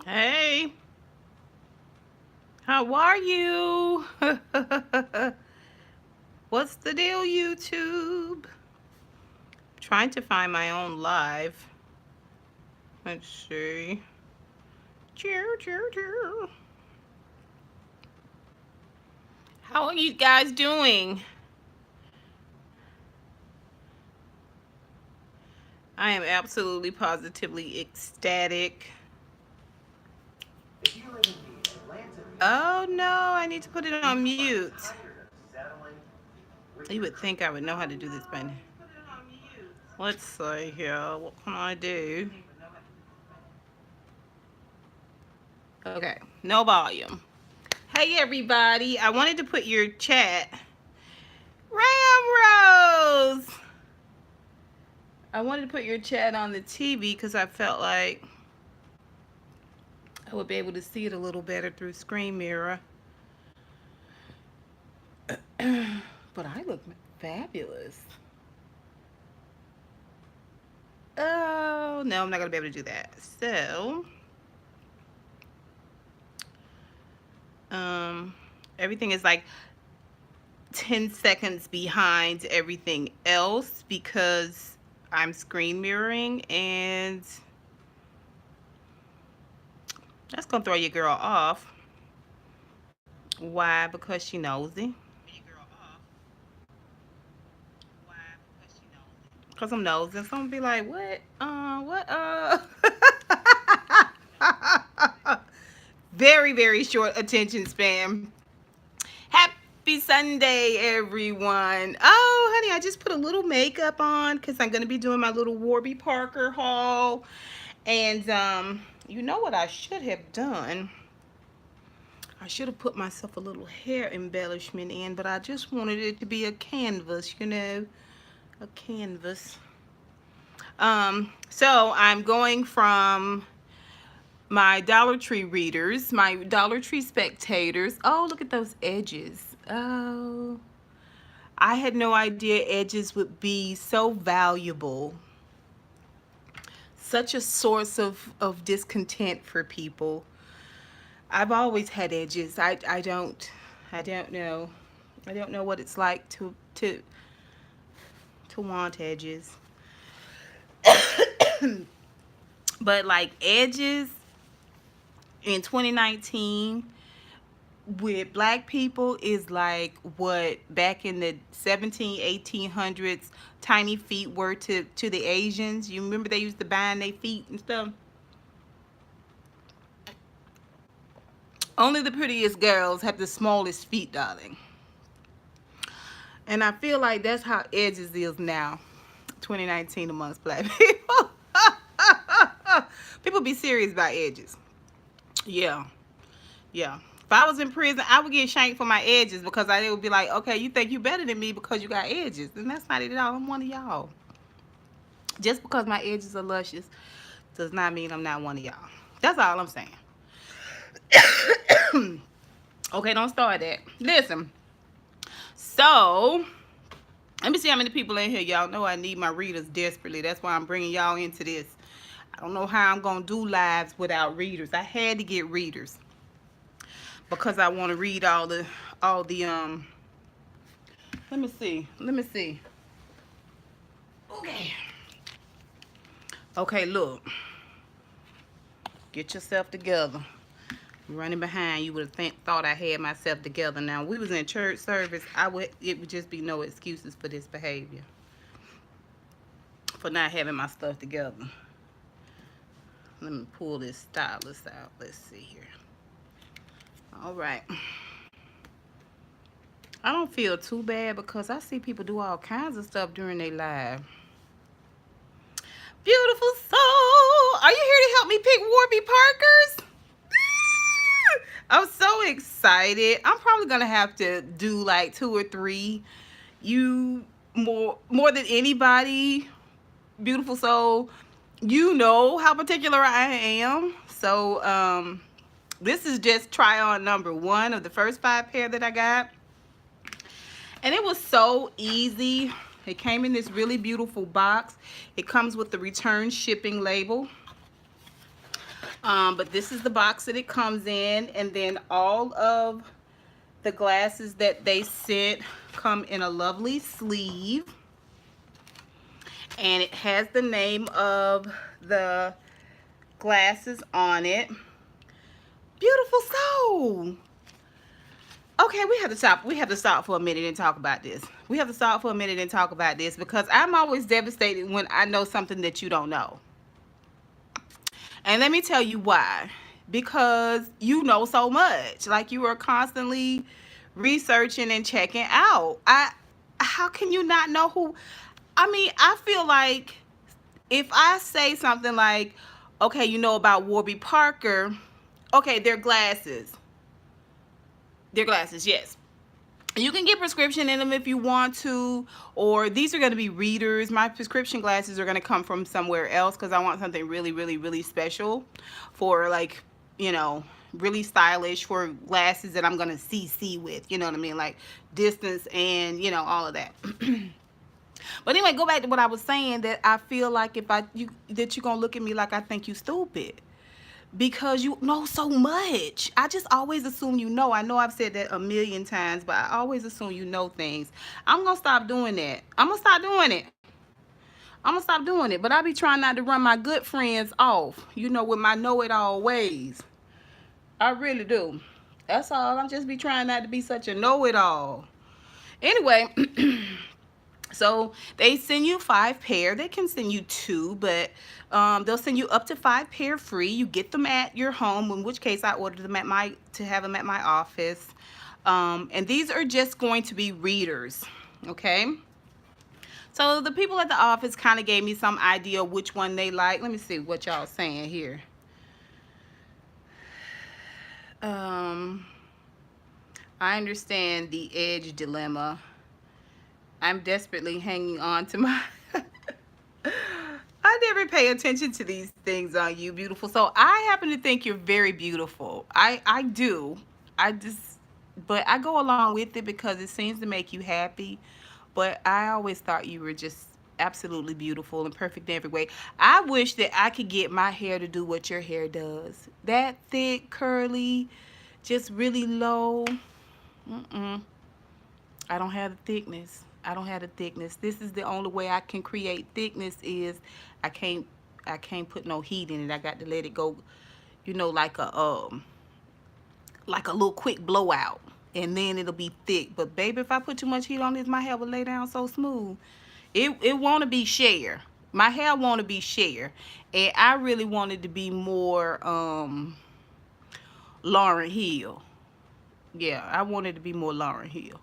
Hey, how are you? What's the deal, YouTube? Trying to find my own live. Let's see. Cheer, cheer, cheer. How are you guys doing? I am absolutely positively ecstatic. Oh no, I need to put it on mute. You would think I would know how to do this by now. Let's see here. What can I do? Okay, no volume. Hey everybody, I wanted to put your chat. Ram Rose! I wanted to put your chat on the TV because I felt like I would be able to see it a little better through Screen Mirror. But I look fabulous. Oh, no, I'm not going to be able to do that. So, everything is like 10 seconds behind everything else because I'm screen mirroring, and that's going to throw your girl off. Why? Because she nosy. Because I'm nosy. So I'm going to be like, Very, very short attention span. Happy Sunday, everyone. Oh, honey, I just put a little makeup on because I'm going to be doing my little Warby Parker haul. And you know what I should have done? I should have put myself a little hair embellishment in, but I just wanted it to be a canvas, you know, a canvas. So I'm going from my Dollar Tree readers, my Dollar Tree spectators. Oh, look at those edges. Oh, I had no idea edges would be so valuable. Such a source of discontent for people. I've always had edges. I don't know. I don't know what it's like to want edges. But like edges in 2019 with black people is like what back in the 1800s tiny feet were to the Asians. You remember they used to bind their feet and stuff? Only the prettiest girls have the smallest feet, darling. And I feel like that's how edges is now, 2019, amongst black people. People be serious about edges. Yeah. If I was in prison, I would get shanked for my edges because they would be like, okay, you think you better than me because you got edges. And that's not it at all. I'm one of y'all. Just because my edges are luscious does not mean I'm not one of y'all. That's all I'm saying. Okay, don't start that. Listen. So, let me see how many people in here. Y'all know I need my readers desperately. That's why I'm bringing y'all into this. I don't know how I'm going to do lives without readers. I had to get readers because I want to read all the let me see. Okay, look. Get yourself together. I'm running behind. You would have thought I had myself together. Now, we was in church service. It would just be no excuses for this behavior. For not having my stuff together. Let me pull this stylus out. Let's see here. All right. I don't feel too bad because I see people do all kinds of stuff during their live. Beautiful soul. Are you here to help me pick Warby Parkers? I'm so excited. I'm probably going to have to do like 2 or 3. You more than anybody, beautiful soul, you know how particular I am. So this is just try on number 1 of the first 5 pair that I got. And it was so easy. It came in this really beautiful box. It comes with the return shipping label. But this is the box that it comes in, and then all of the glasses that they sent come in a lovely sleeve, and it has the name of the glasses on it. Beautiful soul. Okay, we have to stop. We have to stop for a minute and talk about this. We have to stop for a minute and talk about this because I'm always devastated when I know something that you don't know. And let me tell you why. Because you know so much. Like you are constantly researching and checking out. How can you not know who? I mean, I feel like if I say something like, okay, you know about Warby Parker, okay, their glasses. Their glasses, yes. You can get prescription in them if you want to, or these are going to be readers. My prescription glasses are going to come from somewhere else because I want something really, really, really special for, like, you know, really stylish for glasses that I'm going to see with, you know what I mean, like distance and, you know, all of that. But anyway, go back to what I was saying, that I feel like if that you're going to look at me like I think you stupid because you know so much. I just always assume you know. I know I've said that a million times, but I always assume you know things. I'm going to stop doing that. I'm going to stop doing it. I'm going to stop doing it. But I be trying not to run my good friends off, you know, with my know-it-all ways. I really do. That's all. I'm just be trying not to be such a know-it-all. Anyway, so they send you 5 pair. They can send you 2, but they'll send you up to 5 pair free. You get them at your home, in which case I ordered them to have them at my office. And these are just going to be readers, okay? So the people at the office kind of gave me some idea which one they like. Let me see what y'all saying here. I understand the edge dilemma. I'm desperately hanging on to my... I never pay attention to these things on you, beautiful. So I happen to think you're very beautiful. I do. But I go along with it because it seems to make you happy. But I always thought you were just absolutely beautiful and perfect in every way. I wish that I could get my hair to do what your hair does. That thick, curly, just really low. I don't have the thickness. I don't have the thickness. This is the only way I can create thickness is I can't put no heat in it. I got to let it go, you know, like a little quick blowout, and then it'll be thick. But baby, if I put too much heat on this, my hair will lay down so smooth. It want to be sheer. My hair want to be sheer, and I really wanted to be more Lauryn Hill. Yeah, I wanted to be more Lauryn Hill.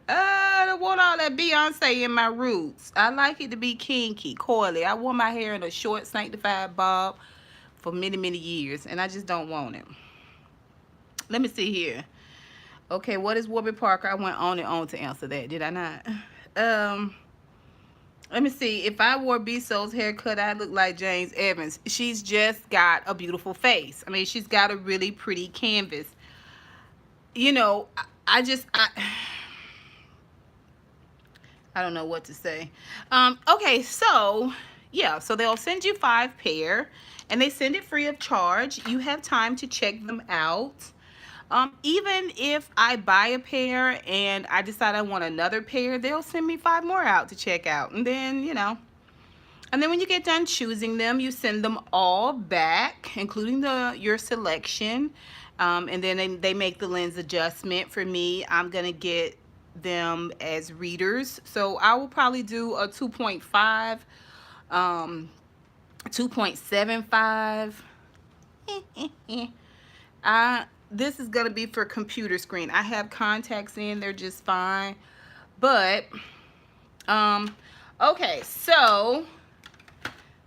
I don't want all that Beyonce in my roots. I like it to be kinky, coily. I wore my hair in a short, sanctified bob for many, many years, and I just don't want it. Let me see here. Okay, what is Warby Parker? I went on and on to answer that, did I not? Let me see. If I wore B-Soul's haircut, I'd look like James Evans. She's just got a beautiful face. I mean, she's got a really pretty canvas. You know, I don't know what to say. Okay, so yeah, so they'll send you 5 pair, and they send it free of charge. You have time to check them out. Even if I buy a pair and I decide I want another pair, they'll send me 5 more out to check out. And then, you know, and then when you get done choosing them, you send them all back, including your selection. And then they make the lens adjustment for me. I'm going to get them as readers. So I will probably do a 2.5, 2.75. This is going to be for computer screen. I have contacts in. They're just fine. But, okay, so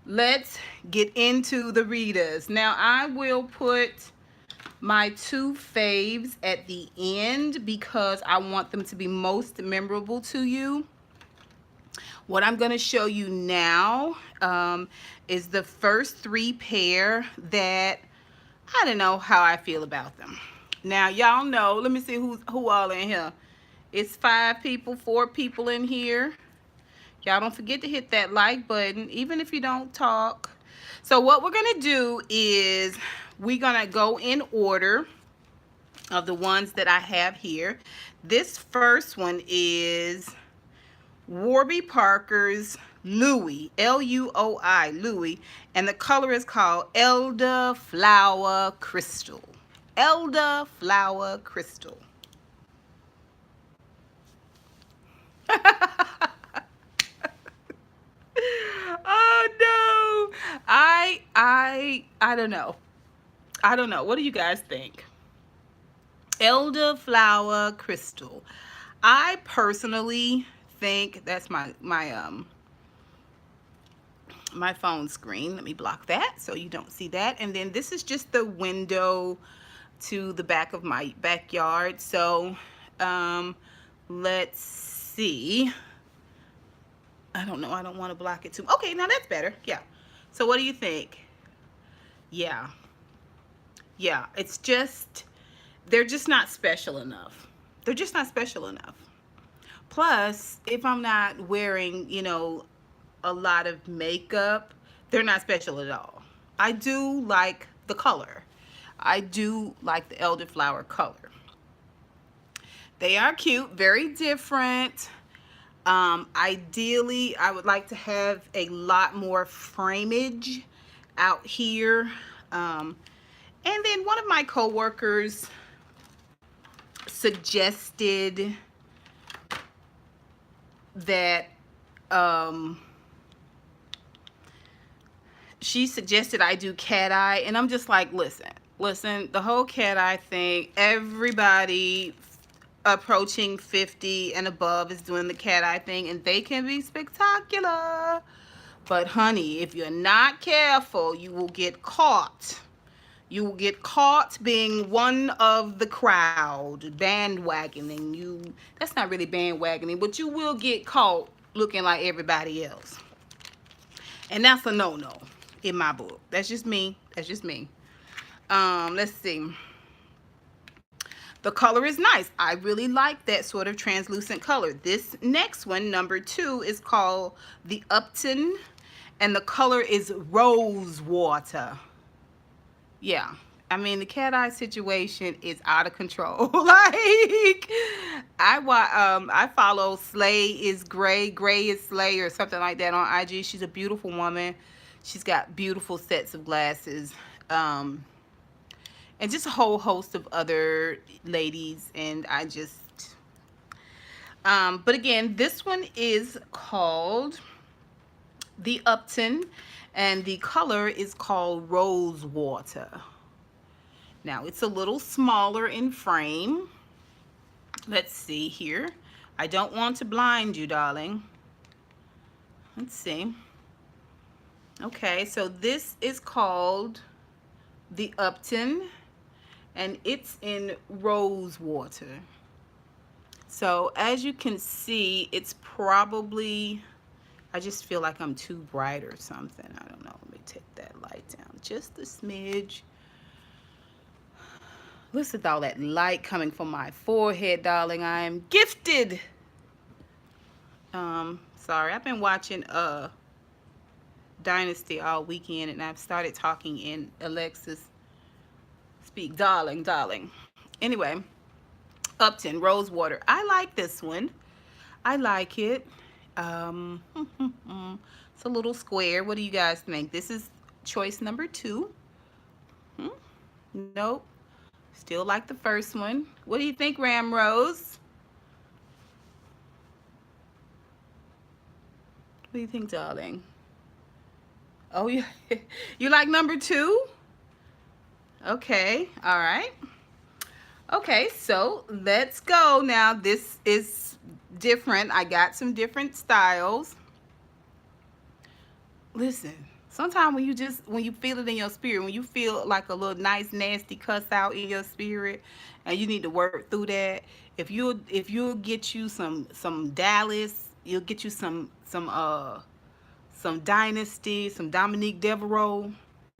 let's get into the readers. Now, I will put my 2 faves at the end because I want them to be most memorable to you. What I'm going to show you now is the first 3 pair that I don't know how I feel about them. Now, y'all know, let me see who all in here. It's 5 people, 4 people in here. Y'all don't forget to hit that like button, even if you don't talk. So what we're gonna do is we're gonna go in order of the ones that I have here. This first one is Warby Parker's Louis, L-U-O-I, Louis, and the color is called Elderflower Crystal. Elderflower Crystal. Oh no. I don't know. I don't know. What do you guys think? Elderflower Crystal. I personally think that's my phone screen. Let me block that so you don't see that. And then this is just the window to the back of my backyard. So let's see. I don't know. I don't want to block it too. Okay, now that's better. Yeah. So what do you think? Yeah. Yeah. It's just, they're just not special enough. They're just not special enough. Plus, if I'm not wearing, a lot of makeup, they're not special at all. I do like the color. I do like the elderflower color. They are cute, very different. Ideally, I would like to have a lot more framage out here. And then one of my coworkers suggested that she suggested I do cat eye, and I'm just like, listen, the whole cat eye thing, everybody approaching 50 and above is doing the cat eye thing, and they can be spectacular. But honey, if you're not careful, you will get caught. You will get caught being one of the crowd, bandwagoning. That's not really bandwagoning, but you will get caught looking like everybody else. And that's a no-no in my book. That's just me. That's just me. Let's see. The color is nice. I really like that sort of translucent color. This next one, number 2, is called the Upton, and the color is rose water. Yeah, I mean, the cat eye situation is out of control. Like, I follow Slay is Gray is Slay or something like that on IG. She's a beautiful woman. She's got beautiful sets of glasses, and just a whole host of other ladies. And I just but again, this one is called the Upton, and the color is called Rose Water. Now, it's a little smaller in frame. Let's see here. I don't want to blind you, darling. Let's see. Okay, so this is called the Upton, and it's in rose water. So as you can see, it's probably, I just feel like I'm too bright or something. I don't know. Let me take that light down just a smidge. Listen to all that light coming from my forehead, darling. I am gifted. Sorry, I've been watching Dynasty all weekend, and I've started talking in Alexa's speak. Darling. Anyway, Upton Rosewater. I like this one. I like it. It's a little square. What do you guys think? This is choice number 2. Nope. Still like the first one. What do you think, Ram Rose? What do you think, darling? Oh, yeah. You like number 2? Okay. All right. Okay, so let's go. Now, this is different. I got some different styles. Listen, sometimes when you feel it in your spirit, when you feel like a little nice, nasty cuss out in your spirit, and you need to work through that, if you'll get you some Dallas, you'll get you some Dynasty, some Dominique Devereaux,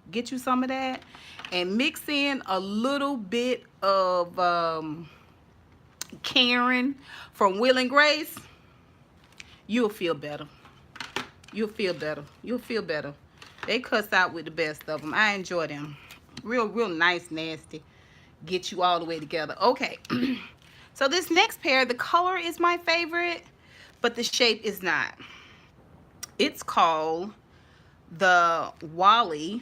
get you some of that, and mix in a little bit of Karen from Will and Grace, you'll feel better. You'll feel better. You'll feel better. They cuss out with the best of them. I enjoy them. Real nice, nasty. Get you all the way together. Okay. So this next pair, the color is my favorite, but the shape is not. It's called the Wally.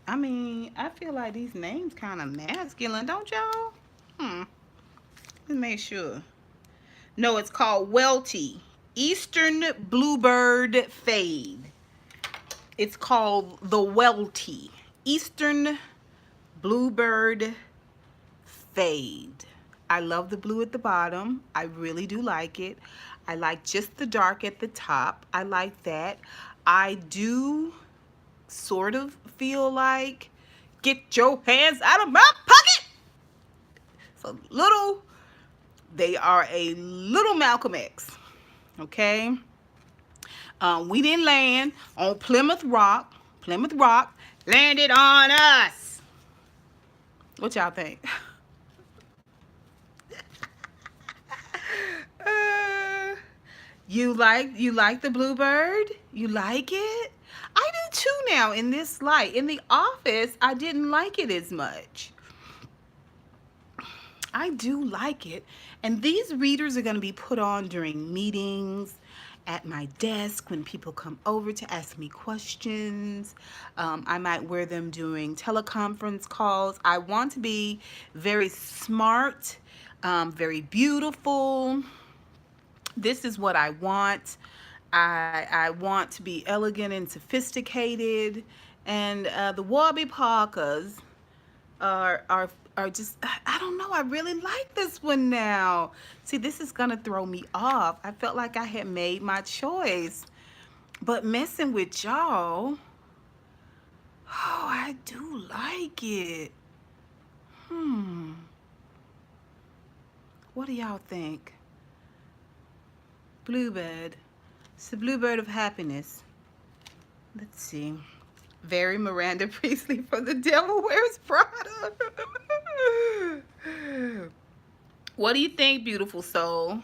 I mean, I feel like these names kind of masculine, don't y'all? Let's make sure. No, it's called Welty. Eastern Bluebird Fade. It's called the Welty. Eastern Bluebird Fade. I love the blue at the bottom. I really do like it. I like just the dark at the top. I like that. I do sort of feel like, get your hands out of my pocket. So little, they are a little Malcolm X. Okay. We didn't land on Plymouth Rock. Plymouth Rock landed on us. What y'all think? You like the Bluebird? You like it? I do too now in this light. In the office, I didn't like it as much. I do like it. And these readers are going to be put on during meetings, at my desk when people come over to ask me questions. I might wear them during teleconference calls. I want to be very smart, very beautiful. This is what I want. I want to be elegant and sophisticated. And the Warby Parkers are just, I don't know, I really like this one now. See, this is gonna throw me off. I felt like I had made my choice, but messing with y'all, oh, I do like it. What do y'all think? Bluebird. It's the Bluebird of happiness. Let's see. Very Miranda Priestley from The Devil Wears Prada. What do you think, beautiful soul?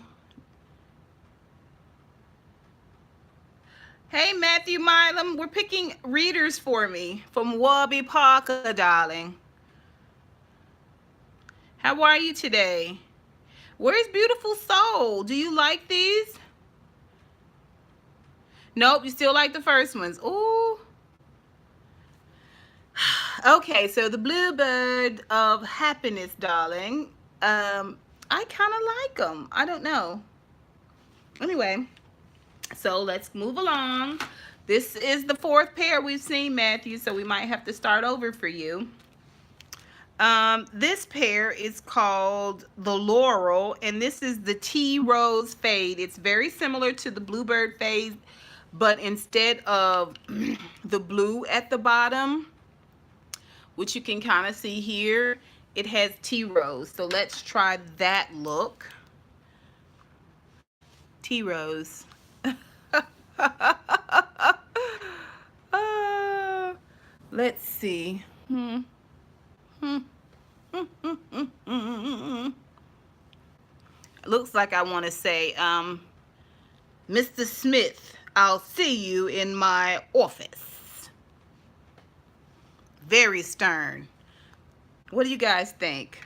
Hey, Matthew Milam, we're picking readers for me from Warby Parker, darling. How are you today? Where's beautiful soul? Do you like these? Nope, you still like the first ones. Ooh. Okay, so the Bluebird of happiness, darling. I kind of like them. I don't know. Anyway, so let's move along. This is the fourth pair we've seen, Matthew, so we might have to start over for you. This pair is called the Laurel, and this is the Tea Rose Fade. It's very similar to the Bluebird Fade, but instead of the blue at the bottom, which you can kind of see here, it has tea rose. So let's try that look. Tea rose. Let's see. Looks like I want to say, Mr. Smith, I'll see you in my office. Very stern. What do you guys think?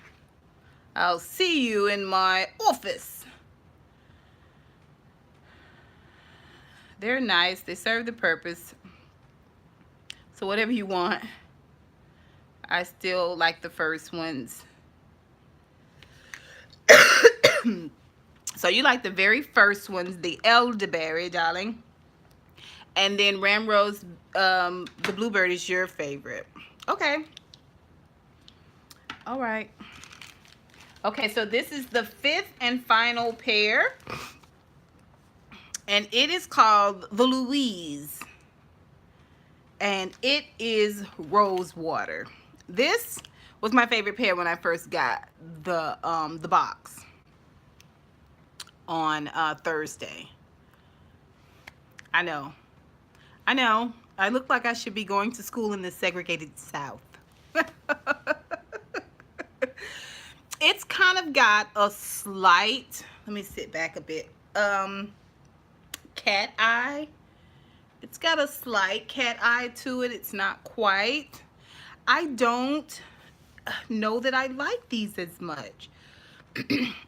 I'll see you in my office. They're nice. They serve the purpose. So whatever you want. I still like the first ones. So you like the very first ones, the elderberry, darling. And then Ramrose, the Bluebird is your favorite. Okay. All right. Okay, so this is the fifth and final pair. And it is called the Louise. And it is rose water. This was my favorite pair when I first got the box on Thursday. I know. I look like I should be going to school in the segregated South. It's kind of got a slight, let me sit back a bit, cat eye It's got a slight cat eye to it. It's not quite. I don't know that I like these as much.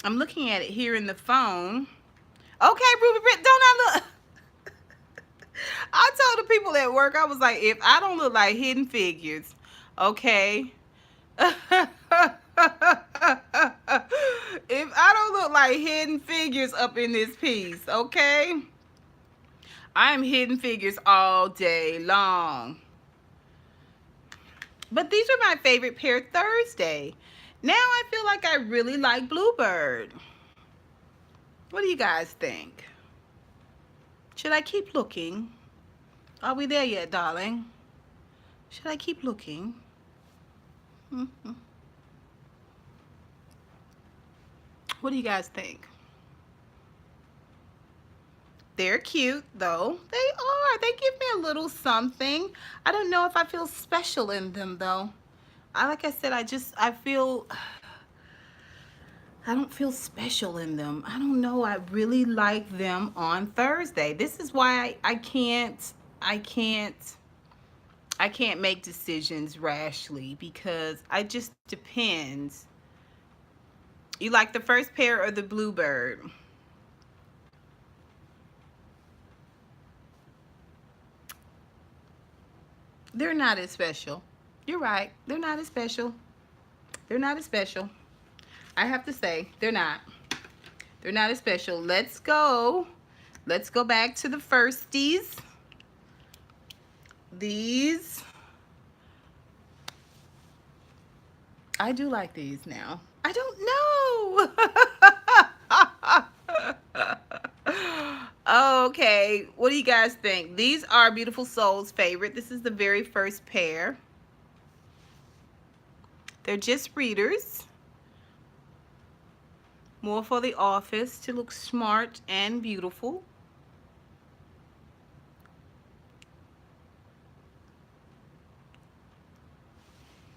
I'm looking at it here in the phone. Okay, Ruby Britt, don't I look? I told the people at work, I was like, if I don't look like Hidden Figures, okay? If I don't look like Hidden Figures up in this piece, okay? I'm Hidden Figures all day long. But these are my favorite pair Thursday. Now I feel like I really like Bluebird. What do you guys think? Should I keep looking? Are we there yet, darling? Should I keep looking? What do you guys think? They're cute, though. They are. They give me a little something. I don't know if I feel special in them, though. Like I said, I feel, I don't feel special in them. I don't know. I really like them on Thursday. This is why I can't make decisions rashly, because I just depends. You like the first pair or the Bluebird? They're not as special. You're right. They're not as special. They're not as special. I have to say, they're not. They're not as special. Let's go. Let's go back to the firsties. These. I do like these now. I don't know. Okay, what do you guys think? These are Beautiful Soul's favorite. This is the very first pair. They're just readers. More for the office to look smart and beautiful.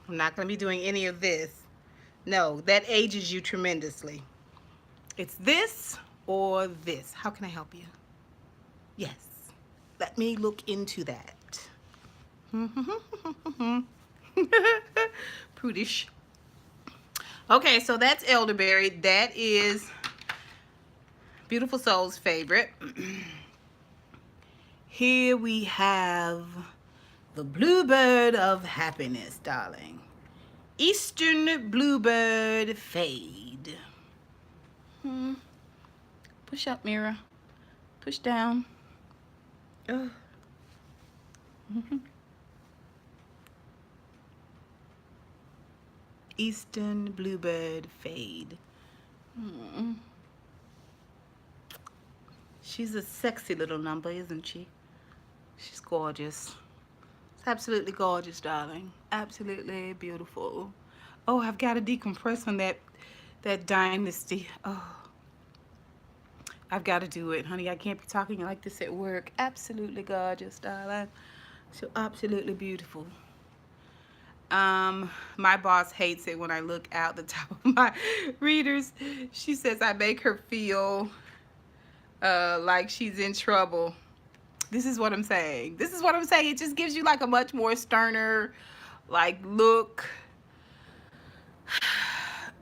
I'm not going to be doing any of this. No, that ages you tremendously. It's this or this. How can I help you? Yes. Let me look into that. Prudish. Okay, so that's elderberry. That is Beautiful Soul's favorite. Here we have the Bluebird of Happiness, darling. Eastern Bluebird Fade. Push up, Mira. Push down. Eastern Bluebird Fade. She's a sexy little number, isn't she? She's gorgeous. It's absolutely gorgeous, darling. Absolutely beautiful. Oh, I've got to decompress on that Dynasty. Oh, I've got to do it, honey. I can't be talking like this at work. Absolutely gorgeous, darling. So absolutely beautiful. My boss hates it when I look out the top of my readers. She says I make her feel like she's in trouble. This is what I'm saying. This is what I'm saying. It just gives you like a much more sterner like look.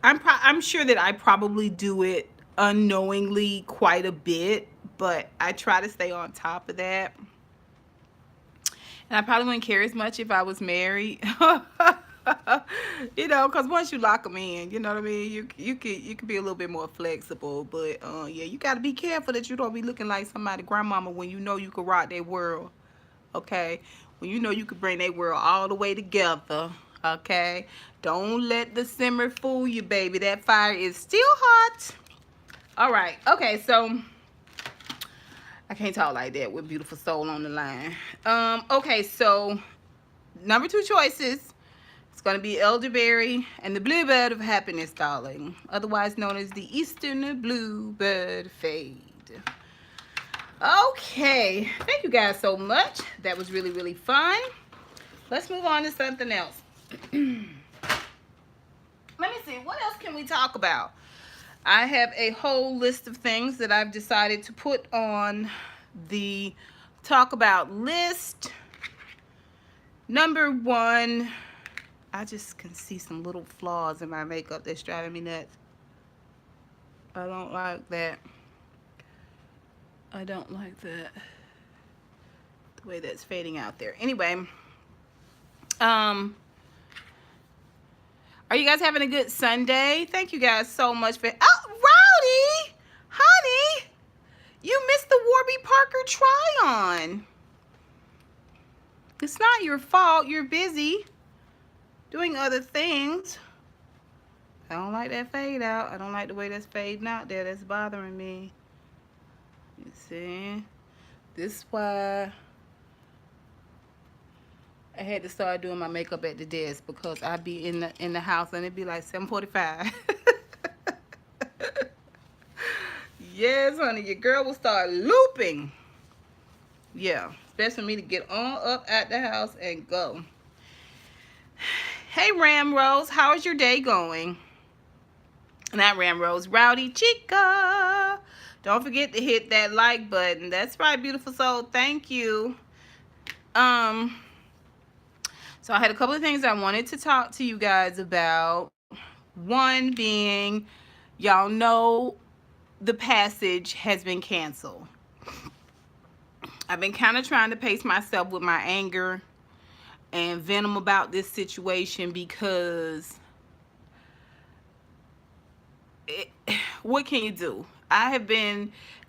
I'm sure that I probably do it unknowingly quite a bit, but I try to stay on top of that. And I probably wouldn't care as much if I was married. You know, because once you lock them in, you know what I mean, you can be a little bit more flexible. But yeah, you got to be careful that you don't be looking like somebody grandmama when you know you can rock their world. Okay, when you know you can bring their world all the way together. Okay, don't let the simmer fool you, baby. That fire is still hot. All right. Okay, so I can't talk like that with Beautiful Soul on the line. Okay, so number 2 choices. It's going to be elderberry and the Bluebird of Happiness, darling. Otherwise known as the Eastern Bluebird Fade. Okay. Thank you guys so much. That was really, really fun. Let's move on to something else. Let me see. What else can we talk about? I have a whole list of things that I've decided to put on the talk about list number one. I just can see some little flaws in my makeup that's driving me nuts. I don't like that. I don't like that. The way that's fading out there. Anyway, are you guys having a good Sunday? Thank you guys so much for... Oh, Rowdy! Honey! You missed the Warby Parker try-on. It's not your fault. You're busy doing other things. I don't like that fade out. I don't like the way that's fading out there. That's bothering me. You see? This is why I had to start doing my makeup at the desk, because I'd be in the house and it'd be like 7:45. Yes, honey, your girl will start looping. Yeah, it's best for me to get on up at the house and go. Hey, Ramrose, how's your day going? Not Ramrose, Rowdy Chica. Don't forget to hit that like button. That's right, beautiful soul. Thank you. So I had a couple of things I wanted to talk to you guys about. One being, y'all know the Passage has been canceled. I've been kind of trying to pace myself with my anger and venom about this situation, because what can you do?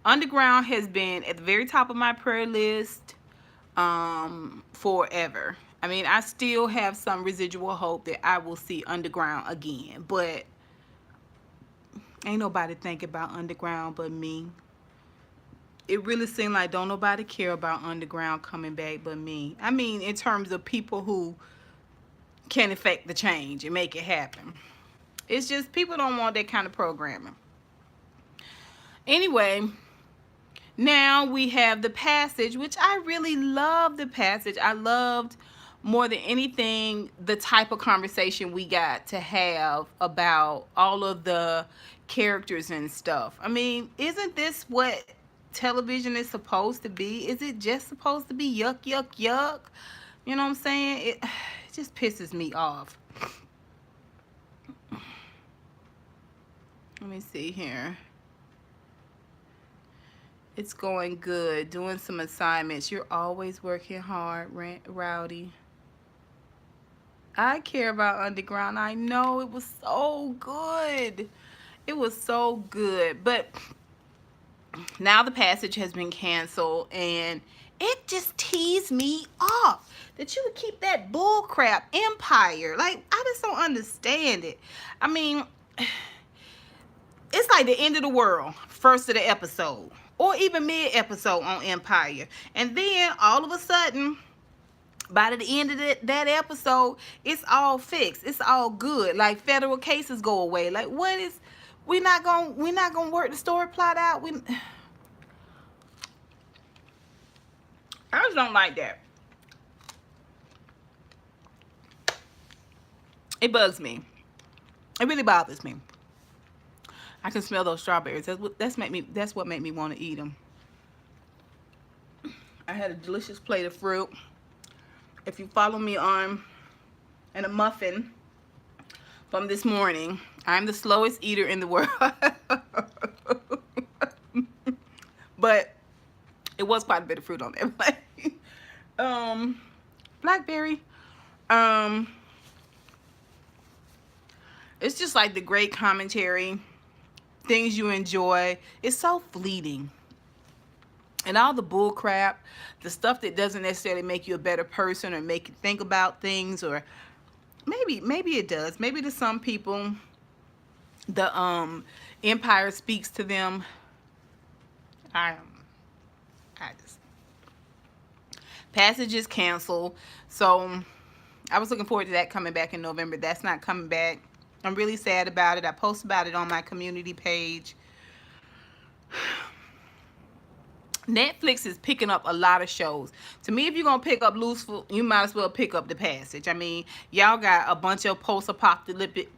Underground has been at the very top of my prayer list forever. I mean, I still have some residual hope that I will see Underground again, but ain't nobody think about Underground but me. It really seemed like don't nobody care about Underground coming back but me. I mean, in terms of people who can affect the change and make it happen. It's just people don't want that kind of programming. Anyway, now we have the Passage, which I really love. The Passage, I loved more than anything the type of conversation we got to have about all of the characters and stuff. I mean, isn't this what television is supposed to be? Is it just supposed to be yuck, yuck, yuck? You know what I'm saying? It just pisses me off. Let me see here. It's going good. Doing some assignments. You're always working hard, Rowdy. I care about Underground. I know, it was so good. It was so good. But now the Passage has been canceled, and it just teased me off that you would keep that bull crap Empire. Like, I just don't understand it. I mean, it's like the end of the world, first of the episode, or even mid-episode on Empire. And then, all of a sudden, by the end of that episode, it's all fixed. It's all good. Like, federal cases go away. Like, what is... We're not gonna work the story plot out. I just don't like that. It bugs me. It really bothers me. I can smell those strawberries. That's what made me want to eat them. I had a delicious plate of fruit. If you follow me on and a muffin from this morning, I'm the slowest eater in the world. But it was quite a bit of fruit on there. Blackberry. It's just like the great commentary, things you enjoy. It's so fleeting. And all the bull crap, the stuff that doesn't necessarily make you a better person or make you think about things, or maybe it does. Maybe to some people, the Empire speaks to them. Passage is canceled, so I was looking forward to that coming back in November. That's not coming back. I'm really sad about it. I post about it on my community page. Netflix is picking up a lot of shows. To me, if you're going to pick up Looseful, you might as well pick up The Passage. I mean, y'all got a bunch of post-apocalyptic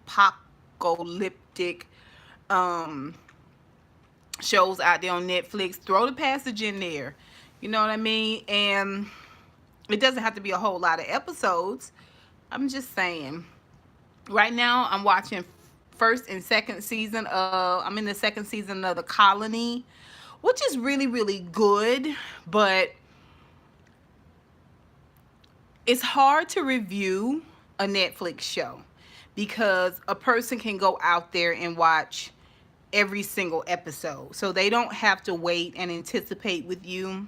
shows out there on Netflix. Throw The Passage in there. You know what I mean? And it doesn't have to be a whole lot of episodes. I'm just saying. Right now, I'm watching first and second season of. I'm in the second season of The Colony, which is really really good, but it's hard to review a Netflix show because a person can go out there and watch every single episode. So they don't have to wait and anticipate with you.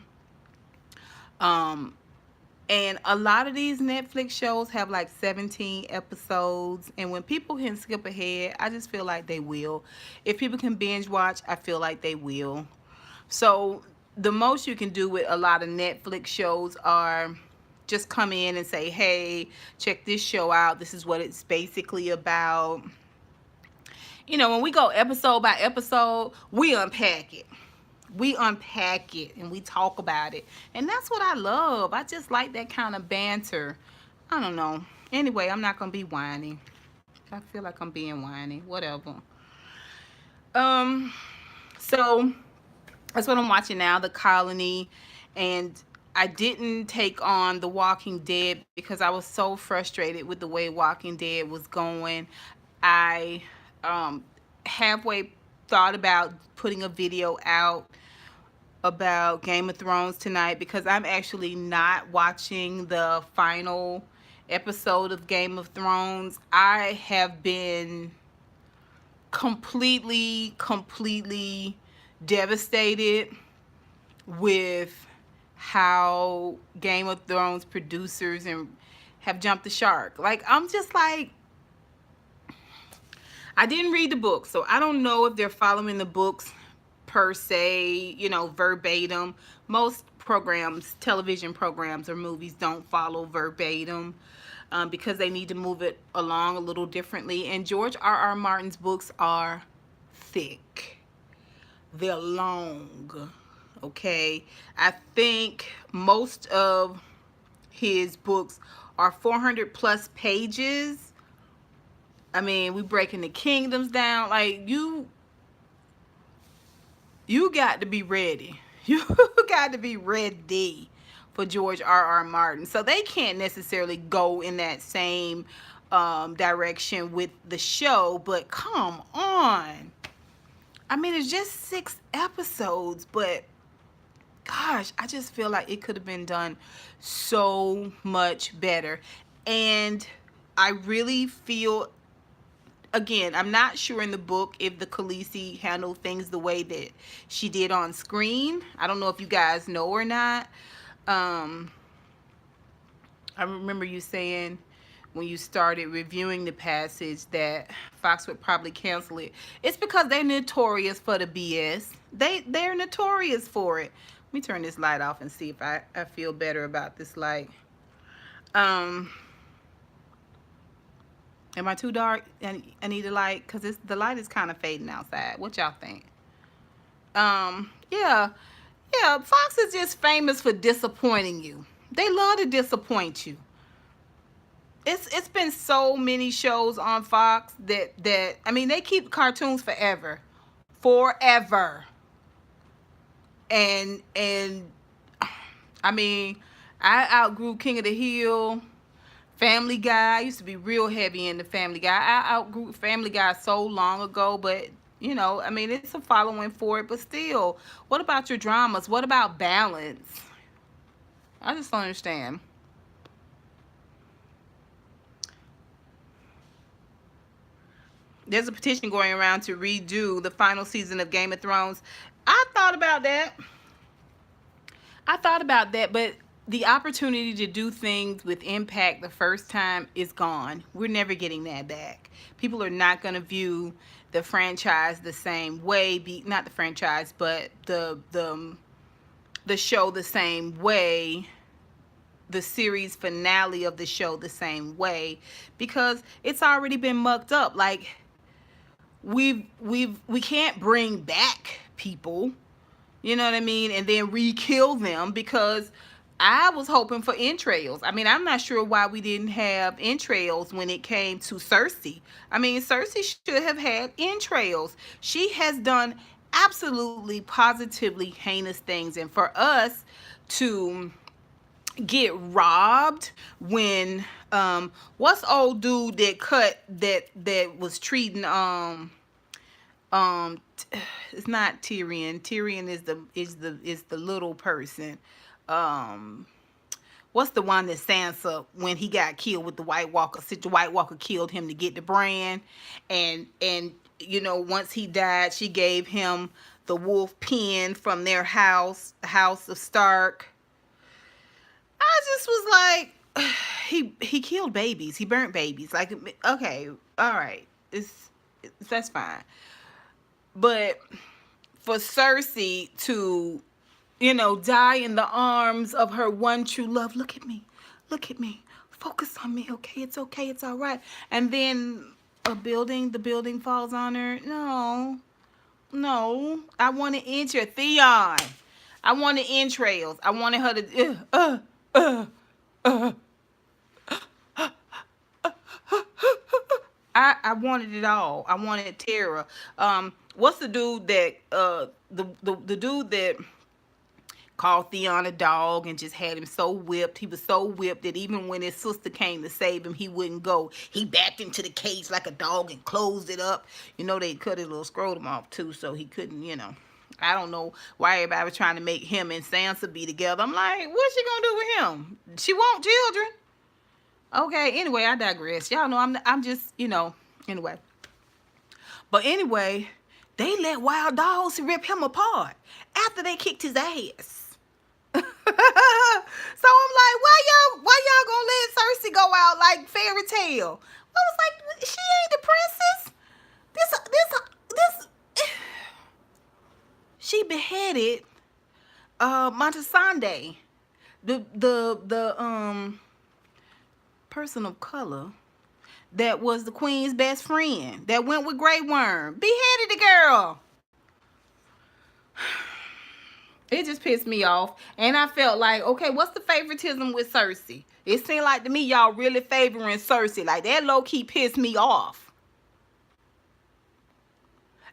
Um, and a lot of these Netflix shows have like 17 episodes. And when people can skip ahead, I just feel like they will. If people can binge watch, I feel like they will. So the most you can do with a lot of Netflix shows are just come in and say, hey, check this show out. This is what it's basically about. You know, when we go episode by episode, we unpack it. We unpack it and we talk about it. And that's what I love. I just like that kind of banter. I don't know. Anyway, I'm not going to be whiny. I feel like I'm being whiny. Whatever. Um, so that's what I'm watching now, The Colony. And I didn't take on The Walking Dead because I was so frustrated with the way Walking Dead was going. I halfway thought about putting a video out about Game of Thrones tonight because I'm actually not watching the final episode of Game of Thrones. I have been completely devastated with how Game of Thrones producers and have jumped the shark. Like, I'm just like, I didn't read the book, so I don't know if they're following the books per se, you know, verbatim. Most programs, television programs or movies don't follow verbatim because they need to move it along a little differently. And George R.R. Martin's books are thick. They're long. Okay. I think most of his books are 400 plus pages. I mean, we breaking the kingdoms down. Like, you got to be ready. You got to be ready for George R.R. Martin. So they can't necessarily go in that same direction with the show, but come on. I mean, it's just 6 episodes, but gosh, I just feel like it could have been done so much better. And I really feel, again, I'm not sure in the book if the Khaleesi handled things the way that she did on screen. I don't know if you guys know or not. I remember you saying when you started reviewing the passage that Fox would probably cancel it. It's because they're notorious for the BS. They're notorious for it. Let me turn this light off and see if I feel better about this light. Am I too dark? I need a light because the light is kind of fading outside. What y'all think? Yeah. Fox is just famous for disappointing you. They love to disappoint you. It's been so many shows on Fox that I mean, they keep cartoons forever. And I mean, I outgrew King of the Hill. Family Guy. I used to be real heavy into Family Guy. I outgrew Family Guy so long ago, but you know, I mean, it's a following for it, but still, what about your dramas? What about balance? I just don't understand. There's a petition going around to redo the final season of Game of Thrones. I thought about that. But the opportunity to do things with impact the first time is gone. We're never getting that back. People are not going to view the franchise the same way. Not the franchise, but the show the same way. The series finale of the show the same way because it's already been mucked up. Like, we can't bring back people, you know what I mean, and then re-kill them because I was hoping for entrails. I mean, I'm not sure why we didn't have entrails when it came to Cersei. I mean, Cersei should have had entrails. She has done absolutely positively heinous things, and for us to get robbed when what's old dude that cut that was treating um it's not Tyrion. Tyrion is the little person. um what's the one that Sansa, when he got killed with the White Walker, the White Walker killed him to get the brand, and once he died, she gave him the wolf pen from their house of Stark. I just was like, he killed babies, he burnt babies. Like, okay, all right, that's fine, but for Cersei to die in the arms of her one true love. Look at me. Look at me. Focus on me. Okay. It's all right. And then the building falls on her. No. No. I want to enter Theon. I wanted entrails. I wanted her to, uh. I wanted it all. I wanted terror. What's the dude that, the dude that called Theon a dog and just had him so whipped. He was so whipped that even when his sister came to save him, he wouldn't go. He backed into the cage like a dog and closed it up. They cut his little scrotum off too, so he couldn't. I don't know why everybody was trying to make him and Sansa be together. I'm like, what's she gonna do with him? She want children. Okay, anyway, I digress. Y'all know I'm just, anyway. But anyway, they let wild dogs rip him apart after they kicked his ass. So I'm like, why y'all gonna let Cersei go out like fairy tale? I was like, she ain't the princess. This she beheaded Montasande, the person of color that was the queen's best friend that went with Grey Worm. Beheaded the girl. It just pissed me off. And I felt like, okay, what's the favoritism with Cersei? It seemed like to me y'all really favoring Cersei. Like, that low-key pissed me off.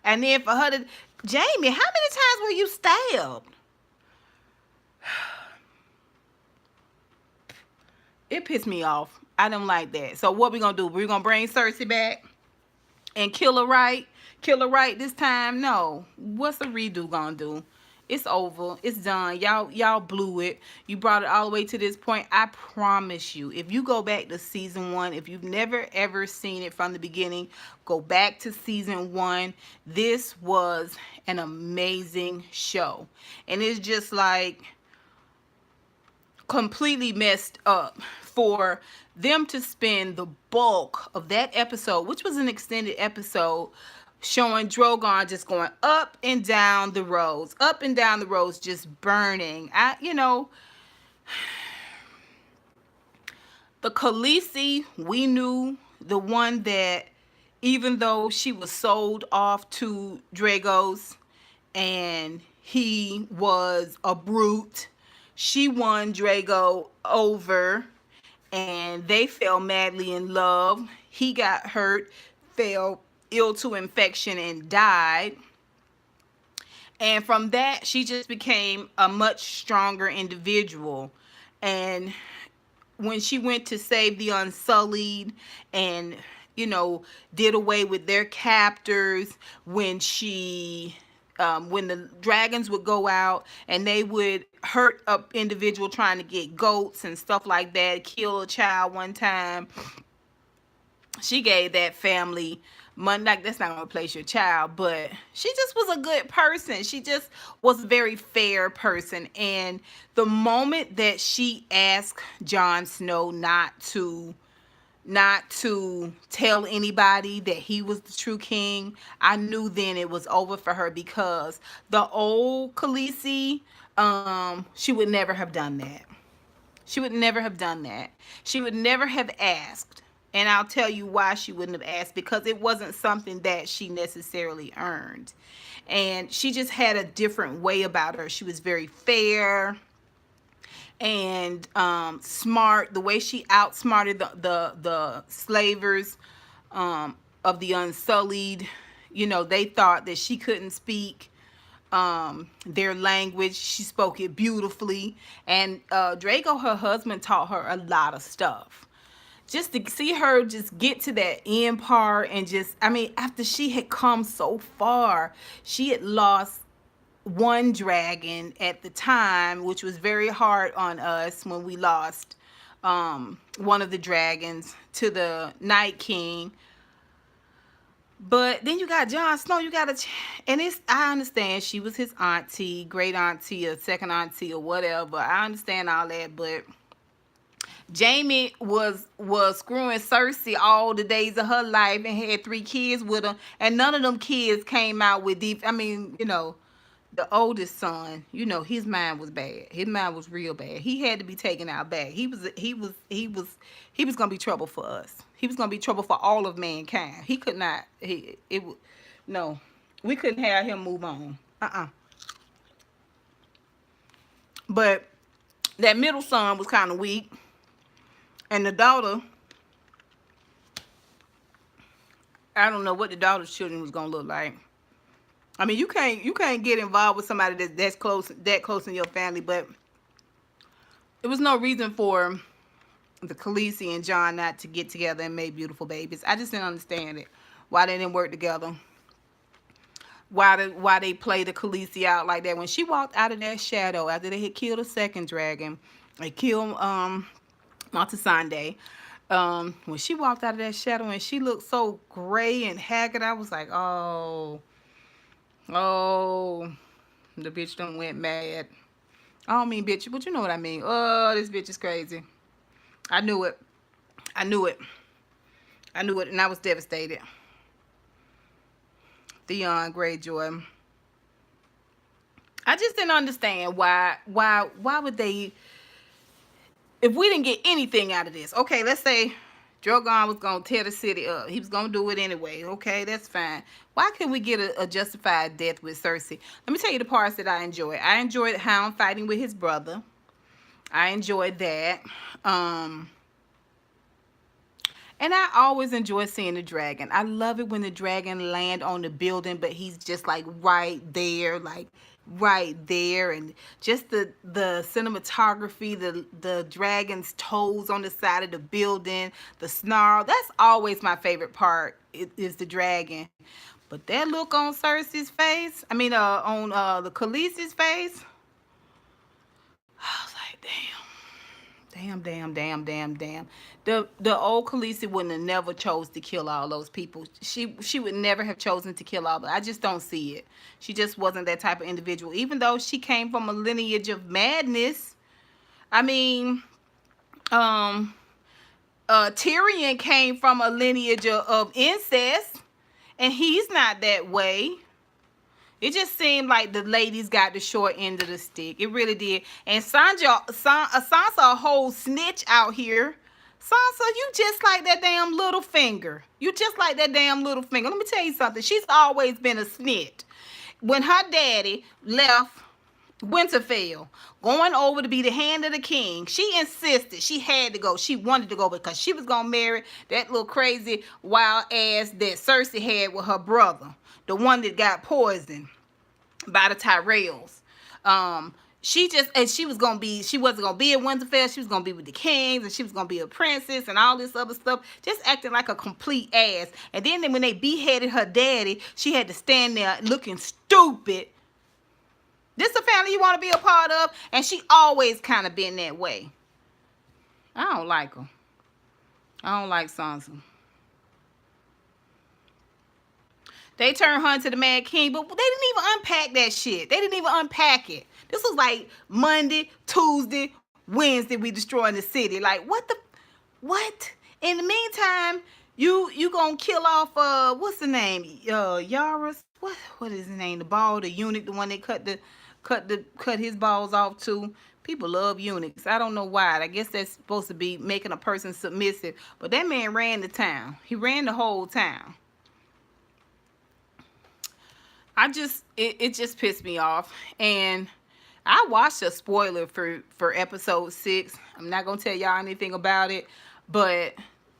And then for her to... Jamie, how many times were you stabbed? It pissed me off. I don't like that. So what we gonna do? We're gonna bring Cersei back and kill her right? Kill her right this time? No. What's the redo gonna do? It's over. It's done. Y'all blew it. You brought it all the way to this point. I promise you, if you go back to season 1, if you've never ever seen it from the beginning, go back to season 1. This was an amazing show. And it's just like completely messed up for them to spend the bulk of that episode, which was an extended episode, showing Drogon just going up and down the roads, just burning. The Khaleesi, we knew, the one that, even though she was sold off to Dragos and he was a brute, she won Drago over and they fell madly in love. He got hurt, fell ill to infection and died. And from that, she just became a much stronger individual. And when she went to save the Unsullied and, did away with their captors, when the dragons would go out and they would hurt an individual trying to get goats and stuff like that, kill a child one time, she gave that family money. Like, that's not gonna replace your child, but she just was a good person. She just was a very fair person. And the moment that she asked Jon Snow not to tell anybody that he was the true king, I knew then it was over for her, because the old Khaleesi, she would never have done that. She would never have done that. She would never have asked. And I'll tell you why she wouldn't have asked, because it wasn't something that she necessarily earned. And she just had a different way about her. She was very fair and smart. The way she outsmarted the slavers of the Unsullied, they thought that she couldn't speak their language. She spoke it beautifully. And Draco, her husband, taught her a lot of stuff. Just to see her just get to that end part, and just, I mean, after she had come so far, she had lost one dragon at the time, which was very hard on us when we lost one of the dragons to the Night King. But then you got Jon Snow. You got to, and it's, I understand she was his auntie, great auntie, or second auntie, or whatever. I understand all that, but Jamie was screwing Cersei all the days of her life and had 3 kids with her, and none of them kids came out with deep. I mean, the oldest son, his mind was bad. His mind was real bad. He had to be taken out bad. He was gonna be trouble for us. He was gonna be trouble for all of mankind. He could not. No, we couldn't have him move on. But that middle son was kind of weak, and the daughter, I don't know what the daughter's children was gonna look like. I mean, you can't get involved with somebody that's close in your family, but there was no reason for the Khaleesi and Jon not to get together and make beautiful babies. I just didn't understand it. Why they didn't work together. Why they played the Khaleesi out like that. When she walked out of that shadow after they had killed a second dragon, they killed Montasande. When she walked out of that shadow and she looked so gray and haggard, I was like, oh, the bitch done went mad. I don't mean bitch, but you know what I mean. Oh, this bitch is crazy. I knew it. And I was devastated. Theon Greyjoy. I just didn't understand why would they, if we didn't get anything out of this. Okay, let's say Drogon was gonna tear the city up. He was gonna do it anyway. Okay, that's fine. Why can't we get a justified death with Cersei? Let me tell you the parts that I enjoyed. I enjoyed Hound fighting with his brother. I enjoyed that. And I always enjoy seeing the dragon. I love it when the dragon land on the building, but he's just like right there, and just the cinematography, the dragon's toes on the side of the building, the snarl. That's always my favorite part, is the dragon. But that look on Cersei's face, I mean, on the Khaleesi's face, I was like, damn. The old Khaleesi wouldn't have never chose to kill all those people. She would never have chosen to kill all. I just don't see it. She just wasn't that type of individual. Even though she came from a lineage of madness. I mean, Tyrion came from a lineage of incest, and he's not that way. It just seemed like the ladies got the short end of the stick. It really did. And Sansa, a whole snitch out here. Sansa, you just like that damn little finger. Let me tell you something. She's always been a snitch. When her daddy left Winterfell, going over to be the hand of the king, she insisted. She had to go. She wanted to go because she was going to marry that little crazy wild ass that Cersei had with her brother. The one that got poisoned by the Tyrells. She wasn't gonna be in Winterfell. She was gonna be with the kings, and she was gonna be a princess and all this other stuff, just acting like a complete ass. And then when they beheaded her daddy, she had to stand there looking stupid. This a family you want to be a part of? And she always kind of been that way. I don't like her. I don't like Sansa. They turned her into the Mad King, but they didn't even unpack that shit. They didn't even unpack it. This was like Monday, Tuesday, Wednesday, we destroying the city. Like, what? In the meantime, you gonna kill off, what's the name? Yaris? What is his name? The eunuch, the one that cut his balls off too. People love eunuchs. I don't know why. I guess that's supposed to be making a person submissive. But that man ran the town. He ran the whole town. It just pissed me off. And I watched a spoiler for episode 6. I'm not gonna tell y'all anything about it, but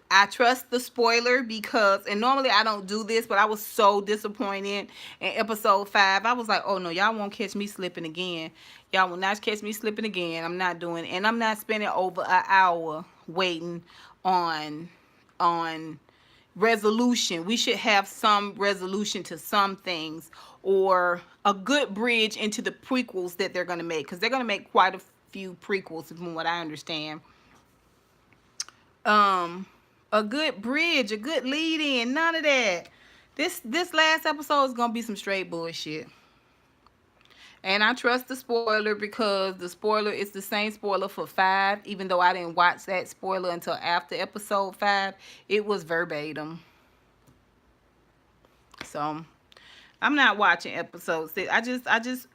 I trust the spoiler because, and normally I don't do this, but I was so disappointed in episode 5. I was like, oh no, y'all won't catch me slipping again. Y'all will not catch me slipping again. I'm not doing it. And I'm not spending over an hour waiting on on resolution. We should have some resolution to some things, or a good bridge into the prequels that they're going to make, because they're going to make quite a few prequels from what I understand. um a good bridge, a good lead in, none of that. This last episode is gonna be some straight bullshit. And I trust the spoiler because the spoiler is the same spoiler for 5, even though I didn't watch that spoiler until after episode 5. It was verbatim. So I'm not watching episode 6.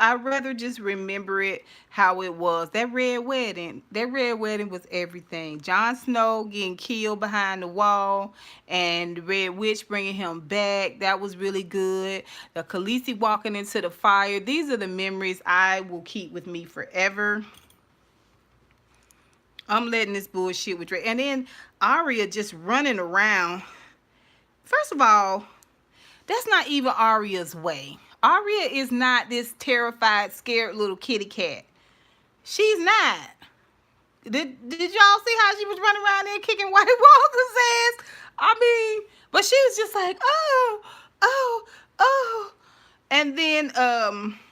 I'd rather just remember it how it was. That red wedding was everything. Jon Snow getting killed behind the wall, and the Red Witch bringing him back. That was really good. The Khaleesi walking into the fire. These are the memories I will keep with me forever. I'm letting this bullshit with Drake. And then Arya just running around. First of all, that's not even Arya's way. Arya is not this terrified, scared little kitty cat. She's not. Did y'all see how she was running around there kicking White Walker's ass? I mean, but she was just like, oh, oh, oh. And then,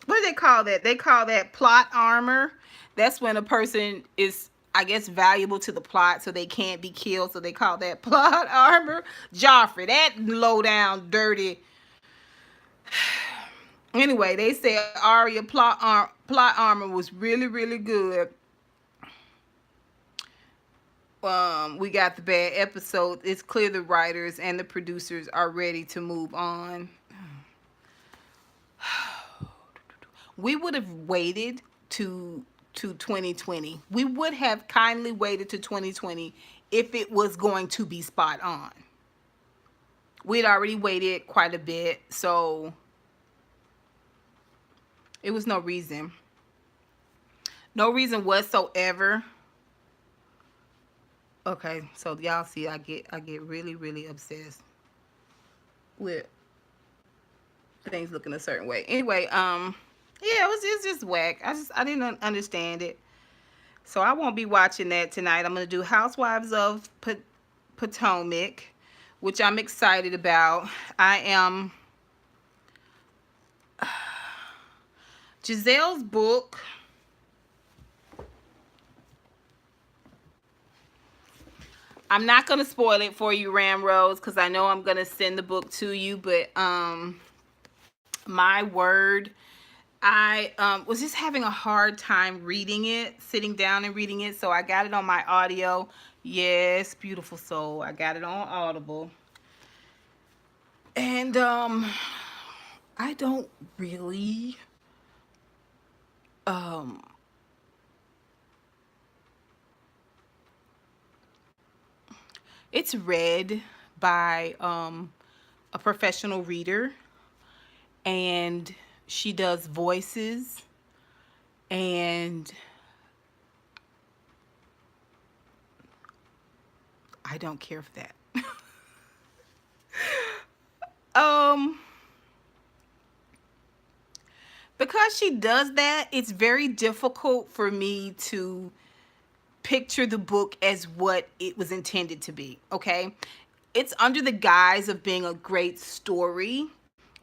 what do they call that? They call that plot armor. That's when a person is, I guess, valuable to the plot, so they can't be killed. So they call that plot armor. Joffrey, that low down, dirty. Anyway, they said Arya plot armor was really, really good. We got the bad episode. It's clear the writers and the producers are ready to move on. We would have waited to 2020. We would have kindly waited to 2020 if it was going to be spot on. We'd already waited quite a bit, so it was no reason. No reason whatsoever. Okay, so y'all see, I get really, really obsessed with things looking a certain way. Anyway, yeah, it's just whack. I didn't understand it. So I won't be watching that tonight. I'm gonna do Housewives of Potomac, which I'm excited about. I am Giselle's book. I'm not gonna spoil it for you, Ramrose, because I know I'm gonna send the book to you. But my word, I was just having a hard time reading it, sitting down and reading it. So I got it on my audio. Yes, beautiful soul. I got it on Audible. And I don't really it's read by a professional reader, and she does voices, and I don't care for that. Because she does that, it's very difficult for me to picture the book as what it was intended to be, okay? It's under the guise of being a great story,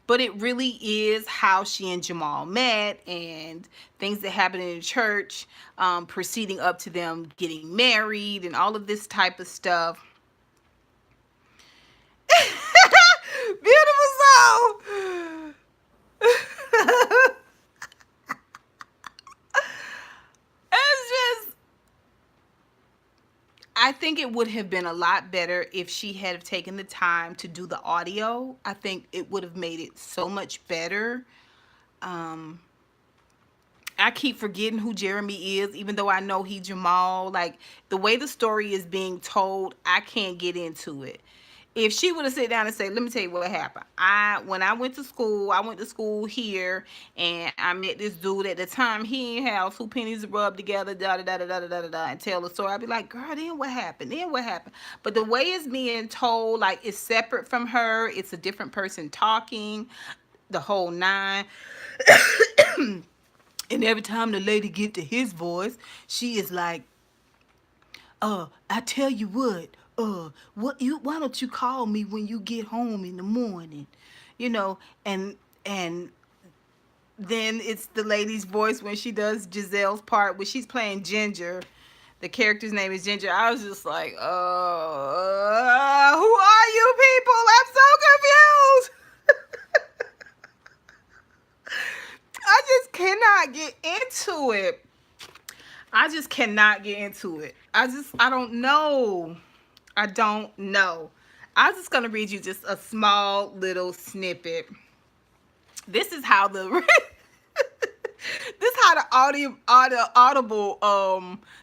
but it really is how she and Jamal met and things that happened in the church, proceeding up to them getting married and all of this type of stuff. Beautiful soul. It's just, I think it would have been a lot better if she had taken the time to do the audio. I think it would have made it so much better. I keep forgetting who Jeremy is, even though I know he Jamal. Like, the way the story is being told, I can't get into it. If she would have sit down and said, let me tell you what happened. When I went to school here, and I met this dude at the time. He ain't have two pennies to rub together, da da da da da da da da, and tell the story. I'd be like, girl, then what happened? Then what happened? But the way it's being told, like, it's separate from her. It's a different person talking, the whole nine. And every time the lady get to his voice, she is like, I tell you why don't you call me when you get home in the morning? You know, and then it's the lady's voice when she does Giselle's part, when she's playing Ginger. The character's name is Ginger. I was just like, who are you people? I'm so confused. I just cannot get into it. I just cannot get into it. I don't know. I don't know. I'm just going to read you just a small little snippet. This is how the this is how the audible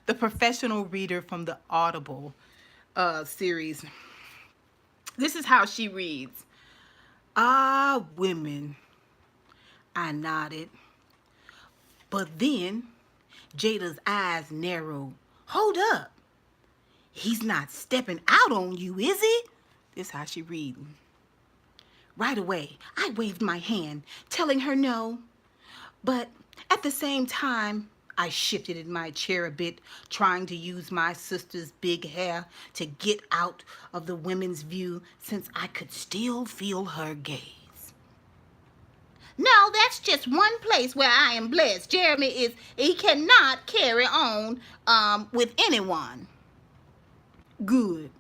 the professional reader from the Audible series. This is how she reads. Ah, women. I nodded. But then Jada's eyes narrowed. Hold up. He's not stepping out on you, is he? This is how she reading. Right away, I waved my hand, telling her no. But at the same time, I shifted in my chair a bit, trying to use my sister's big hair to get out of the women's view since I could still feel her gaze. No, that's just one place where I am blessed. He cannot carry on with anyone. Good,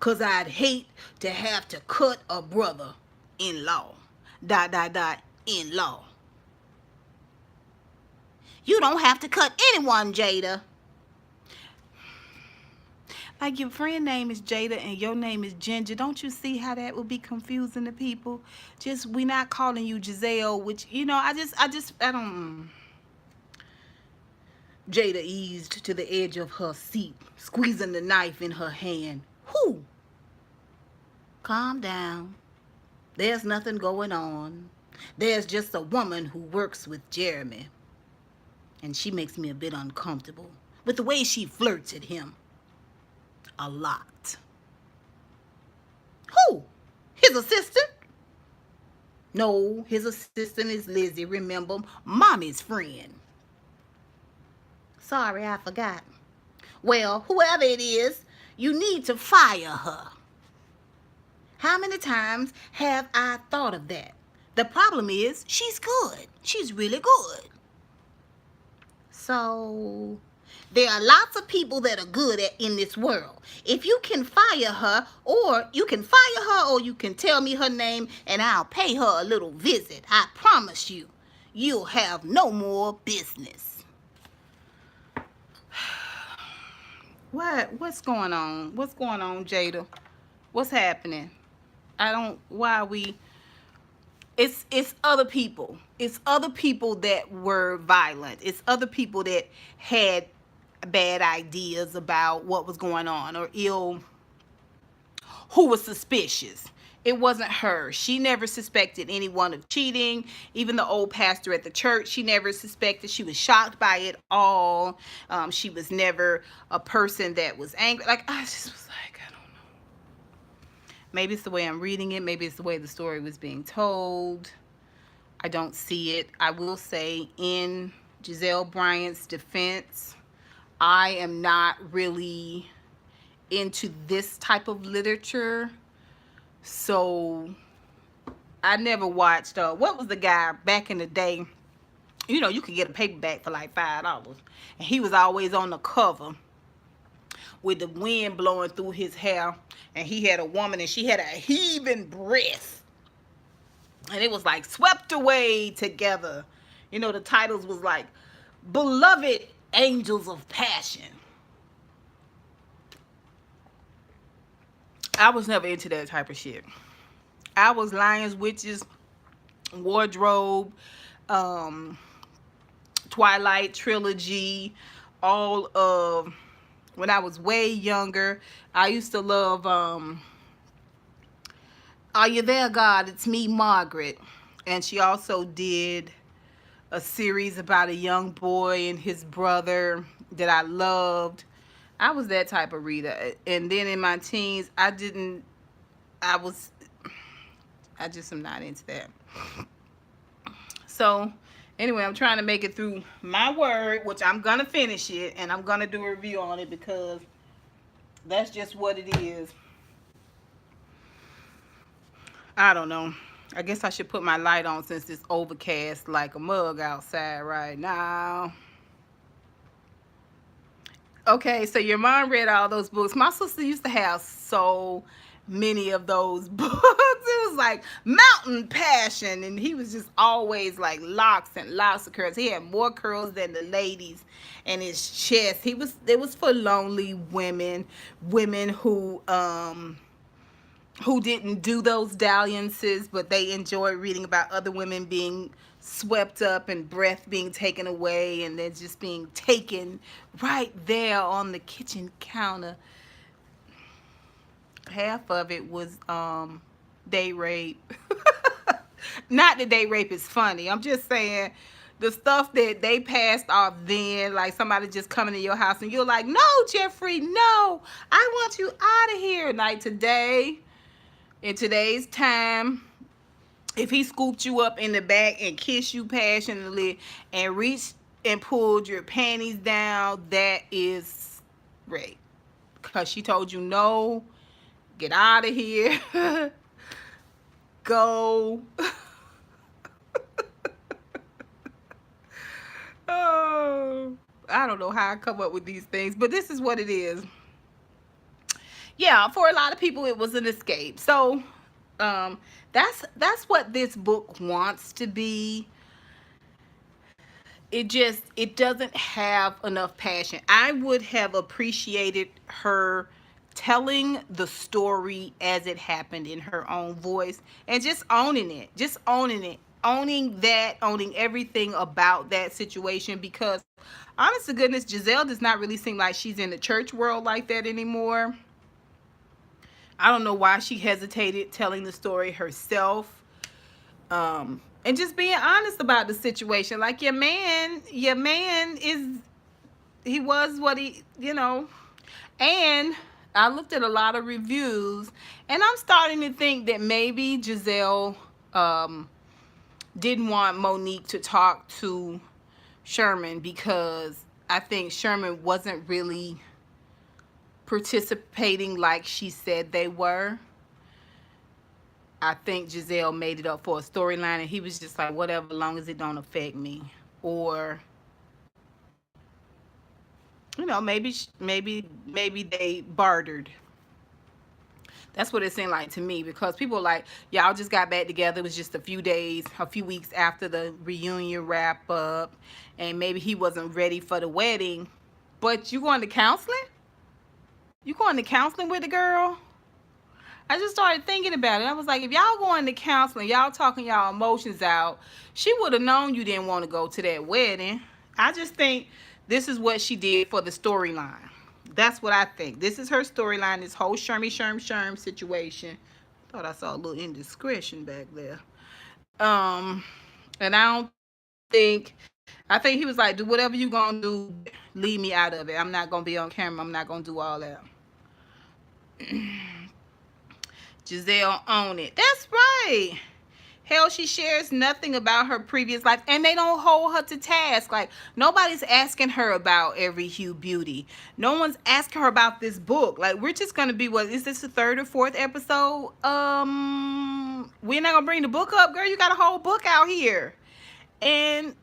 'cause I'd hate to have to cut a brother-in-law. In-law. You don't have to cut anyone, Jada. Like, your friend name is Jada and your name is Ginger. Don't you see how that would be confusing to people? Just, we not calling you Giselle, which, I don't. Jada eased to the edge of her seat, squeezing the knife in her hand. Whew. Calm down. There's nothing going on. There's just a woman who works with Jeremy. And she makes me a bit uncomfortable with the way she flirts at him. A lot. Who? His assistant? No, his assistant is Lizzie, remember? Mommy's friend. Sorry, I forgot. Well, whoever it is, you need to fire her. How many times have I thought of that? The problem is, she's good. She's really good. So, there are lots of people that are good in this world. If you can fire her, or you can tell me her name and I'll pay her a little visit. I promise you, you'll have no more business. What's going on? What's going on, Jada? What's happening? Why are we... It's other people. It's other people that were violent. It's other people that had bad ideas about what was going on, or who was suspicious. It wasn't her. She never suspected anyone of cheating. Even the old pastor at the church, she never suspected. She was shocked by it all. She was never a person that was angry. Like, I just was like, I don't know. Maybe it's the way I'm reading it. Maybe it's the way the story was being told. I don't see it. I will say, in Giselle Bryant's defense, I am not really into this type of literature. So I never watched, what was the guy back in the day? You know, you could get a paperback for like $5. And he was always on the cover with the wind blowing through his hair. And he had a woman and she had a heaving breath. And it was like swept away together. You know, the titles was like Beloved Angels of Passion. I was never into that type of shit. I was Lions, Witches, Wardrobe, Twilight Trilogy, all of... When I was way younger, I used to love Are You There, God? It's Me, Margaret. And she also did a series about a young boy and his brother that I loved. I was that type of reader. And then in my teens, I was, I just am not into that. So, anyway, I'm trying to make it through my word, which I'm going to finish it and I'm going to do a review on it because that's just what it is. I don't know. I guess I should put my light on since it's overcast like a mug outside right now. Okay, so your mom read all those books. My sister used to have so many of those books. It was like Mountain Passion, and he was just always like locks and locks of curls. He had more curls than the ladies, and his chest. It was for lonely women, women who didn't do those dalliances, but they enjoy reading about other women being swept up and breath being taken away and then just being taken right there on the kitchen counter. Half of it was date rape. Not that date rape is funny. I'm just saying the stuff that they passed off then, like somebody just coming to your house and you're like, no, Jeffrey, no, I want you out of here. Like today, in today's time, if he scooped you up in the back and kissed you passionately and reached and pulled your panties down, that is rape. Because she told you no, get out of here, go. Oh, I don't know how I come up with these things, but this is what it is. Yeah, for a lot of people, it was an escape. So that's what this book wants to be. It doesn't have enough passion. I would have appreciated her telling the story as it happened in her own voice and just owning it, owning that, owning everything about that situation. Because honest to goodness, Giselle does not really seem like she's in the church world like that anymore. I don't know why she hesitated telling the story herself. And just being honest about the situation. Like your man is, he was what he. And I looked at a lot of reviews and I'm starting to think that maybe Giselle didn't want Monique to talk to Sherman because I think Sherman wasn't really participating like she said they were. I think Giselle made it up for a storyline and he was just like, whatever, as long as it don't affect me. Or, maybe they bartered. That's what it seemed like to me, because people were like, y'all just got back together. It was just a few days, a few weeks after the reunion wrap up, and maybe he wasn't ready for the wedding. But you going to counseling? You going to counseling with the girl? I just started thinking about it. I was like, if y'all going to counseling, y'all talking y'all emotions out, she would have known you didn't want to go to that wedding. I just think this is what she did for the storyline. That's what I think. This is her storyline, this whole Sherm situation. Thought I saw a little indiscretion back there. And I don't think, I think he was like, do whatever you gonna do, leave me out of it. I'm not gonna be on camera. I'm not gonna do all that. Giselle own it. That's right. Hell, she shares nothing about her previous life, and they don't hold her to task. Like, nobody's asking her about Every Hue Beauty. No one's asking her about this book. Like, we're just gonna be, what is this, the third or fourth episode? We're not gonna bring the book up, girl. You got a whole book out here, and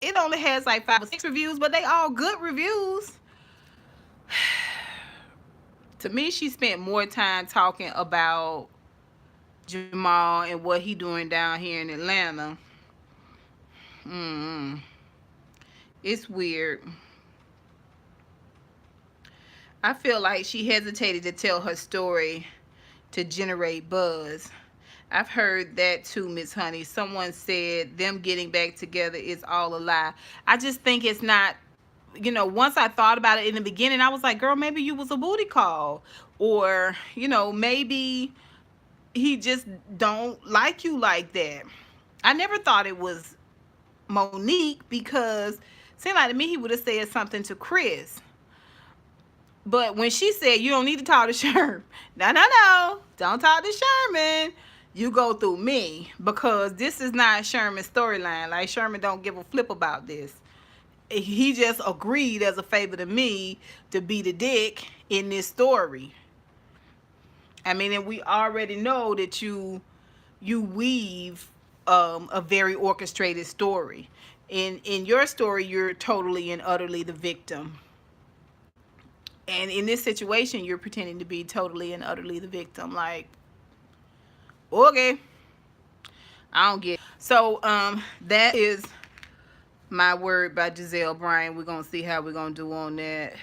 it only has like 5 or 6 reviews, but they all good reviews. To me, she spent more time talking about Jamal and what he doing down here in Atlanta. It's weird. I feel like she hesitated to tell her story to generate buzz. I've heard that too, Miss Honey. Someone said them getting back together is all a lie. I just think it's not. Once I thought about it in the beginning, I was like, girl, maybe you was a booty call. Or, maybe he just don't like you like that. I never thought it was Monique because it seemed like to me he would have said something to Chris. But when she said you don't need to talk to Sherman, no, no, no, don't talk to Sherman. You go through me because this is not Sherman's storyline. Like Sherman don't give a flip about this. He just agreed as a favor to me to be the dick in this story. I mean, and we already know that you weave a very orchestrated story. In your story, you're totally and utterly the victim. And in this situation, you're pretending to be totally and utterly the victim. Like, okay, I don't get it. So that is my word by Giselle Bryant. We're gonna see how we're gonna do on that.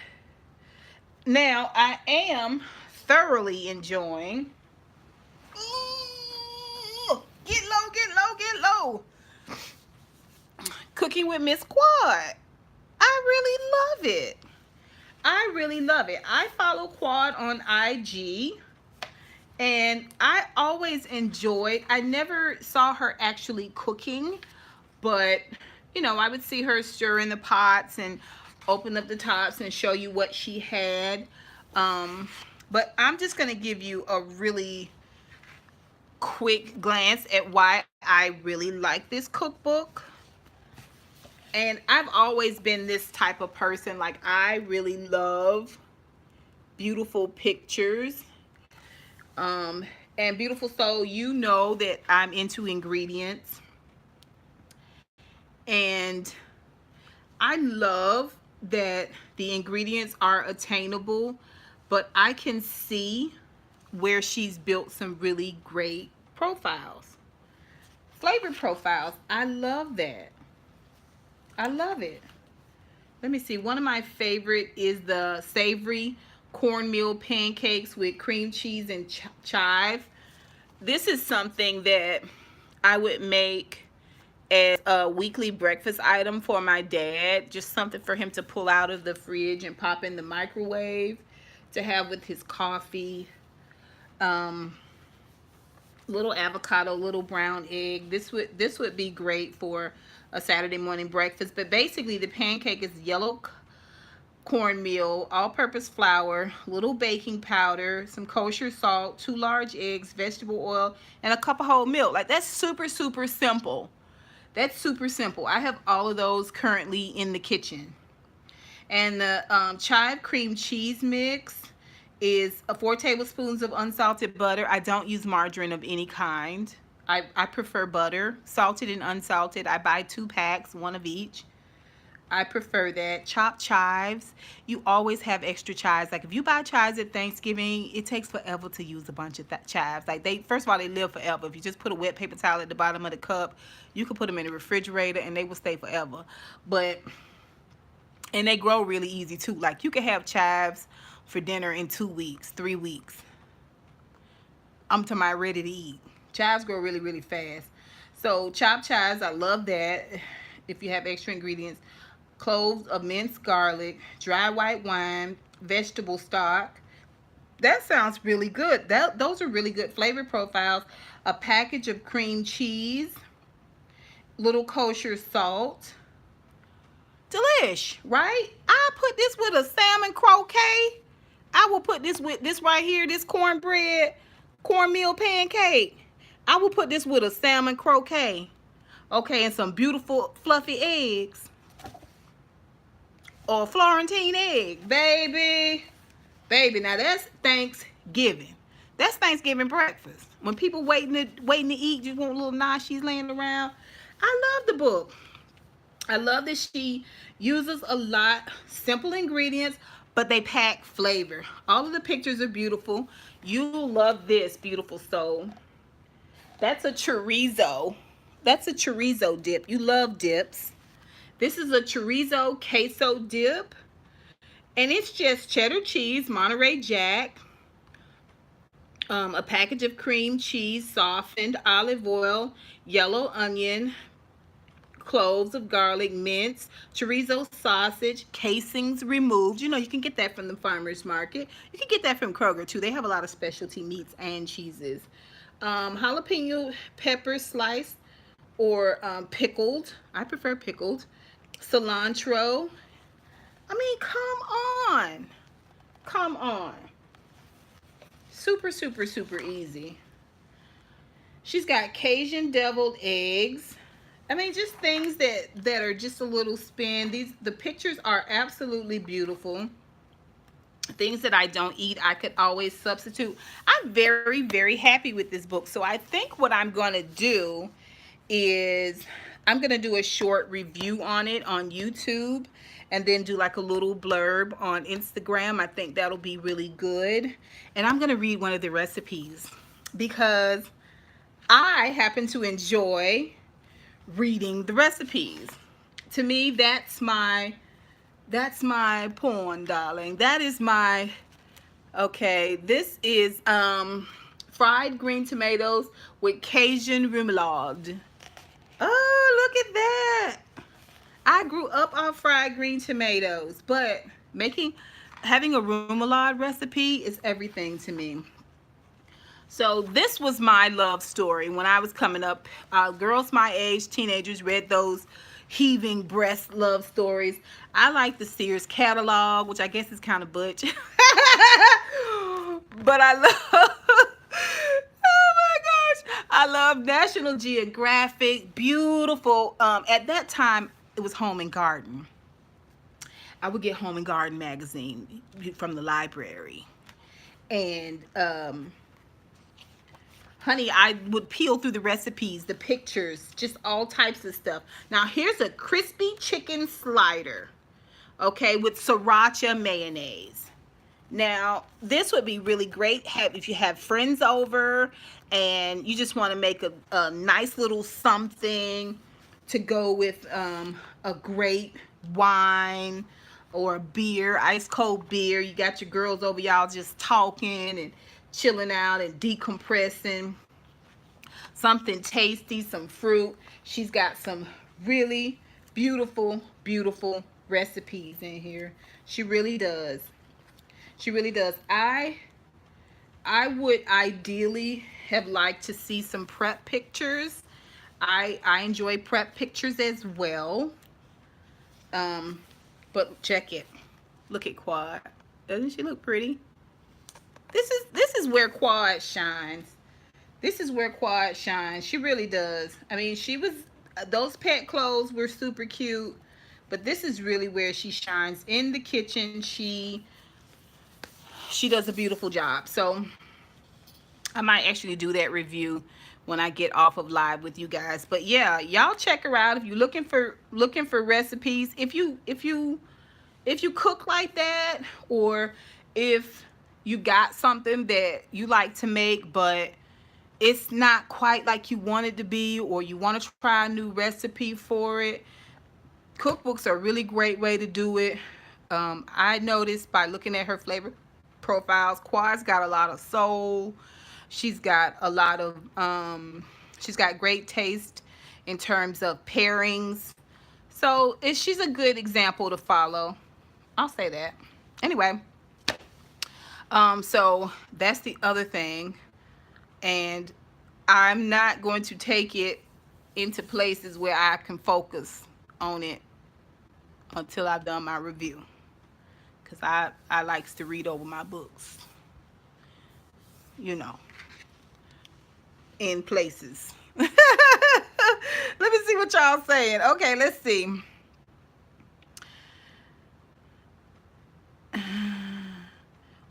Now I am thoroughly enjoying. Ooh, get low, get low, get low. Cooking with Miss Quad. I really love it. I really love it. I follow Quad on IG, and I always enjoyed. I never saw her actually cooking, but I would see her stir in the pots and open up the tops and show you what she had. But I'm just gonna give you a really quick glance at why I really like this cookbook. And I've always been this type of person. Like, I really love beautiful pictures. And Beautiful Soul, you know that I'm into ingredients. And I love that the ingredients are attainable, but I can see where she's built some really great profiles. Flavor profiles. I love that. I love it. Let me see. One of my favorite is the savory cornmeal pancakes with cream cheese and chive. This is something that I would make as a weekly breakfast item for my dad. Just something for him to pull out of the fridge and pop in the microwave to have with his coffee. Little avocado, little brown egg. This would be great for a Saturday morning breakfast. But basically the pancake is yellow cornmeal, all-purpose flour, little baking powder, some kosher salt, 2 large eggs, vegetable oil, and a cup of whole milk. Like, that's super, super simple. That's super simple. I have all of those currently in the kitchen. And the chive cream cheese mix is 4 tablespoons of unsalted butter. I don't use margarine of any kind. I prefer butter, salted and unsalted. I buy 2 packs, 1 of each. I prefer that. Chopped chives. You always have extra chives. Like, if you buy chives at Thanksgiving, it takes forever to use a bunch of chives. Like, first of all, they live forever. If you just put a wet paper towel at the bottom of the cup, you can put them in the refrigerator and they will stay forever. And they grow really easy too. Like, you can have chives for dinner in 2 weeks, 3 weeks. I'm to my ready to eat. Chives grow really, really fast. So chopped chives, I love that. If you have extra ingredients, cloves of minced garlic, dry white wine, vegetable stock. That sounds really good. Those are really good flavor profiles. A package of cream cheese, little kosher salt. Delish, right? I put this with a salmon croquet. I will put this with this right here, this cornmeal pancake. I will put this with a salmon croquet. Okay, and some beautiful fluffy eggs. Or Florentine egg, baby. Baby, now that's Thanksgiving. That's Thanksgiving breakfast. When people waiting to eat, just want a little nashies laying around. I love the book. I love that she uses a lot simple ingredients, but they pack flavor. All of the pictures are beautiful. You'll love this, Beautiful Soul. That's a chorizo. That's a chorizo dip. You love dips. This is a chorizo queso dip. And it's just cheddar cheese, Monterey Jack, a package of cream cheese, softened olive oil, yellow onion, cloves of garlic, mince, chorizo sausage, casings removed. You know, you can get that from the farmer's market. You can get that from Kroger too. They have a lot of specialty meats and cheeses. Jalapeno pepper sliced or pickled. I prefer pickled. Cilantro. I mean, come on. Come on. Super, super, super easy. She's got Cajun deviled eggs. I mean, just things that are just a little spin. The pictures are absolutely beautiful. Things that I don't eat, I could always substitute. I'm very, very happy with this book. So I think what I'm going to do is I'm going to do a short review on it on YouTube and then do like a little blurb on Instagram. I think that'll be really good. And I'm going to read one of the recipes because I happen to enjoy reading the recipes. To me, that's my porn, darling. That is my okay. This is fried green tomatoes with Cajun remoulade. Oh, look at that. I grew up on fried green tomatoes, but having a remoulade recipe is everything to me. So this was my love story when I was coming up. Girls my age, teenagers, read those heaving breast love stories. I like the Sears catalog, which I guess is kind of butch. But I love oh my gosh, I love National Geographic. Beautiful. At that time it was Home and Garden. I would get Home and Garden magazine from the library. And honey, I would peel through the recipes, the pictures, just all types of stuff. Now, here's a crispy chicken slider, okay, with sriracha mayonnaise. Now, this would be really great if you have friends over and you just want to make a nice little something to go with a great wine or a beer, ice cold beer. You got your girls over, y'all just talking and chilling out and decompressing. Something tasty, some fruit. She's got some really beautiful, beautiful recipes in here. She really does. She really does. I would ideally have liked to see some prep pictures. I enjoy prep pictures as well. Um, but check it. Look at Quad. Doesn't she look pretty? This is where Quad shines. This is where Quad shines. She really does. I mean, she was those pet clothes were super cute, but this is really where she shines in the kitchen. She does a beautiful job. So I might actually do that review when I get off of live with you guys. But yeah, y'all check her out if you're looking for recipes. If you cook like that, or if you got something that you like to make but it's not quite like you want it to be, or you want to try a new recipe for it, cookbooks are a really great way to do it. I noticed by looking at her flavor profiles, Quad's got a lot of soul. She's got a lot of she's got great taste in terms of pairings. So she's a good example to follow. I'll say that. Anyway, so that's the other thing. And I'm not going to take it into places where I can focus on it until I've done my review. Because I likes to read over my books. You know. In places. Let me see what y'all saying. Okay, let's see.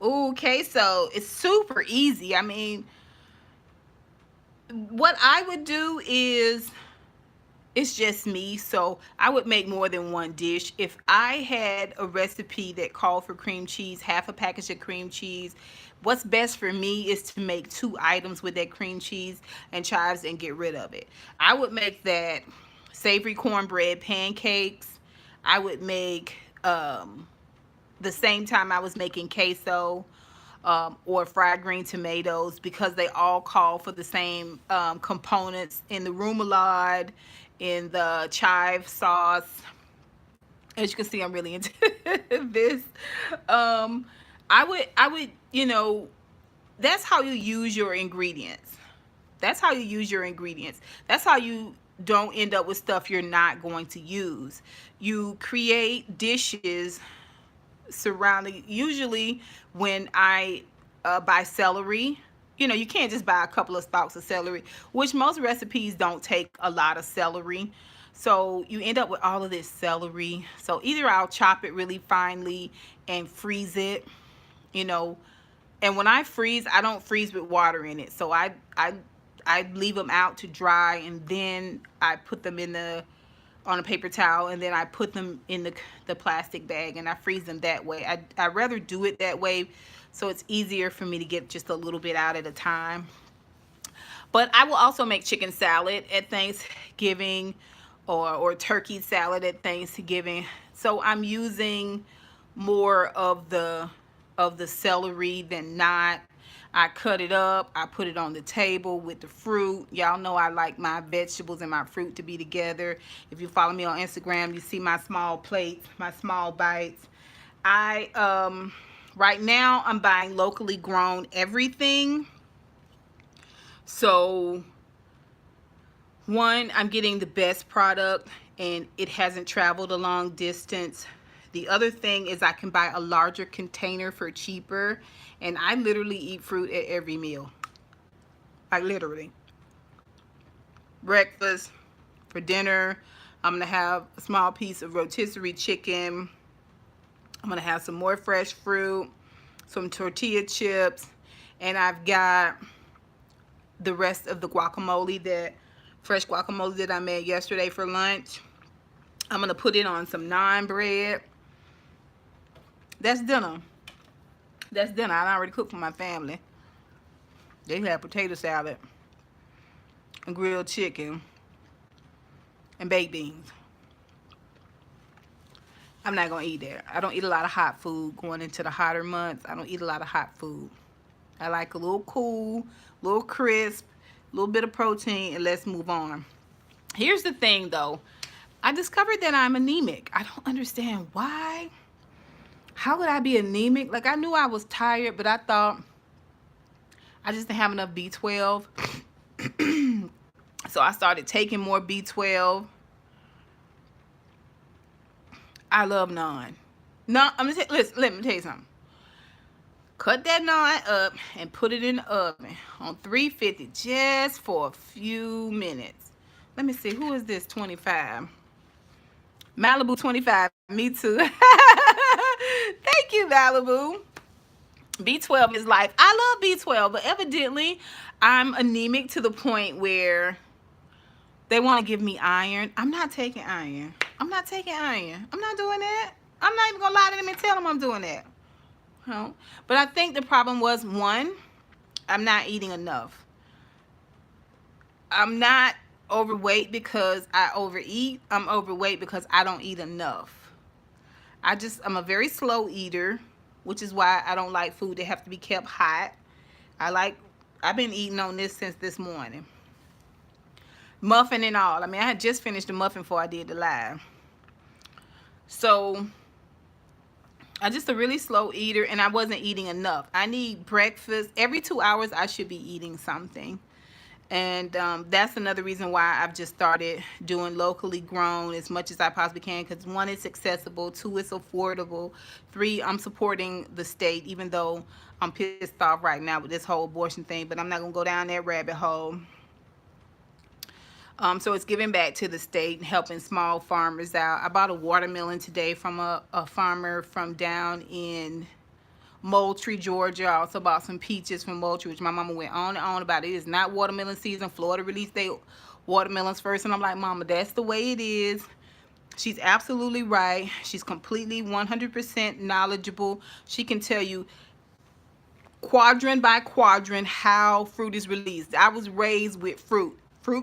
Okay, so it's super easy. I mean, what I would do is, it's just me, so I would make more than one dish. If I had a recipe that called for cream cheese, half a package of cream cheese, what's best for me is to make 2 items with that cream cheese and chives and get rid of it. I would make that savory cornbread pancakes. I would make the same time I was making queso, or fried green tomatoes, because they all call for the same components in the remoulade, in the chive sauce. As you can see, I'm really into this. I would, that's how you use your ingredients. That's how you use your ingredients. That's how you don't end up with stuff you're not going to use. You create dishes surrounding, usually when I buy celery, you know, you can't just buy a couple of stalks of celery, which most recipes don't take a lot of celery. So you end up with all of this celery. So either I'll chop it really finely and freeze it, you know, and when I freeze, I don't freeze with water in it. So I leave them out to dry, and then I put them in the on a paper towel, and then I put them in the plastic bag, and I freeze them that way. I rather do it that way, so it's easier for me to get just a little bit out at a time. But I will also make chicken salad at Thanksgiving, or turkey salad at Thanksgiving. So I'm using more of the celery than not. I cut it up, I put it on the table with the fruit. Y'all know I like my vegetables and my fruit to be together. If you follow me on Instagram, you see my small plates, my small bites. I right now I'm buying locally grown everything. So one, I'm getting the best product, and it hasn't traveled a long distance. The other thing is I can buy a larger container for cheaper, and I literally eat fruit at every meal. Like literally. Breakfast, for dinner, I'm gonna have a small piece of rotisserie chicken. I'm gonna have some more fresh fruit, some tortilla chips, and I've got the rest of the fresh guacamole that I made yesterday for lunch. I'm gonna put it on some naan bread. That's dinner. That's dinner. I already cooked for my family. They had potato salad and grilled chicken and baked beans. I'm not gonna eat that. I don't eat a lot of hot food going into the hotter months. I don't eat a lot of hot food. I like a little cool, a little crisp, a little bit of protein, and let's move on. Here's the thing though. I discovered that I'm anemic. I don't understand why. How could I be anemic? Like, I knew I was tired, but I thought I just didn't have enough B12. So I started taking more B12. I love naan. No, listen, let me tell you something. Cut that naan up and put it in the oven on 350 just for a few minutes. Let me see, who is this 25? Malibu 25, me too. Thank you, Malibu. B12 is life. I love B12, but evidently I'm anemic to the point where they want to give me iron. I'm not taking iron. I'm not taking iron. I'm not doing that. I'm not even going to lie to them and tell them I'm doing that. No. But I think the problem was, one, I'm not eating enough. I'm not overweight because I overeat. I'm overweight because I don't eat enough. I'm a very slow eater, which is why I don't like food that have to be kept hot. I've been eating on this since this morning. Muffin and all. I mean, I had just finished the muffin before I did the live. So I'm just a really slow eater, and I wasn't eating enough. I need breakfast. Every 2 hours, I should be eating something. And that's another reason why I've just started doing locally grown as much as I possibly can, because one, it's accessible, two, it's affordable, three, I'm supporting the state, even though I'm pissed off right now with this whole abortion thing, but I'm not going to go down that rabbit hole. So it's giving back to the state and helping small farmers out. I bought a watermelon today from a farmer from down in Moultrie, Georgia. I also bought some peaches from Moultrie, which my mama went on and on about. It is not watermelon season. Florida released their watermelons first. And I'm like, Mama, that's the way it is. She's absolutely right. She's completely 100% knowledgeable. She can tell you quadrant by quadrant how fruit is released. I was raised with fruit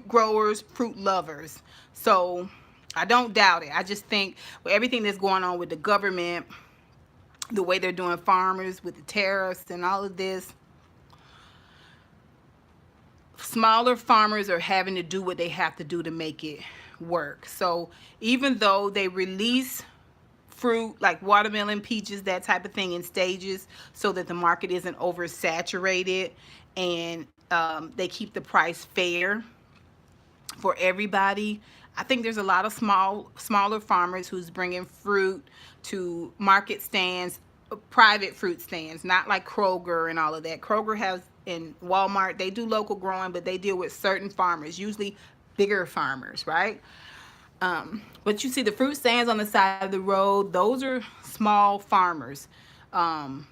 growers, fruit lovers. So I don't doubt it. I just think with everything that's going on with the government, the way they're doing farmers with the tariffs and all of this, smaller farmers are having to do what they have to do to make it work. So even though they release fruit like watermelon, peaches, that type of thing in stages so that the market isn't oversaturated and They keep the price fair for everybody. I think there's a lot of smaller farmers who's bringing fruit to market stands, private fruit stands, not like Kroger and all of that. Kroger has, in Walmart, they do local growing, but they deal with certain farmers, usually bigger farmers, right? But you see the fruit stands on the side of the road, those are small farmers.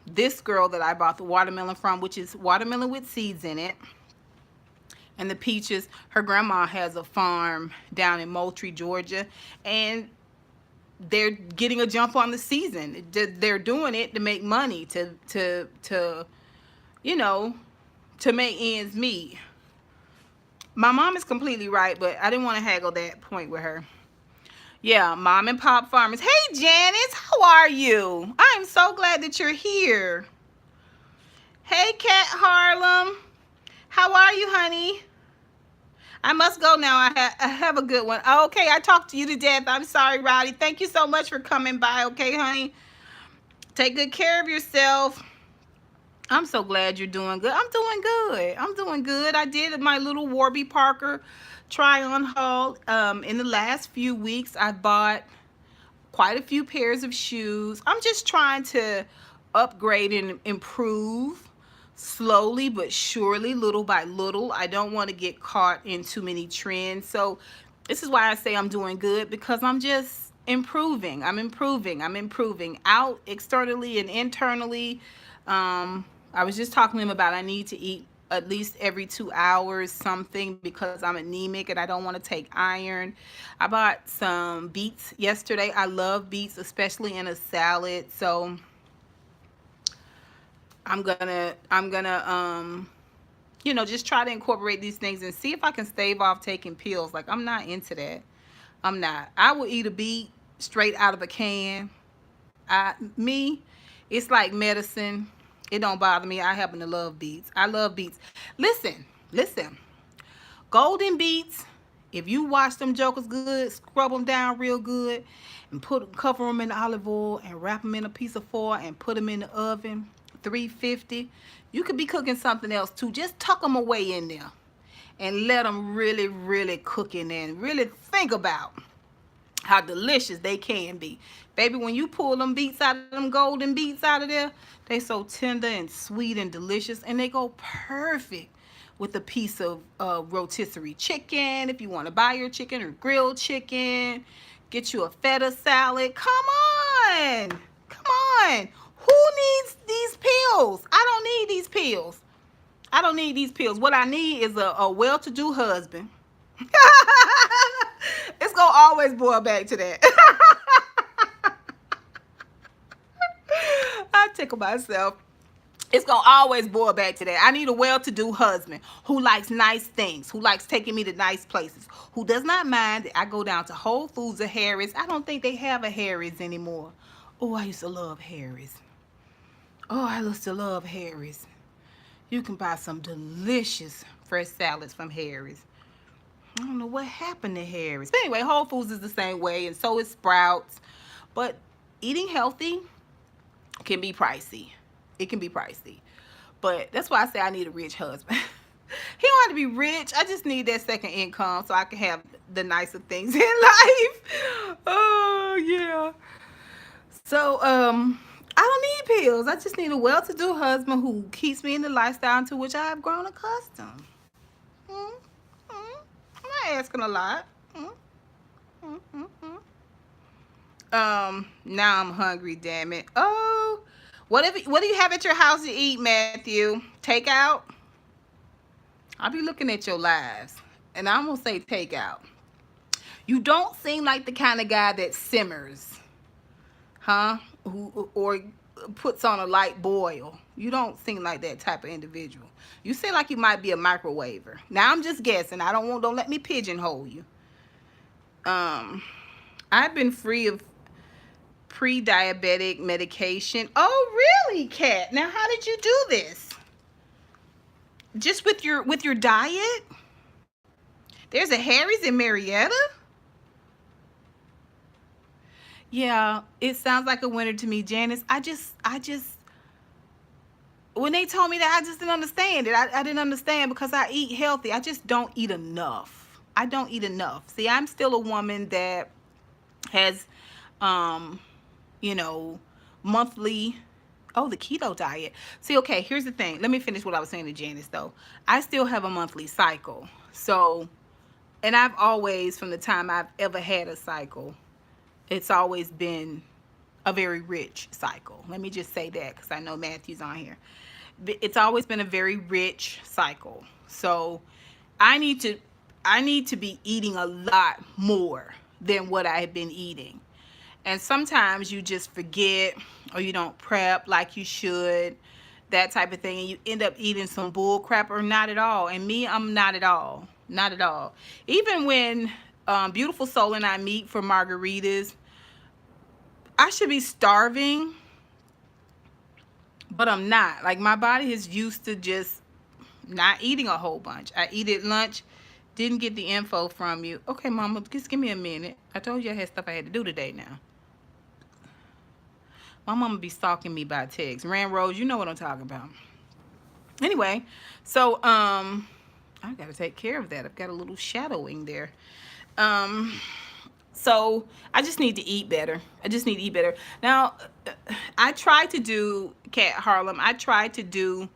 This girl that I bought the watermelon from, which is watermelon with seeds in it, and the peaches, her grandma has a farm down in Moultrie, Georgia, and they're getting a jump on the season. They're doing it to make money, to you know, to make ends meet. My mom is completely right, but I didn't want to haggle that point with her. Yeah, mom and pop farmers. Hey, Janice, how are you? I'm so glad that you're here. Hey, Cat Harlem. How are you, honey? I must go now. I have a good one. Okay, I talked to you to death. I'm sorry, Rowdy. Thank you so much for coming by. Okay, honey? Take good care of yourself. I'm so glad you're doing good. I'm doing good. I'm doing good. I did my little Warby Parker try-on haul. In the last few weeks, I bought quite a few pairs of shoes. I'm just trying to upgrade and improve slowly but surely, little by little. I don't want to get caught in too many trends. So this is why I say I'm doing good, because I'm just improving. I'm improving out externally and internally. I was just talking to him about I need to eat at least every 2 hours something, because I'm anemic and I don't want to take iron. I bought some beets yesterday. I love beets, especially in a salad. So I'm gonna just try to incorporate these things and see if I can stave off taking pills. Like, I'm not into that. I'm not. I will eat a beet straight out of a can. Me, it's like medicine. It don't bother me. I happen to love beets. I love beets. Listen. Golden beets, if you wash them jokers good, scrub them down real good, and cover them in olive oil and wrap them in a piece of foil and put them in the oven, 350. You could be cooking something else too. Just tuck them away in there and let them really, really cook in there, and really think about how delicious they can be. Baby, when you pull them beets out of them golden beets out of there, they so tender and sweet and delicious, and they go perfect with a piece of rotisserie chicken. If you want to buy your chicken, or grilled chicken, get you a feta salad. Come on. Who needs these pills? I don't need these pills. What I need is a well-to-do husband. It's gonna always boil back to that. I tickle myself. It's gonna always boil back to that. I need a well-to-do husband who likes nice things, who likes taking me to nice places, who does not mind that I go down to Whole Foods or Harry's. I don't think they have a Harry's anymore. Oh, I used to love Harry's. You can buy some delicious fresh salads from Harry's. I don't know what happened to Harry's. But anyway, Whole Foods is the same way, and so is Sprouts. But eating healthy can be pricey. It can be pricey. But that's why I say I need a rich husband. He don't have to be rich. I just need that second income so I can have the nicer things in life. Oh, yeah. So, I don't need pills. I just need a well-to-do husband who keeps me in the lifestyle to which I have grown accustomed. Mm, mm. I'm not asking a lot. Mm, mm, mm, mm. Now I'm hungry, damn it. Oh, what do you have at your house to eat, Matthew? Takeout? I'll be looking at your lives, and I'm gonna say takeout. You don't seem like the kind of guy that simmers, huh? Or puts on a light boil. You don't seem like that type of individual. You seem like you might be a microwaver. Now I'm just guessing. Don't let me pigeonhole you. I've been free of pre-diabetic medication. Oh, really, Kat? Now, how did you do this? Just with your diet? There's a Harry's in Marietta? Yeah, it sounds like a winner to me, Janice. when they told me that, I just didn't understand it. I didn't understand because I eat healthy. I just don't eat enough. I don't eat enough. See, I'm still a woman that has, um, you know, monthly. Oh, the keto diet. See, okay, here's the thing. Let me finish what I was saying to Janice, though. I still have a monthly cycle. So, and I've always, from the time I've ever had a cycle, it's always been a very rich cycle. Let me just say that because I know Matthew's on here. It's always been a very rich cycle. So I need to be eating a lot more than what I have been eating. And sometimes you just forget or you don't prep like you should, that type of thing, and you end up eating some bull crap or not at all. And me, I'm not at all. Not at all. Even when Beautiful Soul and I meet for margaritas, I should be starving, but I'm not. Like, my body is used to just not eating a whole bunch. I eat at lunch. Didn't get the info from you. Okay, Mama, just give me a minute. I told you I had stuff I had to do today now. My mama be stalking me by text. Rand Rose, you know what I'm talking about. Anyway, so I gotta take care of that. I've got a little shadowing there. So I just need to eat better. I just need to eat better. Now, I try to do, Cat Harlem, I try to do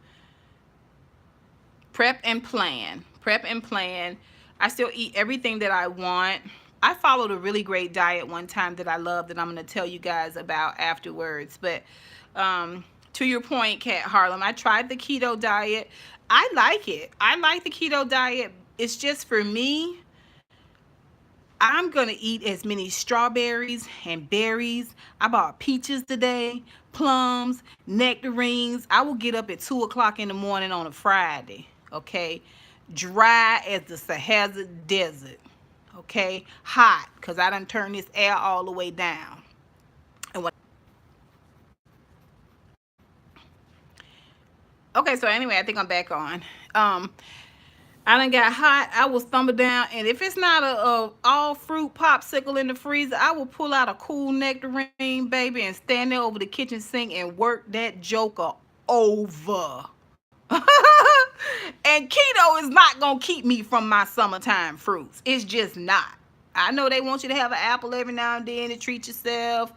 prep and plan. Prep and plan. I still eat everything that I want. I followed a really great diet one time that I love that I'm going to tell you guys about afterwards. But to your point, Cat Harlem, I tried the keto diet. I like it. I like the keto diet. It's just for me, I'm going to eat as many strawberries and berries. I bought peaches today, plums, nectarines. I will get up at 2 o'clock in the morning on a Friday, okay? Dry as the Sahara Desert, okay? Hot, because I done turned this air all the way down. And okay, so anyway, I think I'm back on. I done got hot. I will stumble down, and if it's not a all fruit popsicle in the freezer, I will pull out a cool nectarine, baby, and stand there over the kitchen sink and work that joker over. And keto is not gonna keep me from my summertime fruits. It's just not. I know they want you to have an apple every now and then to treat yourself.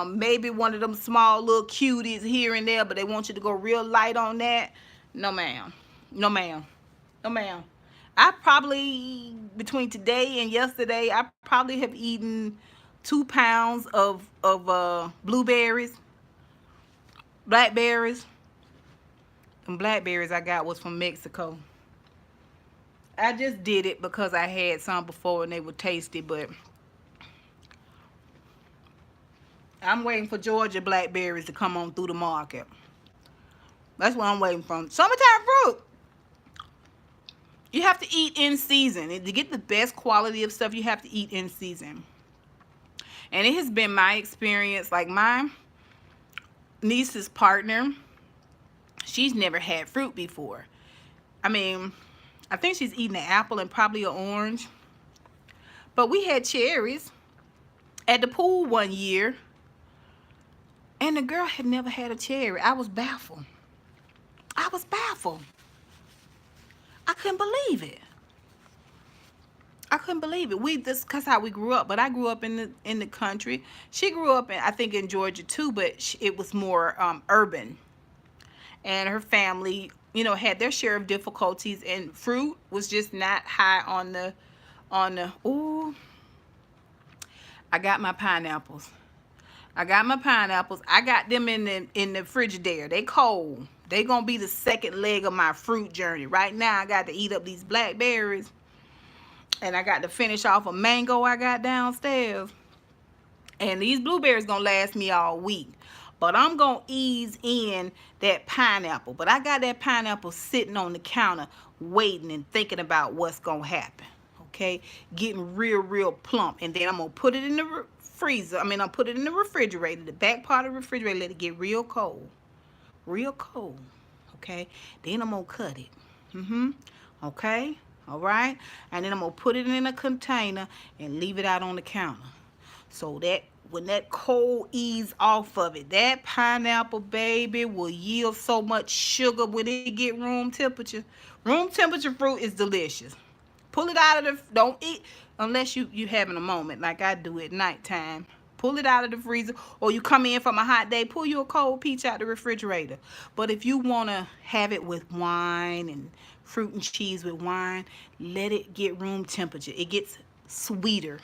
Maybe one of them small little cuties here and there, but they want you to go real light on that. No, ma'am. No, ma'am. No, ma'am. I probably, between today and yesterday, I probably have eaten 2 pounds of blueberries, blackberries. Them blackberries I got was from Mexico. I just did it because I had some before and they were tasty, but I'm waiting for Georgia blackberries to come on through the market. That's what I'm waiting for. Summertime fruit. You have to eat in season. To get the best quality of stuff, you have to eat in season. And it has been my experience, like my niece's partner, she's never had fruit before. I mean, I think she's eaten an apple and probably an orange. But we had cherries at the pool one year, and the girl had never had a cherry. I was baffled. I was baffled. I couldn't believe it. I couldn't believe it. That's how we grew up. But I grew up in the country. She grew up I think in Georgia too, but it was more urban. And her family, had their share of difficulties, and fruit was just not high on the. Ooh, I got my pineapples. I got them in the Frigidaire. They cold. They gonna be the second leg of my fruit journey. Right now, I got to eat up these blackberries, and I got to finish off a mango I got downstairs. And these blueberries gonna last me all week. But I'm gonna ease in that pineapple. But I got that pineapple sitting on the counter, waiting and thinking about what's gonna happen. Okay, getting real plump, and then I'm gonna put it in the freezer. I'll put it in the refrigerator, the back part of the refrigerator, let it get real cold. Okay, then I'm gonna cut it. Okay, all right, and then I'm gonna put it in a container and leave it out on the counter, so that when that cold ease off of it, that pineapple, baby, will yield so much sugar when it get room temperature. Room temperature fruit is delicious. Pull it out of the, don't eat unless you having a moment like I do at nighttime. Pull it out of the freezer, or you come in from a hot day, pull you a cold peach out the refrigerator. But if you want to have it with wine and fruit and cheese with wine, let it get room temperature. It gets sweeter.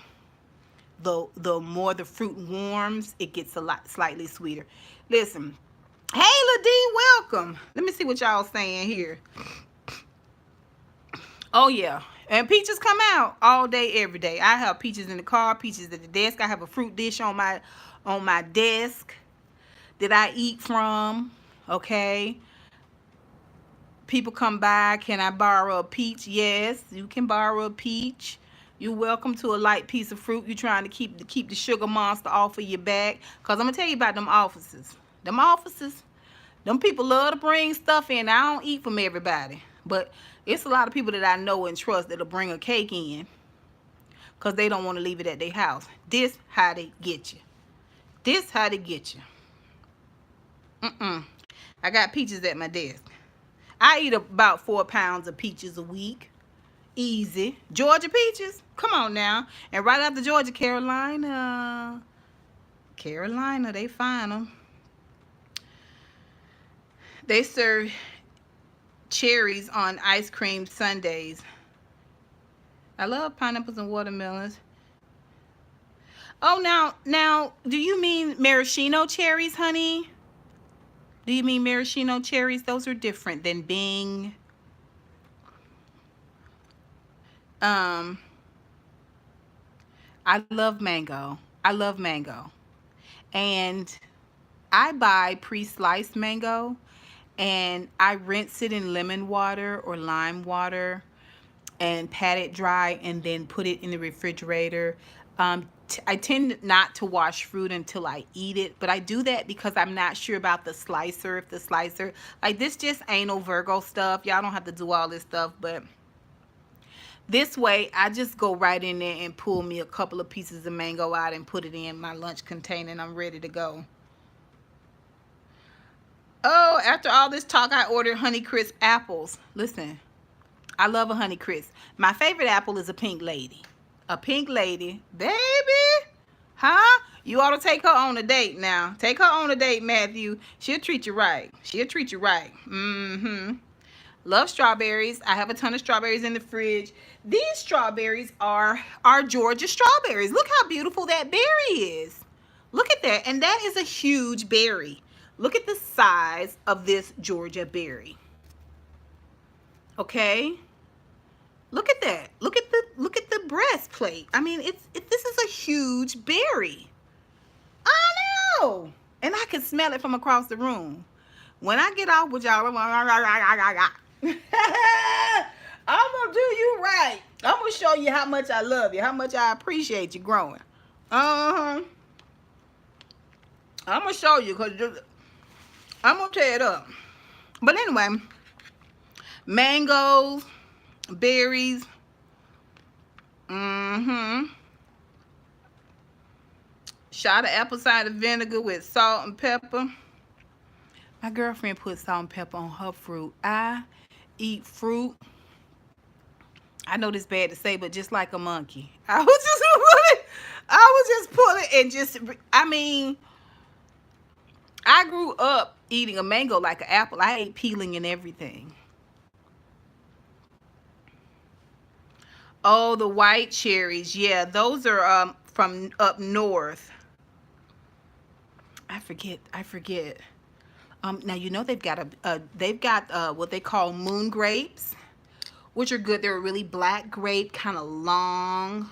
The more the fruit warms, it gets a lot slightly sweeter. Listen, hey Ladee, welcome. Let me see what y'all saying here. Oh yeah, and peaches come out all day, every day. I have peaches in the car, peaches at the desk. I have a fruit dish on my desk that I eat from. Okay, people come by. Can I borrow a peach? Yes, you can borrow a peach. You're welcome to a light piece of fruit. You're trying to keep the sugar monster off of your back. Cause I'm gonna tell you about them offices. Them offices. Them people love to bring stuff in. I don't eat from everybody, but it's a lot of people that I know and trust that'll bring a cake in because they don't want to leave it at their house. This how they get you. This how they get you. I got peaches at my desk. I eat about 4 pounds of peaches a week. Easy. Georgia peaches? Come on now. And right after Georgia, Carolina. Carolina, they find them. They serve cherries on ice cream sundaes. I love pineapples and watermelons. Oh, now, do you mean maraschino cherries, honey? Do you mean maraschino cherries? Those are different than Bing. I love mango. I love mango. And I buy pre-sliced mango and I rinse it in lemon water or lime water and pat it dry and then put it in the refrigerator. I tend not to wash fruit until I eat it, but I do that because I'm not sure about the slicer. If the slicer, like this just ain't no Virgo stuff. Y'all don't have to do all this stuff, but this way I just go right in there and pull me a couple of pieces of mango out and put it in my lunch container and I'm ready to go. Oh, after all this talk, I ordered Honeycrisp apples. Listen, I love a Honeycrisp. My favorite apple is a pink lady. A pink lady. Baby, huh? You ought to take her on a date now. Take her on a date, Matthew. She'll treat you right. She'll treat you right. Love strawberries. I have a ton of strawberries in the fridge. These strawberries are Georgia strawberries. Look how beautiful that berry is. Look at that. And that is a huge berry. Look at the size of this Georgia berry. Okay? Look at that. Look at the breastplate. I mean, this is a huge berry. I know. And I can smell it from across the room. When I get off with y'all, I'm gonna do you right. I'm gonna show you how much I love you, how much I appreciate you growing. I'm gonna show you because I'm gonna tear it up. But anyway, mangoes, berries. Shot of apple cider vinegar with salt and pepper. My girlfriend put salt and pepper on her fruit. I eat fruit. I know this bad to say, but just like a monkey. I was just pulling and just, I mean, I grew up eating a mango like an apple. I ate peeling and everything. Oh, the white cherries. Yeah, those are from up north. I forget. Now you know they've got what they call moon grapes, which are good. They're a really black grape, kind of long.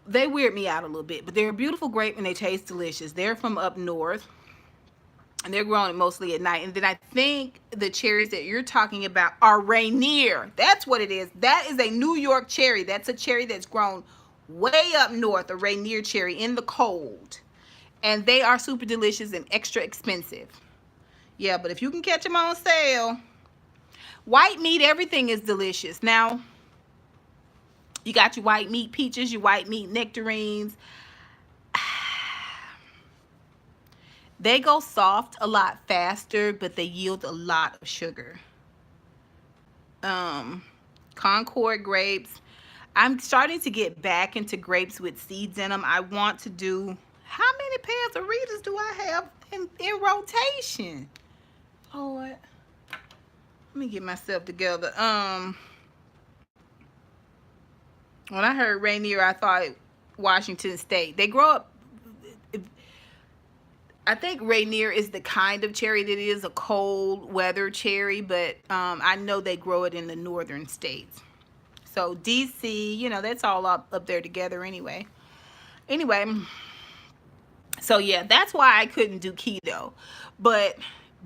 They weird me out a little bit, but they're a beautiful grape and they taste delicious. They're from up north. And they're growing mostly at night. And then I think the cherries that you're talking about are Rainier. That's what it is. That is a New York cherry. That's a cherry that's grown way up north, a Rainier cherry in the cold. And they are super delicious and extra expensive. Yeah, but if you can catch them on sale. White meat, everything is delicious. Now, You got your white meat peaches, your white meat nectarines. They go soft a lot faster, but they yield a lot of sugar. Um, Concord grapes. I'm starting to get back into grapes with seeds in them. I want to do. How many pairs of readers do I have in rotation? Lord, let me get myself together. When I heard Rainier, I thought Washington State. They grow up. I think Rainier is the kind of cherry that is a cold weather cherry, but I know they grow it in the northern states. So DC, that's all up there together anyway. Anyway, so yeah, that's why I couldn't do keto. But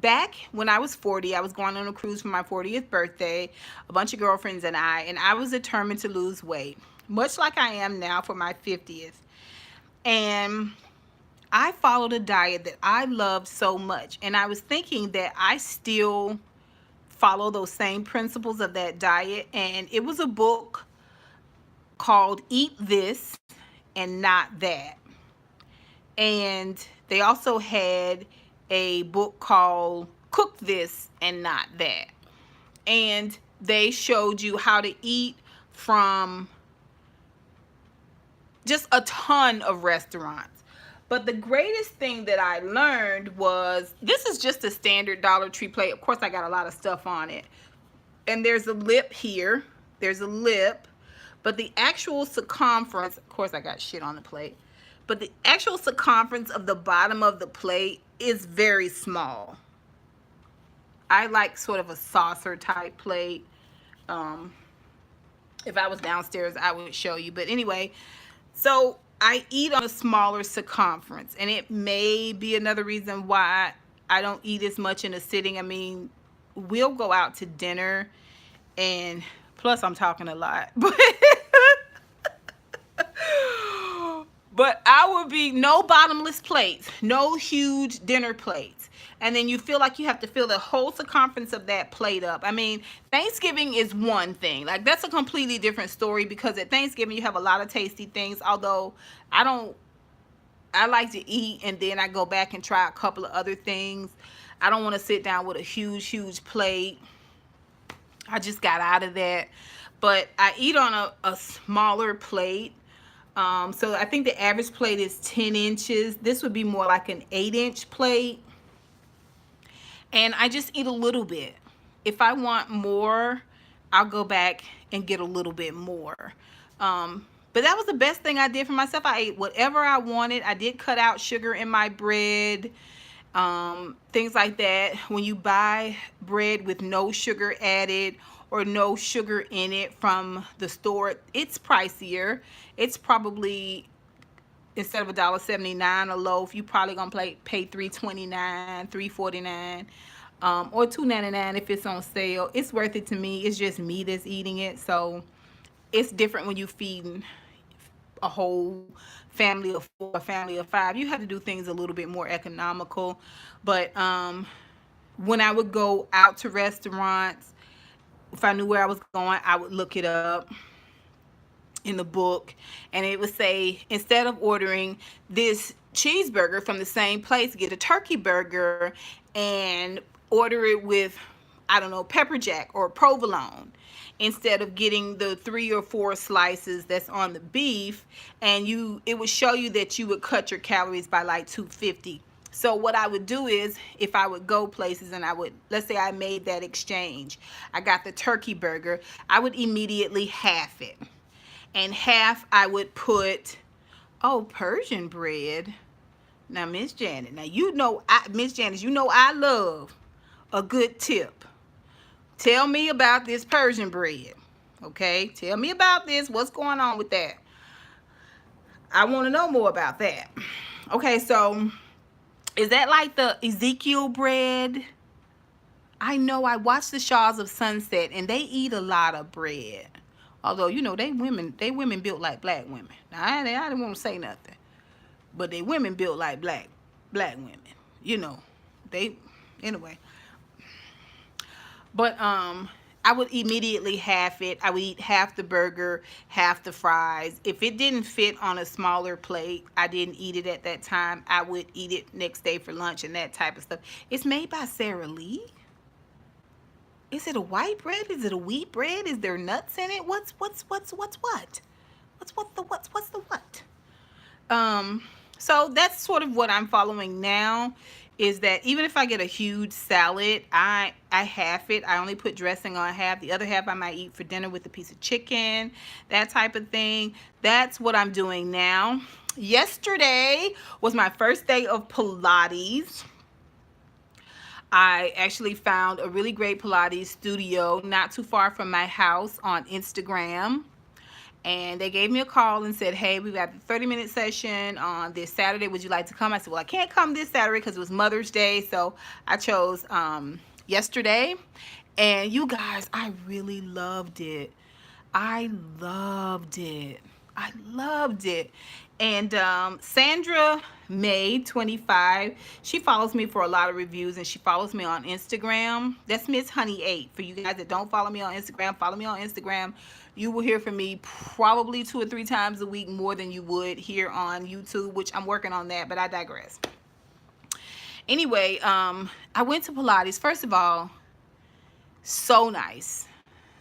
back when I was 40, I was going on a cruise for my 40th birthday, a bunch of girlfriends and I was determined to lose weight, much like I am now for my 50th. And I followed a diet that I loved so much. And I was thinking that I still follow those same principles of that diet. And it was a book called Eat This and Not That. And they also had a book called Cook This and Not That. And they showed you how to eat from just a ton of restaurants. But the greatest thing that I learned was, this is just a standard Dollar Tree plate. Of course, I got a lot of stuff on it. And there's a lip here. There's a lip. But the actual circumference, of course, I got shit on the plate. But the actual circumference of the bottom of the plate is very small. I like sort of a saucer type plate. If I was downstairs, I would show you. But anyway, so I eat on a smaller circumference, and it may be another reason why I don't eat as much in a sitting. I mean, we'll go out to dinner, and plus I'm talking a lot, but I would be no bottomless plates, no huge dinner plates. And then you feel like you have to fill the whole circumference of that plate up. I mean, Thanksgiving is one thing. Like, that's a completely different story, because at Thanksgiving you have a lot of tasty things. Although I like to eat and then I go back and try a couple of other things. I don't want to sit down with a huge plate. I just got out of that. But I eat on a smaller plate. So I think the average plate is 10 inches. This would be more like an 8-inch plate. And I just eat a little bit. If I want more, I'll go back and get a little bit more. But that was the best thing I did for myself. I ate whatever I wanted. I did cut out sugar in my bread, things like that. When you buy bread with no sugar added or no sugar in it from the store, it's pricier. It's probably, instead of $1.79 a loaf, you probably gonna pay $3.29, $3.49, or $2.99 if it's on sale. It's worth it to me. It's just me that's eating it, so it's different when you feeding a whole family of 4, a family of 5. You have to do things a little bit more economical. But when I would go out to restaurants, if I knew where I was going, I would look it up in the book, and it would say, instead of ordering this cheeseburger from the same place, get a turkey burger and order it with, I don't know, pepper jack or provolone, instead of getting the 3 or 4 slices that's on the beef. And it would show you that you would cut your calories by like 250. So what I would do is, if I would go places and let's say I made that exchange, I got the turkey burger, I would immediately half it. And half I would put, Persian bread. Now, Miss Janet, Miss Janice, I love a good tip. Tell me about this Persian bread. Okay? Tell me about this. What's going on with that? I want to know more about that. Okay, so is that like the Ezekiel bread? I know, I watched the Shaws of Sunset, and they eat a lot of bread. Although, they women built like black women. Now, I didn't want to say nothing, but they women built like black women. Anyway. But I I would immediately half it. I would eat half the burger, half the fries. If it didn't fit on a smaller plate, I didn't eat it at that time. I would eat it next day for lunch and that type of stuff. It's made by Sara Lee. Is it a white bread? Is it a wheat bread? Is there nuts in it? What's what? What's the what? So that's sort of what I'm following now, is that even if I get a huge salad, I half it. I only put dressing on half. The other half I might eat for dinner with a piece of chicken, that type of thing. That's what I'm doing now. Yesterday was my first day of Pilates. I actually found a really great Pilates studio not too far from my house on Instagram. And they gave me a call and said, hey, we've got a 30-minute session on this Saturday. Would you like to come? I said, well, I can't come this Saturday because it was Mother's Day. So I chose yesterday. And you guys, I really loved it. I loved it. I loved it. And Sandra May 25, she follows me for a lot of reviews, and she follows me on Instagram. That's Miss Honey 8. For you guys that don't follow me on Instagram, follow me on Instagram. You will hear from me probably 2 or 3 times a week more than you would here on YouTube, which I'm working on that, but I digress. Anyway, I went to Pilates. First of all, so nice.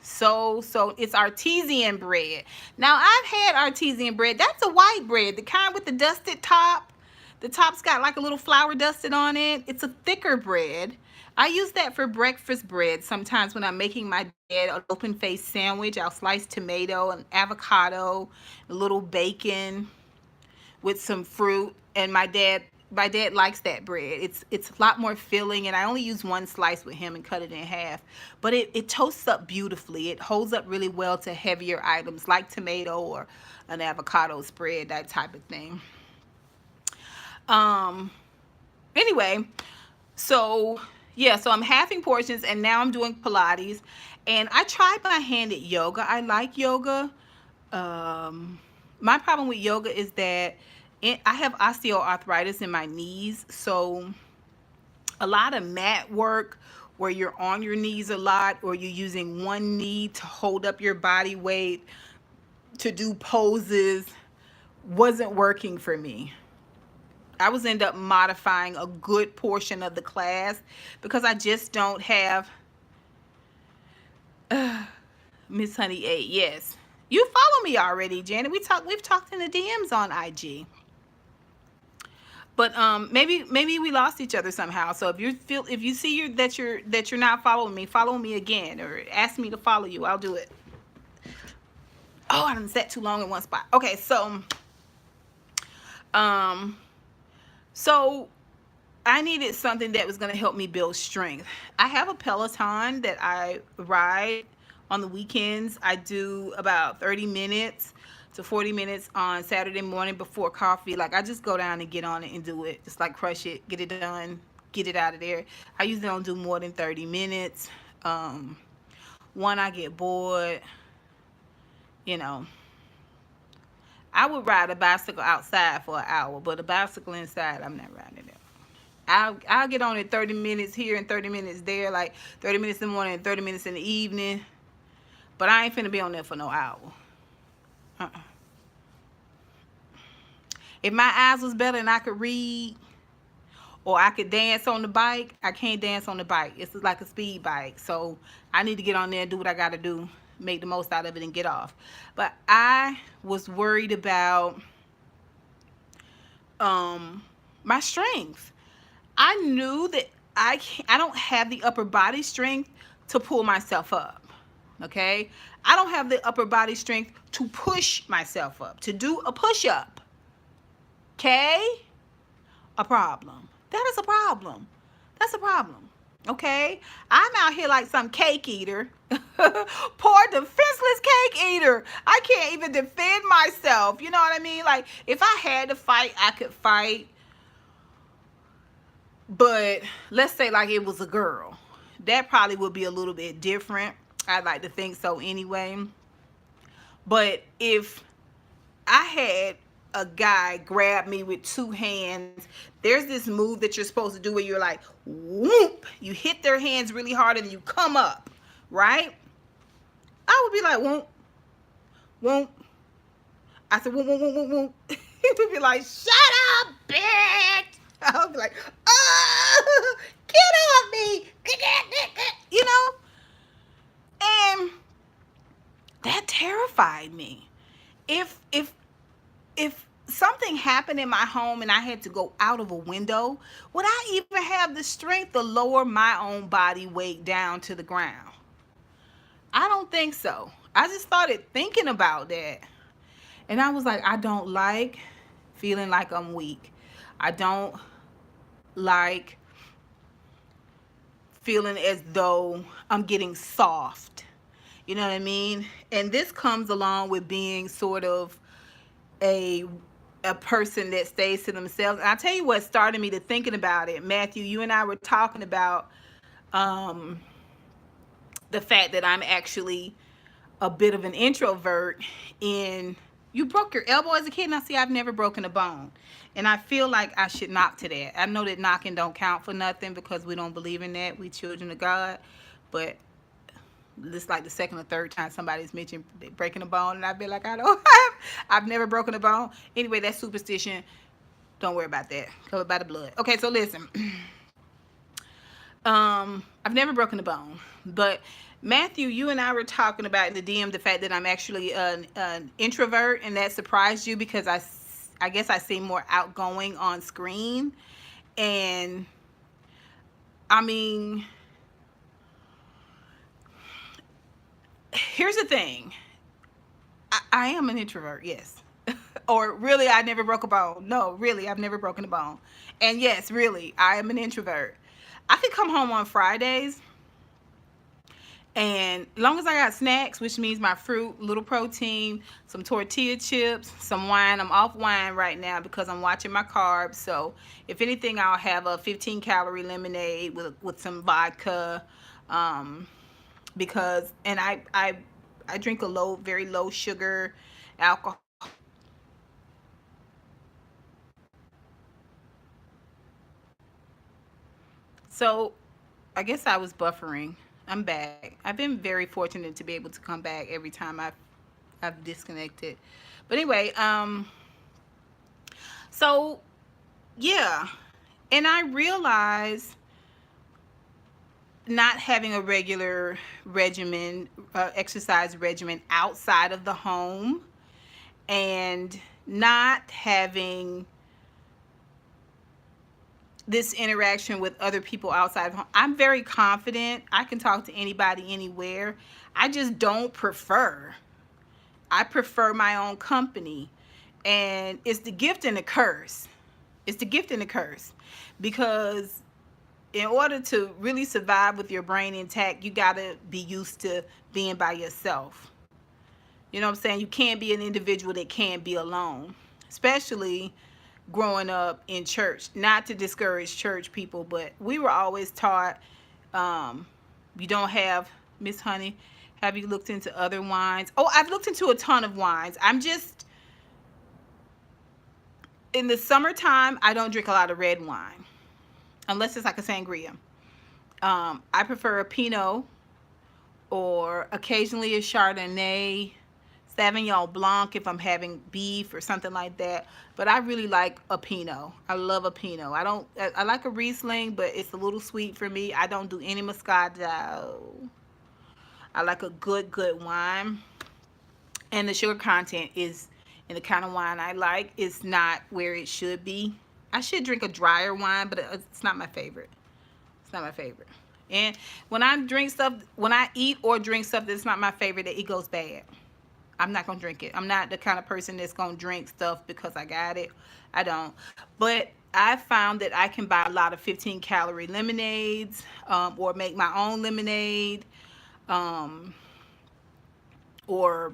So it's artesian bread. Now, I've had artesian bread. That's a white bread, the kind with the dusted top. The top's got like a little flour dusted on it. It's a thicker bread. I use that for breakfast bread sometimes when I'm making my dad an open-faced sandwich. I'll slice tomato and avocado, a little bacon with some fruit, and my dad likes that bread. It's a lot more filling, and I only use 1 slice with him and cut it in half. But it toasts up beautifully. It holds up really well to heavier items like tomato or an avocado spread, that type of thing. Anyway, so yeah, so I'm halving portions, and now I'm doing Pilates. And I tried my hand at yoga. I like yoga. My problem with yoga is that I have osteoarthritis in my knees, so a lot of mat work where you're on your knees a lot, or you're using one knee to hold up your body weight to do poses, wasn't working for me. I was end up modifying a good portion of the class because I just don't have Miss Honey 8. Yes, you follow me already, Janet. We've talked in the DMs on IG. But maybe we lost each other somehow. So if you see that you're not following me, follow me again, or ask me to follow you. I'll do it. Oh, I done sat too long in one spot. Okay, so I needed something that was going to help me build strength. I have a Peloton that I ride on the weekends. I do about 30 minutes to 40 minutes on Saturday morning before coffee. Like, I just go down and get on it and do it. Just like crush it, get it done, get it out of there. I usually don't do more than 30 minutes. One, I get bored. You know, I would ride a bicycle outside for an hour, but a bicycle inside, I'm not riding it. I'll get on it 30 minutes here and 30 minutes there, like 30 minutes in the morning and 30 minutes in the evening. But I ain't finna be on there for no hour. If my eyes was better and I could read, or I could dance on the bike, I can't dance on the bike. It's like a speed bike. So I need to get on there and do what I got to do, make the most out of it and get off. But I was worried about my strength. I knew that I don't have the upper body strength to pull myself up. Okay? I don't have the upper body strength to push myself up, to do a push-up. Okay? A problem. That is a problem. That's a problem. Okay? I'm out here like some cake eater. Poor defenseless cake eater. I can't even defend myself. You know what I mean? Like, if I had to fight, I could fight. But let's say like it was a girl. That probably would be a little bit different. I'd like to think so anyway. But if I had a guy grab me with 2 hands, there's this move that you're supposed to do where you're like, whoop, you hit their hands really hard and you come up, right? I would be like, won't. I said, won't. He would be like, shut up, bitch. I would be like, oh, get off me. You know? And that terrified me. If something happened in my home and I had to go out of a window, would I even have the strength to lower my own body weight down to the ground? I don't think so. I just started thinking about that. And I was like, I don't like feeling like I'm weak. I don't like feeling as though I'm getting soft. You know what I mean? And this comes along with being sort of a a person that stays to themselves. And I'll tell you what started me to thinking about it. Matthew, you and I were talking about um, the fact that I'm actually a bit of an introvert. In You broke your elbow as a kid. Now see, I've never broken a bone, and I feel like I should knock to that. I know that knocking don't count for nothing because we don't believe in that. We children of God. But this like the second or third time somebody's mentioned breaking a bone, and I've been like, I don't I've never broken a bone. Anyway, that's superstition. Don't worry about that. Covered by the blood. Okay, so listen. I've never broken a bone, but Matthew, you and I were talking about in the DM the fact that I'm actually an introvert, and that surprised you because I guess I seem more outgoing on screen. And I mean, here's the thing. I am an introvert, yes. Or really, I never broke a bone. No, really, I've never broken a bone. And yes, really, I am an introvert. I could come home on Fridays, and as long as I got snacks, which means my fruit, little protein, some tortilla chips, some wine. I'm off wine right now because I'm watching my carbs. So if anything, I'll have a 15-calorie lemonade with some vodka. Because and I drink a very low sugar alcohol. So I guess I was buffering. I'm back. I've been very fortunate to be able to come back every time I've disconnected. But anyway, so yeah, and I realized not having a regular exercise regimen outside of the home, and not having this interaction with other people outside of home. I'm very confident. I can talk to anybody anywhere. I just don't prefer. I prefer my own company. And it's the gift and the curse. It's the gift and the curse. Because in order to really survive with your brain intact, you got to be used to being by yourself. You know what I'm saying? You can't be an individual that can't be alone, especially growing up in church. Not to discourage church people, but we were always taught, you don't have, Miss Honey, have you looked into other wines? Oh, I've looked into a ton of wines. I'm just, in the summertime, I don't drink a lot of red wine unless it's like a sangria. I prefer a Pinot or occasionally a Chardonnay, Sauvignon Blanc if I'm having beef or something like that. But I really like a Pinot. I love a Pinot. I like a Riesling, but it's a little sweet for me. I don't do any Moscato. I like a good wine. And the sugar content is, in the kind of wine I like, is not where it should be. I should drink a drier wine, but it's not my favorite. It's not my favorite. And when I eat or drink stuff that's not my favorite, it goes bad. I'm not going to drink it. I'm not the kind of person that's going to drink stuff because I got it. I don't. But I found that I can buy a lot of 15-calorie lemonades, or make my own lemonade, um, or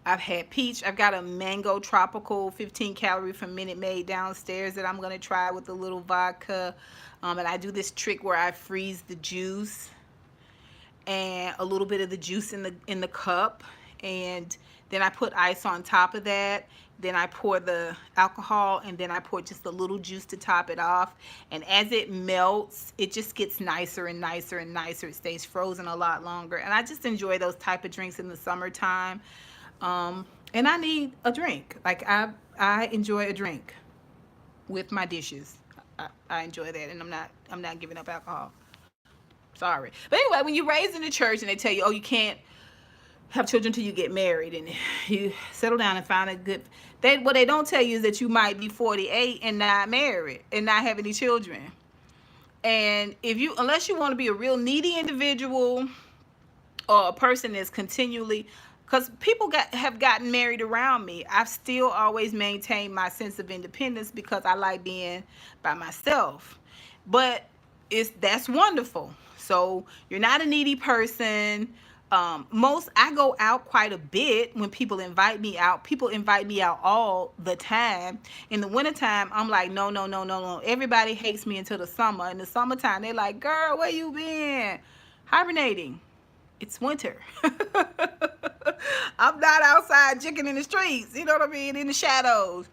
I've had peach. I've got a mango tropical 15-calorie from Minute Maid downstairs that I'm going to try with a little vodka. And I do this trick where I freeze the juice and a little bit of the juice in the cup, and then I put ice on top of that. Then I pour the alcohol, and then I pour just a little juice to top it off. And as it melts, it just gets nicer and nicer and nicer. It stays frozen a lot longer. And I just enjoy those type of drinks in the summertime. And I need a drink. Like I enjoy a drink with my dishes. I enjoy that, and I'm not giving up alcohol. Sorry, but anyway, when you're raised in the church and they tell you, oh, you can't have children till you get married and you settle down and find a good. What they don't tell you is that you might be 48 and not married and not have any children. And if you, unless you want to be a real needy individual or a person that's continually, because people have gotten married around me, I've still always maintained my sense of independence because I like being by myself. But that's wonderful. So you're not a needy person. I go out quite a bit when people invite me out. People invite me out all the time. In the wintertime, I'm like, no, no, no, no, no. Everybody hates me until the summer. In the summertime, they're like, girl, where you been? Hibernating. It's winter. I'm not outside jigging in the streets, you know what I mean, in the shadows.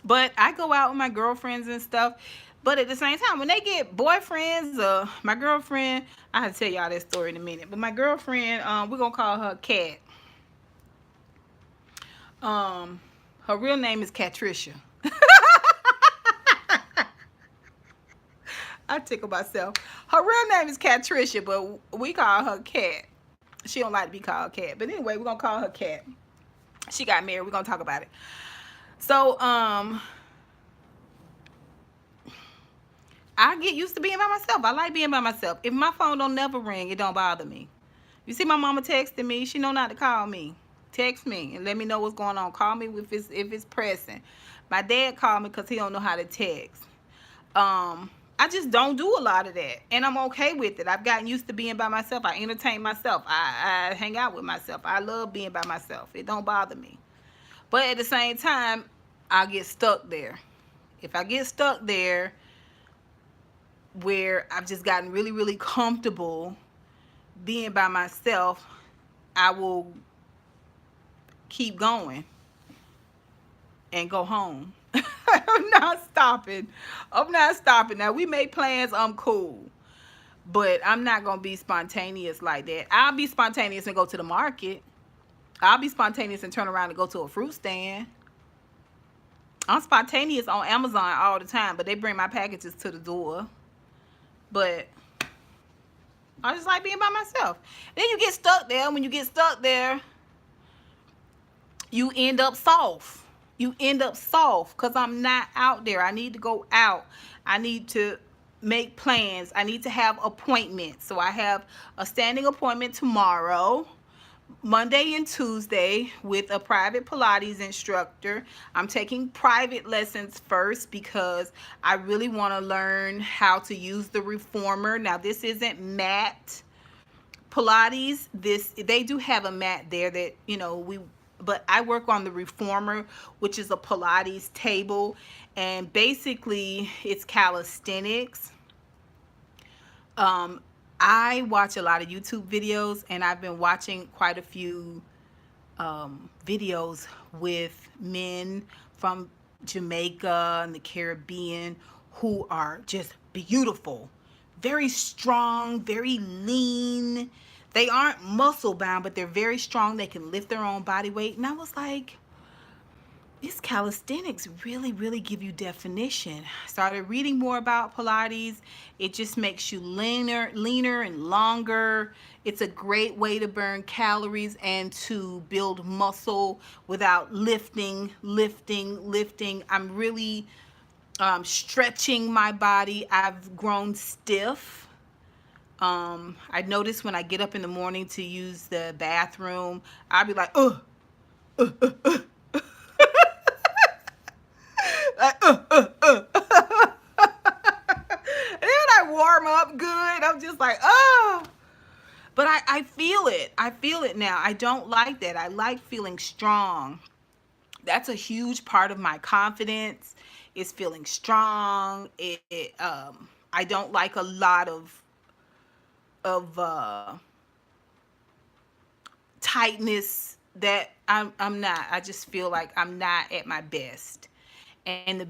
But I go out with my girlfriends and stuff. But at the same time, when they get boyfriends, my girlfriend, I have to tell y'all that story in a minute. But my girlfriend, we're gonna call her Cat. Her real name is Catricia. I tickle myself. Her real name is Catricia, but we call her Cat. She don't like to be called Cat. But anyway, we're gonna call her Cat. She got married. We're gonna talk about it. So, I get used to being by myself. I like being by myself. If my phone don't never ring, it don't bother me. You see my mama texting me, she know not to call me. Text me and let me know what's going on. Call me if it's pressing. My dad called me because he don't know how to text. I just don't do a lot of that, and I'm okay with it. I've gotten used to being by myself. I entertain myself. I hang out with myself. I love being by myself. It don't bother me. But at the same time, I get stuck there. If I get stuck there where I've just gotten really, really comfortable being by myself, I will keep going and go home. I'm not stopping. I'm not stopping. Now, we make plans. I'm cool. But I'm not going to be spontaneous like that. I'll be spontaneous and go to the market. I'll be spontaneous and turn around and go to a fruit stand. I'm spontaneous on Amazon all the time, but they bring my packages to the door. But I just like being by myself. Then you get stuck there. When you get stuck there, you end up soft. You end up soft because I'm not out there. I need to go out. I need to make plans. I need to have appointments. So I have a standing appointment tomorrow, Monday and Tuesday, with a private Pilates instructor. I'm taking private lessons first because I really want to learn how to use the reformer. Now, this isn't mat Pilates. They do have a mat there that, but I work on the reformer, which is a Pilates table, and basically it's calisthenics. I watch a lot of YouTube videos, and I've been watching quite a few videos with men from Jamaica and the Caribbean who are just beautiful, very strong, very lean. They aren't muscle bound, but they're very strong. They can lift their own body weight. And I was like, these calisthenics really, really give you definition. Started reading more about Pilates. It just makes you leaner and longer. It's a great way to burn calories and to build muscle without lifting. I'm really stretching my body. I've grown stiff. I notice when I get up in the morning to use the bathroom, I'll be like, like, and then I warm up good. I'm just like, oh. But I feel it. I feel it now. I don't like that. I like feeling strong. That's a huge part of my confidence, is feeling strong. I don't like a lot of tightness that I'm not. I just feel like I'm not at my best. And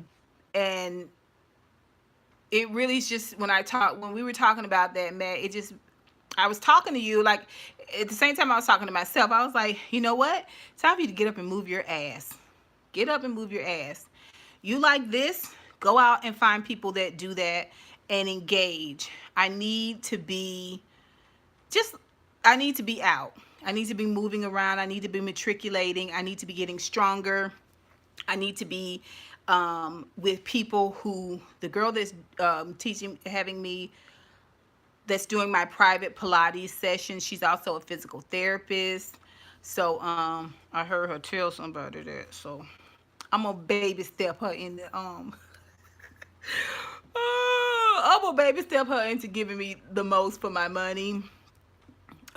it really is just when we were talking about that, Matt, it just I was talking to you like at the same time I was talking to myself. I was like, you know what? It's time for you to get up and move your ass. Get up and move your ass. You like this? Go out and find people that do that and engage. I need to be just I need to be out. I need to be moving around. I need to be matriculating. I need to be getting stronger. I need to be with people who the girl that's teaching having me that's doing my private Pilates sessions. She's also a physical therapist. So I heard her tell somebody that. So I'm gonna baby step her in the I'm gonna baby step her into giving me the most for my money.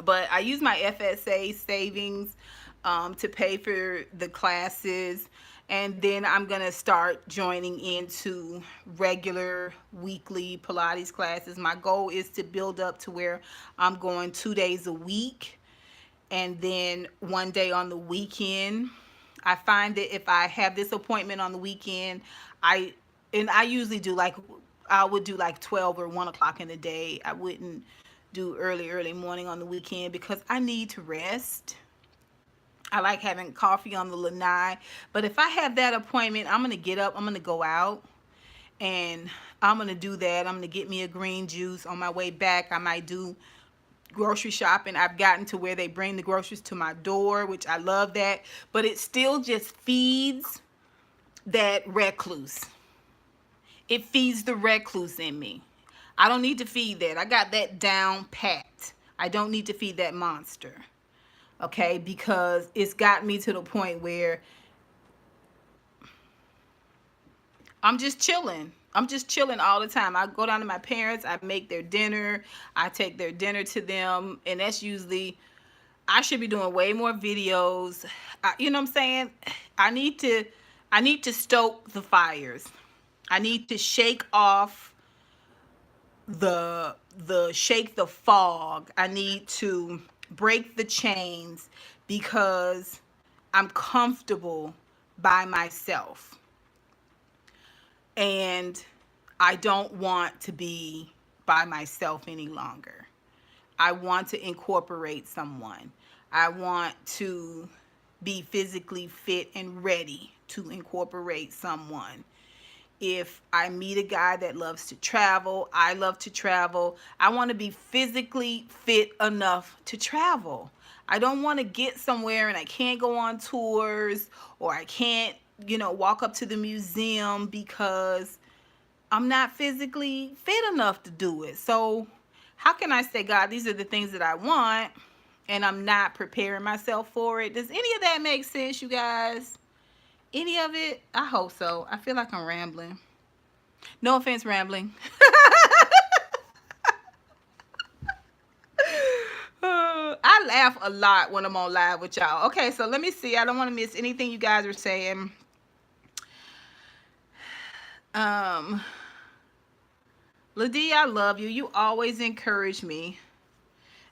But I use my FSA savings to pay for the classes. And then I'm going to start joining into regular weekly Pilates classes. My goal is to build up to where I'm going 2 days a week and then 1 day on the weekend. I find that if I have this appointment on the weekend, I usually do like I would do like 12 or 1 o'clock in the day. I wouldn't do early morning on the weekend because I need to rest. I like having coffee on the lanai. But if I have that appointment, I'm going to get up, I'm going to go out, and I'm going to do that. I'm going to get me a green juice. On my way back, I might do grocery shopping. I've gotten to where they bring the groceries to my door, which I love that. But it still just feeds that recluse. It feeds the recluse in me. I don't need to feed that. I got that down packed. I don't need to feed that monster. Okay, because it's got me to the point where I'm just chilling. I'm just chilling all the time. I go down to my parents, I make their dinner, I take their dinner to them, and that's usually I should be doing way more videos. You know what I'm saying? I need to stoke the fires. I need to shake off shake the fog. I need to break the chains because I'm comfortable by myself. And I don't want to be by myself any longer. I want to incorporate someone. I want to be physically fit and ready to incorporate someone. If I meet a guy that loves to travel, I love to travel. I want to be physically fit enough to travel. I don't want to get somewhere and I can't go on tours or I can't, walk up to the museum because I'm not physically fit enough to do it. So how can I say, God, these are the things that I want and I'm not preparing myself for it? Does any of that make sense, you guys? Any of it? I hope so. I feel like I'm rambling. No offense, rambling. I laugh a lot when I'm on live with y'all. Okay, so let me see. I don't want to miss anything you guys are saying. Ladie, I love you. You always encourage me.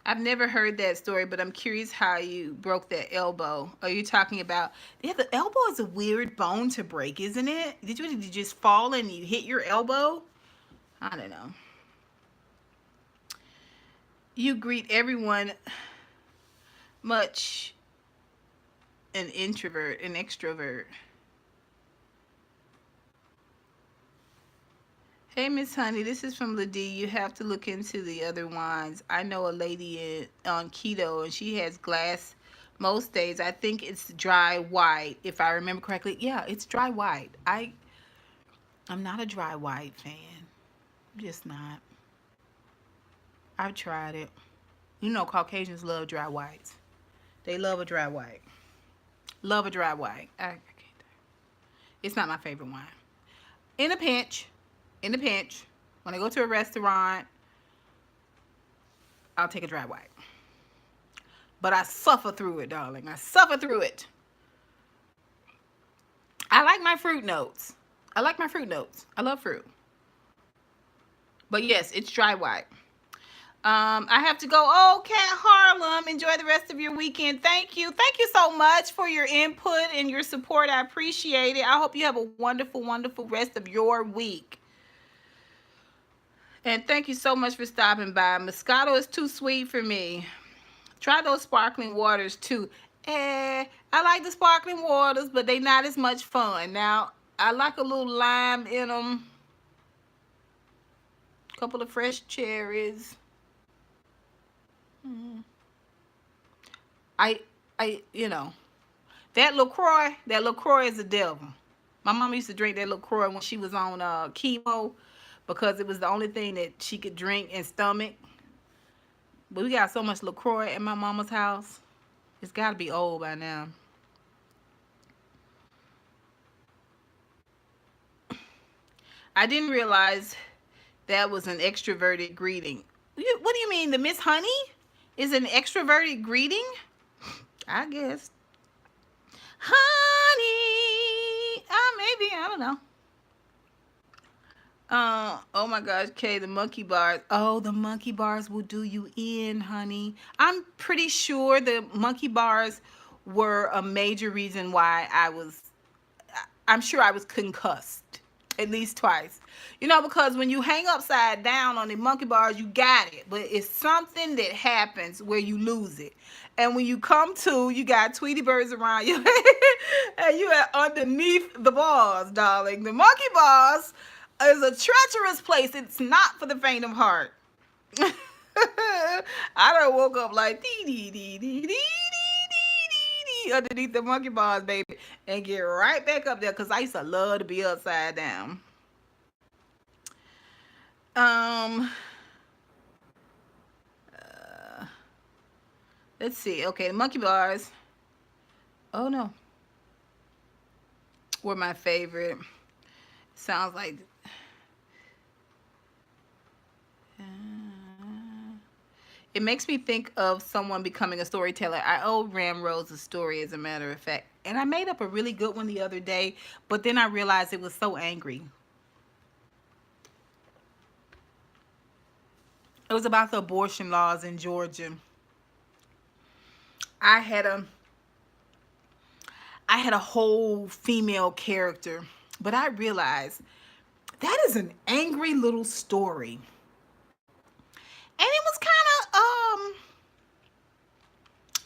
I've never heard that story, but I'm curious how you broke that elbow. Are you talking about? Yeah, the elbow is a weird bone to break, isn't it? Did you just fall and you hit your elbow? I don't know. You greet everyone much an introvert, an extrovert. Hey, Miss Honey, this is from Ladie. You have to look into the other wines. I know a lady on keto, and she has glass most days. I think it's dry white, if I remember correctly. Yeah, it's dry white. I'm not a dry white fan. I'm just not. I've tried it. Caucasians love dry whites. They love a dry white. Love a dry white. I can't. It's not my favorite wine. In a pinch. When I go to a restaurant, I'll take a dry white. But I suffer through it, darling. I suffer through it. I like my fruit notes. I love fruit. But yes, it's dry white. I have to go. Oh, Cat Harlem, enjoy the rest of your weekend. Thank you. Thank you so much for your input and your support. I appreciate it. I hope you have a wonderful, wonderful rest of your week. And thank you so much for stopping by. Moscato is too sweet for me. Try those sparkling waters too. I like the sparkling waters, but they not as much fun. Now, I like a little lime in them, a couple of fresh cherries. Mm. I, you know, that LaCroix is a devil. My mom used to drink that LaCroix when she was on chemo because it was the only thing that she could drink and stomach. But we got so much LaCroix at my mama's house. It's got to be old by now. I didn't realize that was an extroverted greeting. What do you mean? The Miss Honey is an extroverted greeting? I guess. Honey. Maybe. I don't know. Oh my gosh, Kay, the monkey bars. Oh, the monkey bars will do you in, honey. I'm pretty sure the monkey bars were a major reason why I'm sure I was concussed at least twice. Because when you hang upside down on the monkey bars, you got it. But it's something that happens where you lose it. And when you come to, you got Tweety birds around you. And you are underneath the bars, darling. The monkey bars is a treacherous place. It's not for the faint of heart. I done woke up like dee dee dee dee dee dee underneath the monkey bars, baby, and get right back up there because I used to love to be upside down. Um, uh, let's see. Okay, the monkey bars. Oh no, were my favorite. Sounds like. It makes me think of someone becoming a storyteller. I owe Ramrose a story, as a matter of fact. And I made up a really good one the other day, but then I realized it was so angry. It was about the abortion laws in Georgia. I had a I had a whole female character, but I realized that is an angry little story. And it was kind of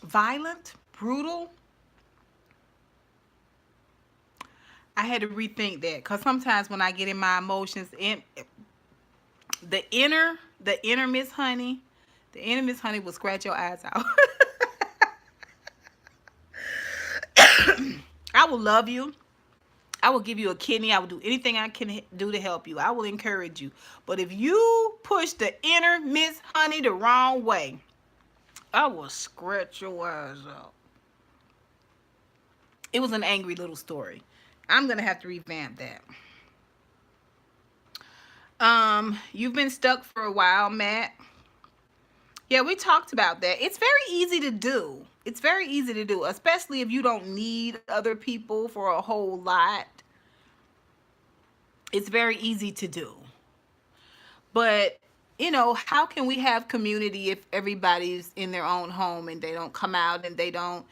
violent, brutal. I had to rethink that because sometimes when I get in my emotions, the inner Miss Honey, the inner Miss Honey will scratch your eyes out. I will love you. I will give you a kidney. I will do anything I can do to help you. I will encourage you. But if you push the inner Miss Honey the wrong way, I will scratch your eyes out. It was an angry little story. I'm gonna have to revamp that. You've been stuck for a while, Matt. Yeah, we talked about that. It's very easy to do. It's very easy to do, especially if you don't need other people for a whole lot. It's very easy to do. But, how can we have community if everybody's in their own home and they don't come out and they don't,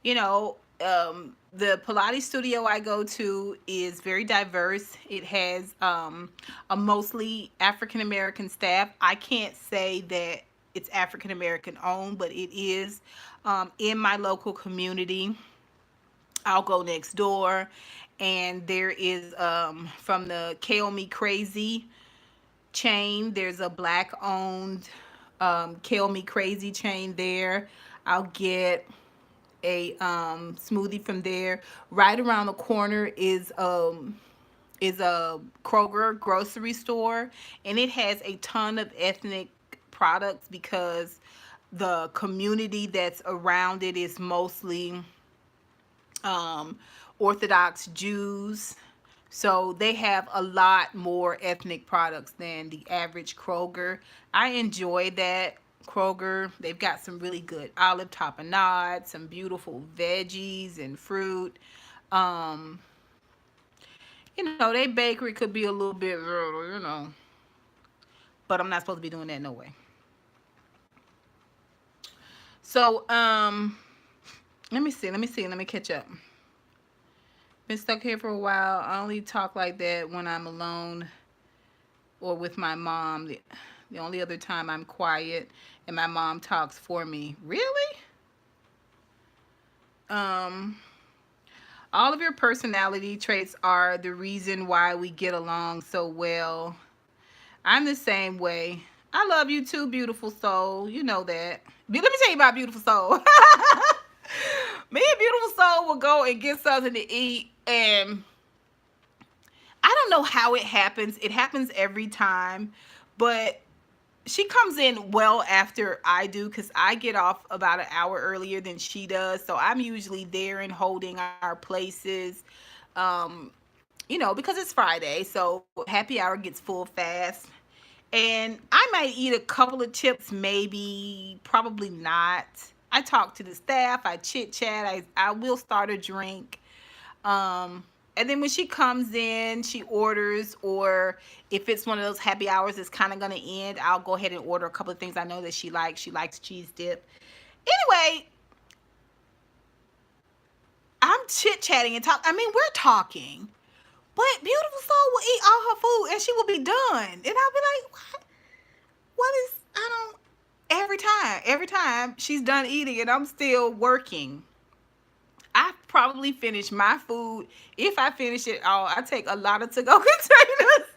the Pilates studio I go to is very diverse. It has a mostly African American staff. I can't say that it's African American owned, but it is in my local community. I'll go next door, and there is from the Kale Me Crazy chain. There's a black owned Kale Me Crazy chain there. I'll get a smoothie from there. Right around the corner is a Kroger grocery store, and it has a ton of ethnic products because the community that's around it is mostly um, Orthodox Jews. So they have a lot more ethnic products than the average Kroger. I enjoy that Kroger. They've got some really good olive tapenade, some beautiful veggies and fruit. Um, their bakery could be a little bit, but I'm not supposed to be doing that no way. So, let me see. Let me see. Let me catch up. Been stuck here for a while. I only talk like that when I'm alone or with my mom. The only other time I'm quiet and my mom talks for me. Really? Um, all of your personality traits are the reason why we get along so well. I'm the same way. I love you too, beautiful soul. You know that. Let me tell you about beautiful soul. Me and beautiful soul will go and get something to eat, and I don't know how it happens. It happens every time, but she comes in well after I do because I get off about an hour earlier than she does. So I'm usually there and holding our places. Um, because it's Friday, so happy hour gets full fast. And I might eat a couple of chips, maybe, probably not. I talk to the staff, I chit chat, I will start a drink. Um, and then when she comes in, she orders, or if it's one of those happy hours that's kind of going to end, I'll go ahead and order a couple of things I know that she likes. She likes cheese dip. Anyway, I'm chit chatting and talk. I mean, we're talking, but beautiful soul will eat all her food and she will be done, and I'll be like, what? What is? I don't. Every time she's done eating and I'm still working. I probably finish my food. If I finish it all, I take a lot of to-go containers.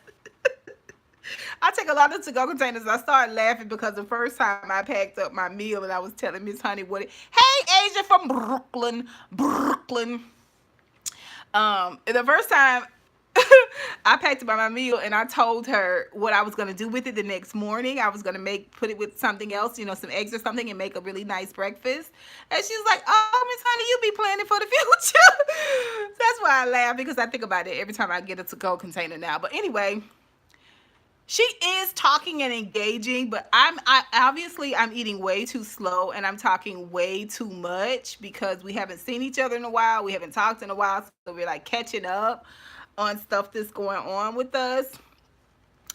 I take a lot of to-go containers. I started laughing because the first time I packed up my meal and I was telling Miss Honey what it. Hey, Asia from Brooklyn, Brooklyn. The first time I packed up my meal and I told her what I was gonna do with it the next morning. I was gonna put it with something else, some eggs or something, and make a really nice breakfast. And she was like, "Oh, Miss Honey, you be planning for the future." That's why I laugh because I think about it every time I get a to-go container now. But anyway, she is talking and engaging, but I obviously I'm eating way too slow and I'm talking way too much because we haven't seen each other in a while. We haven't talked in a while, so we're like catching up on stuff that's going on with us.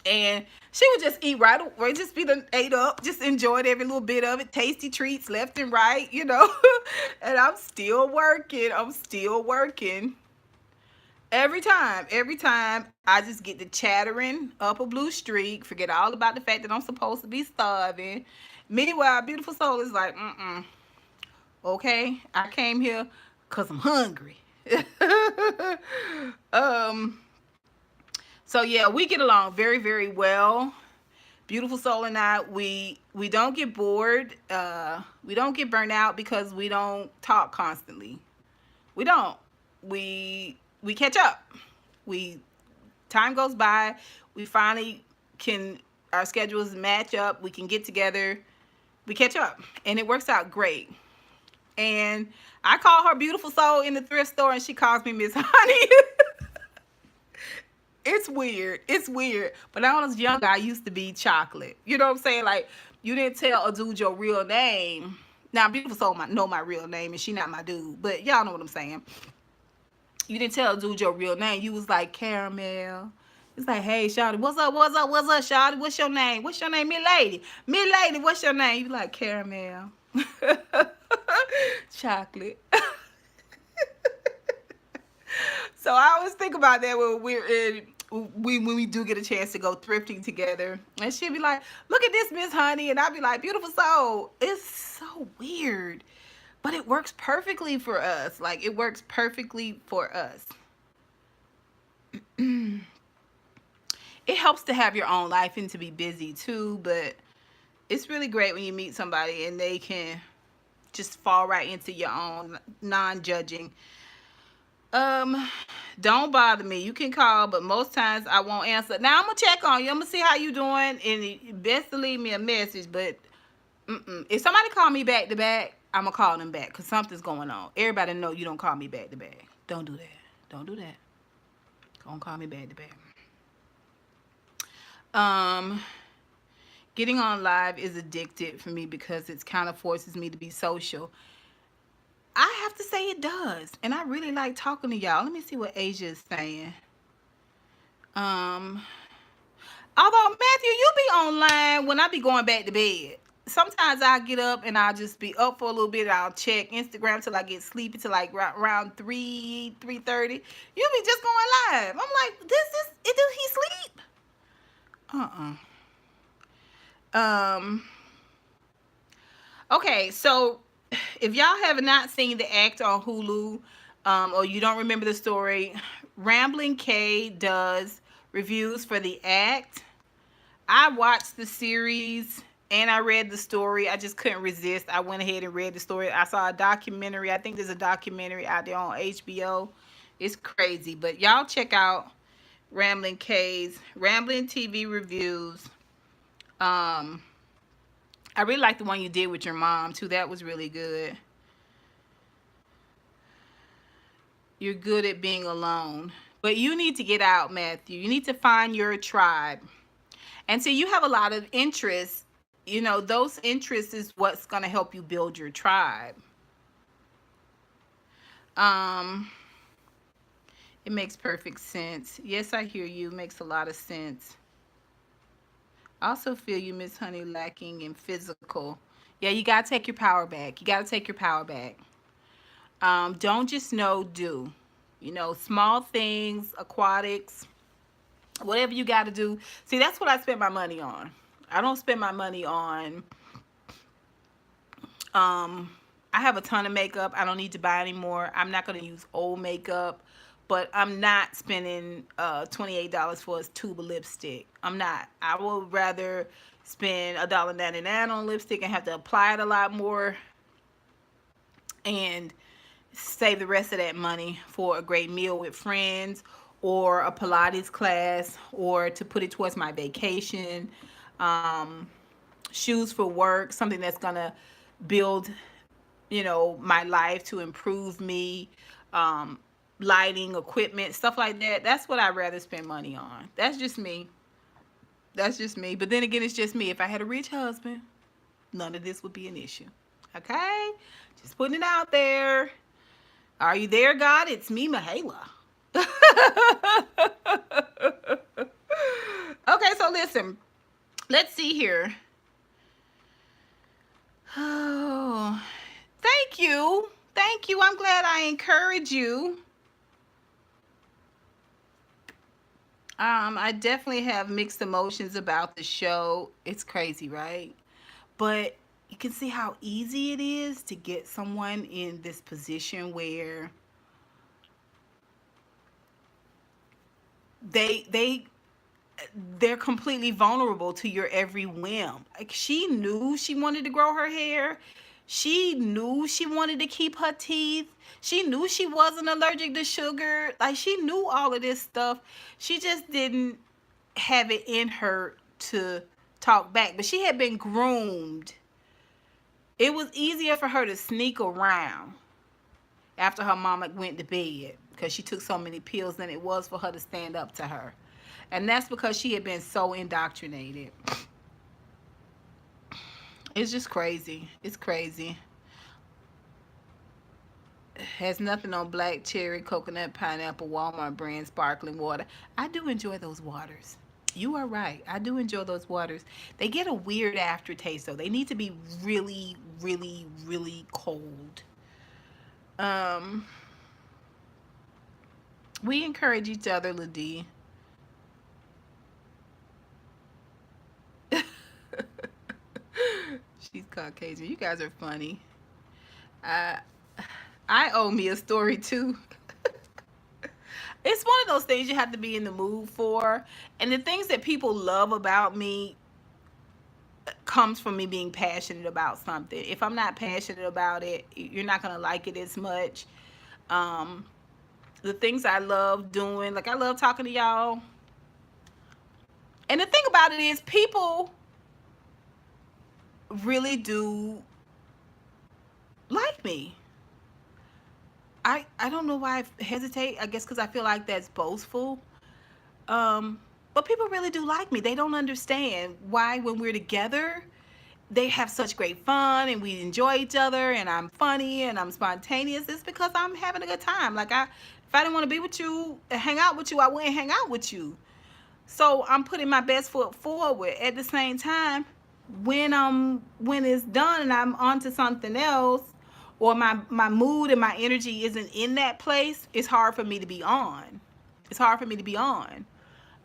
And she would just eat right away, just be done ate up, just enjoyed every little bit of it, tasty treats left and right. And I'm still working. I'm still working. Every time I just get to chattering up a blue streak, forget all about the fact that I'm supposed to be starving. Meanwhile, beautiful soul is like, okay, I came here because I'm hungry. um, so yeah, we get along very, very well. Beautiful soul and I, we don't get bored. We don't get burnt out because we don't talk constantly. We don't. We catch up. We Time goes by. We finally can our schedules match up. We can get together. We catch up, and it works out great. And I call her beautiful soul in the thrift store, and she calls me Miss Honey. It's weird. It's weird. But when I was younger, I used to be chocolate. You know what I'm saying? Like, you didn't tell a dude your real name. Now, beautiful soul know my real name, and she not my dude. But y'all know what I'm saying. You didn't tell a dude your real name. You was like Caramel. It's like, hey, Shawty, what's up, Shawty? What's your name? What's your name, me lady? Me lady, what's your name? You like Caramel. Chocolate. So I always think about that when when we do get a chance to go thrifting together. And she'd be like, look at this, Miss Honey. And I'd be like, beautiful soul. It's so weird. But it works perfectly for us. Like, it works perfectly for us. It helps to have your own life and to be busy too, but it's really great when you meet somebody and they can just fall right into your own, non-judging. Um, don't bother me. You can call, but most times I won't answer. Now I'm gonna check on you. I'm gonna see how you doing, and best to leave me a message. But if somebody call me back to back, I'm gonna call them back because something's going on. Everybody know you don't call me back to back. Don't do that. Don't do that. Don't call me back to back. Um, Getting on live is addicted for me because it kind of forces me to be social. I have to say it does. And I really like talking to y'all. Let me see what Asia is saying. Um, Although Matthew, you be online when I be going back to bed. sometimes I get up and I'll just be up for a little bit. I'll check Instagram till I get sleepy till like around 3:30. You be just going live. I'm like, this is it. Did he sleep? Um. Okay, so if y'all have not seen the act on Hulu, or you don't remember the story, Rambling K does reviews for the act. I watched the series and I read the story. I just couldn't resist. I went ahead and read the story. I saw a documentary. I think there's a documentary out there on HBO. It's crazy, but y'all check out Rambling TV reviews. Um, I really like the one you did with your mom too. That was really good. You're good at being alone, but you need to get out, Matthew. You need to find your tribe. And so you have a lot of interests. You know, those interests is what's going to help you build your tribe. Um, it makes perfect sense. Yes, I hear you. It makes a lot of sense. I also feel you, Miss Honey, lacking in physical. Yeah, you got to take your power back. You got to take your power back. Don't just know, do. You know, small things, aquatics, whatever you got to do. See, that's what I spend my money on. I don't spend my money on um I have a ton of makeup. I don't need to buy anymore. I'm not going to use old makeup, but I'm not spending $28 for a tube of lipstick. I'm not. I would rather spend $1.99 on lipstick and have to apply it a lot more and save the rest of that money for a great meal with friends or a Pilates class or to put it towards my vacation. Um, Shoes for work, something that's going to build, my life to improve me. Um, Lighting, equipment, stuff like that. That's what I'd rather spend money on. That's just me. That's just me. But then again, it's just me. If I had a rich husband, none of this would be an issue. Okay? Just putting it out there. Are you there, God? It's me, Mahala. Okay, so listen. Let's see here. Oh, thank you. Thank you. I'm glad I encourage you. I definitely have mixed emotions about the show. It's crazy, right? But you can see how easy it is to get someone in this position where they they're completely vulnerable to your every whim. Like she knew she wanted to grow her hair. She knew she wanted to keep her teeth. She knew she wasn't allergic to sugar. Like she knew all of this stuff. She just didn't have it in her to talk back. But she had been groomed. It was easier for her to sneak around after her mama went to bed because she took so many pills than it was for her to stand up to her. And that's because she had been so indoctrinated. It's just crazy. It's crazy. Has nothing on black cherry, coconut, pineapple, Walmart brand sparkling water. I do enjoy those waters. You are right. I do enjoy those waters. They get a weird aftertaste though. They need to be really, really, really cold. Um, we encourage each other, Ladie. She's Caucasian. You guys are funny. I I owe me a story too. It's one of those things you have to be in the mood for. And the things that people love about me comes from me being passionate about something. If I'm not passionate about it, you're not going to like it as much. Um, the things I love doing, like I love talking to y'all. And the thing about it is, people really do like me. I don't know why I hesitate. I guess because I feel like that's boastful. But people really do like me. They don't understand why when we're together, they have such great fun and we enjoy each other and I'm funny and I'm spontaneous. It's because I'm having a good time. Like if I didn't want to be with you, hang out with you, I wouldn't hang out with you. So I'm putting my best foot forward. At the same time, when it's done and I'm on to something else, or my mood and my energy isn't in that place, it's hard for me to be on. It's hard for me to be on.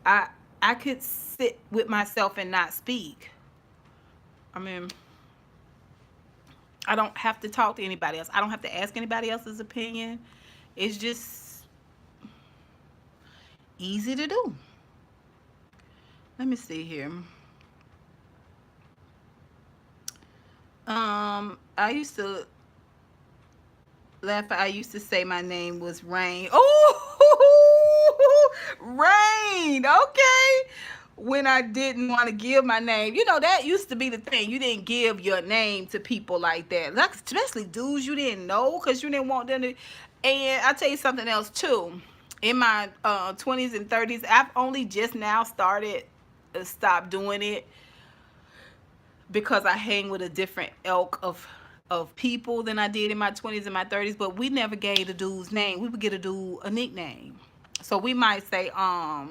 I I could sit with myself and not speak. I mean, I don't have to talk to anybody else. I don't have to ask anybody else's opinion. It's just easy to do. Let me see here. I used to laugh. I used to say my name was Rain. Oh, Rain. Okay. When I didn't want to give my name, that used to be the thing. You didn't give your name to people like that, like especially dudes you didn't know, because you didn't want them to. And I'll tell you something else too. In my 20s and 30s, I've only just now started stop doing it because I hang with a different ilk of people than I did in my 20s and my 30s. But we never gave the dude's name. We would get a dude a nickname. So we might say, I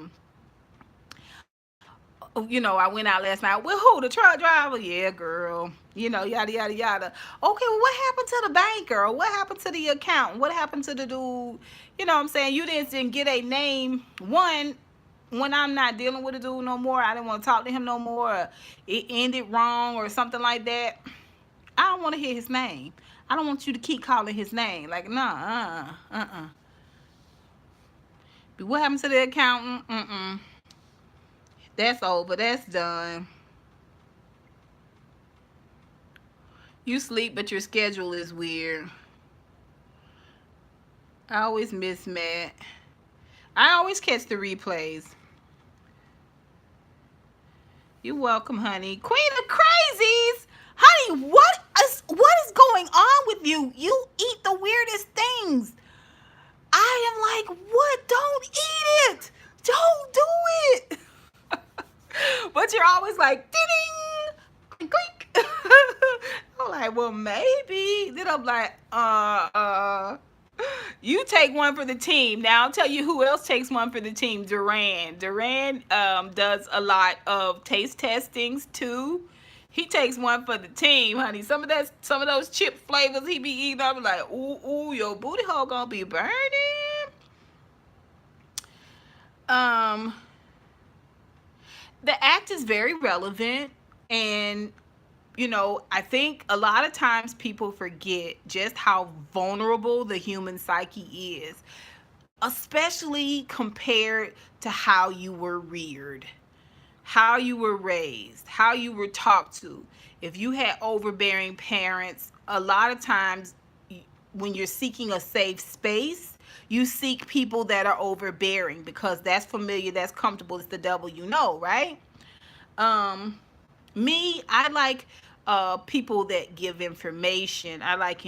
went out last night with who? The truck driver? Yeah, girl. Yada yada yada. Okay, well, what happened to the banker? What happened to the accountant? What happened to the dude? You know what I'm saying? You didn't get a name. One, when I'm not dealing with a dude no more, I didn't want to talk to him no more. Or it ended wrong or something like that. I don't want to hear his name. I don't want you to keep calling his name. Like, nah, But what happened to the accountant? That's over. That's done. You sleep, but your schedule is weird. I always miss Matt. I always catch the replays. You're welcome, honey. Queen of Crazies! Honey, what is going on with you? You eat the weirdest things. I am like, what? Don't eat it. Don't do it. But you're always like, ding, clink. I'm like, well, maybe. Then I'm like, you take one for the team. Now I'll tell you who else takes one for the team. Duran. Duran does a lot of taste testings too. He takes one for the team, honey. Some of those chip flavors he be eating, I'm like, ooh, your booty hole gonna be burning. Um, the act is very relevant, and I think a lot of times people forget just how vulnerable the human psyche is, especially compared to how you were reared, how you were raised, how you were talked to. If you had overbearing parents, a lot of times when you're seeking a safe space, you seek people that are overbearing because that's familiar, that's comfortable, it's the devil right? Um, Me, I like people that give information. I like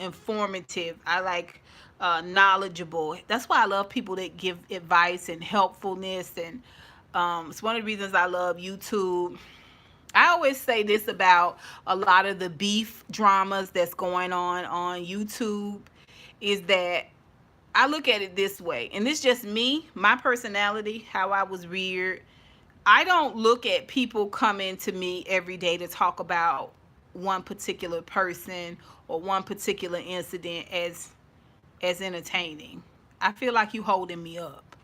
informative. I like knowledgeable. That's why I love people that give advice and helpfulness. And it's one of the reasons I love YouTube. I always say this about a lot of the beef dramas that's going on YouTube is that I look at it this way, and it's just me, my personality, how I was reared. I don't look at people coming to me every day to talk about one particular person or one particular incident as entertaining. I feel like you holding me up.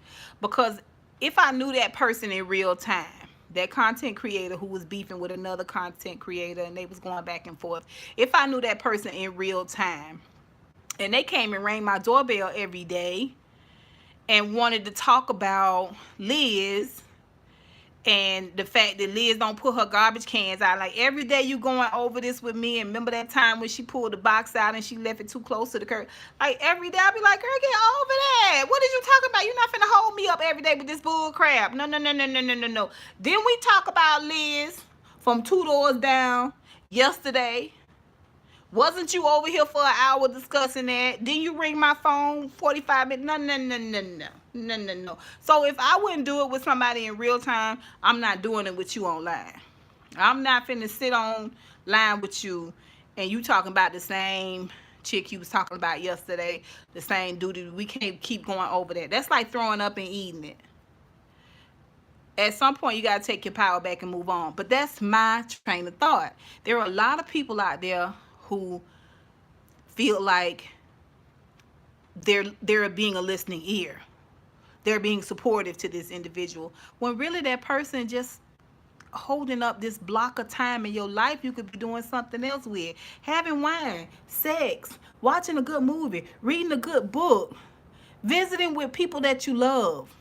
Because if I knew that person in real time, that content creator who was beefing with another content creator and they was going back and forth, if I knew that person in real time and they came and rang my doorbell every day and wanted to talk about Liz and the fact that Liz don't put her garbage cans out. Like, every day you going over this with me, and remember that time when she pulled the box out and she left it too close to the curb? Like, every day I be like, girl, get over that. What is you talking about? You're not finna hold me up every day with this bull crap. No, no, no, no, no, no, no, no. Then we talk about Liz from 2 doors down yesterday. Wasn't you over here for an hour discussing that? Then you ring my phone 45 minutes. No, no, no, no, no. No, no, no. So if I wouldn't do it with somebody in real time, I'm not doing it with you online. I'm not finna sit on line with you and you talking about the same chick you was talking about yesterday, the same duty. We can't keep going over that. That's like throwing up and eating it. At some point, you got to take your power back and move on. But that's my train of thought. There are a lot of people out there who feel like they're being a listening ear. They're being supportive to this individual, when really that person just holding up this block of time in your life you could be doing something else with. Having wine, sex, watching a good movie, reading a good book, visiting with people that you love.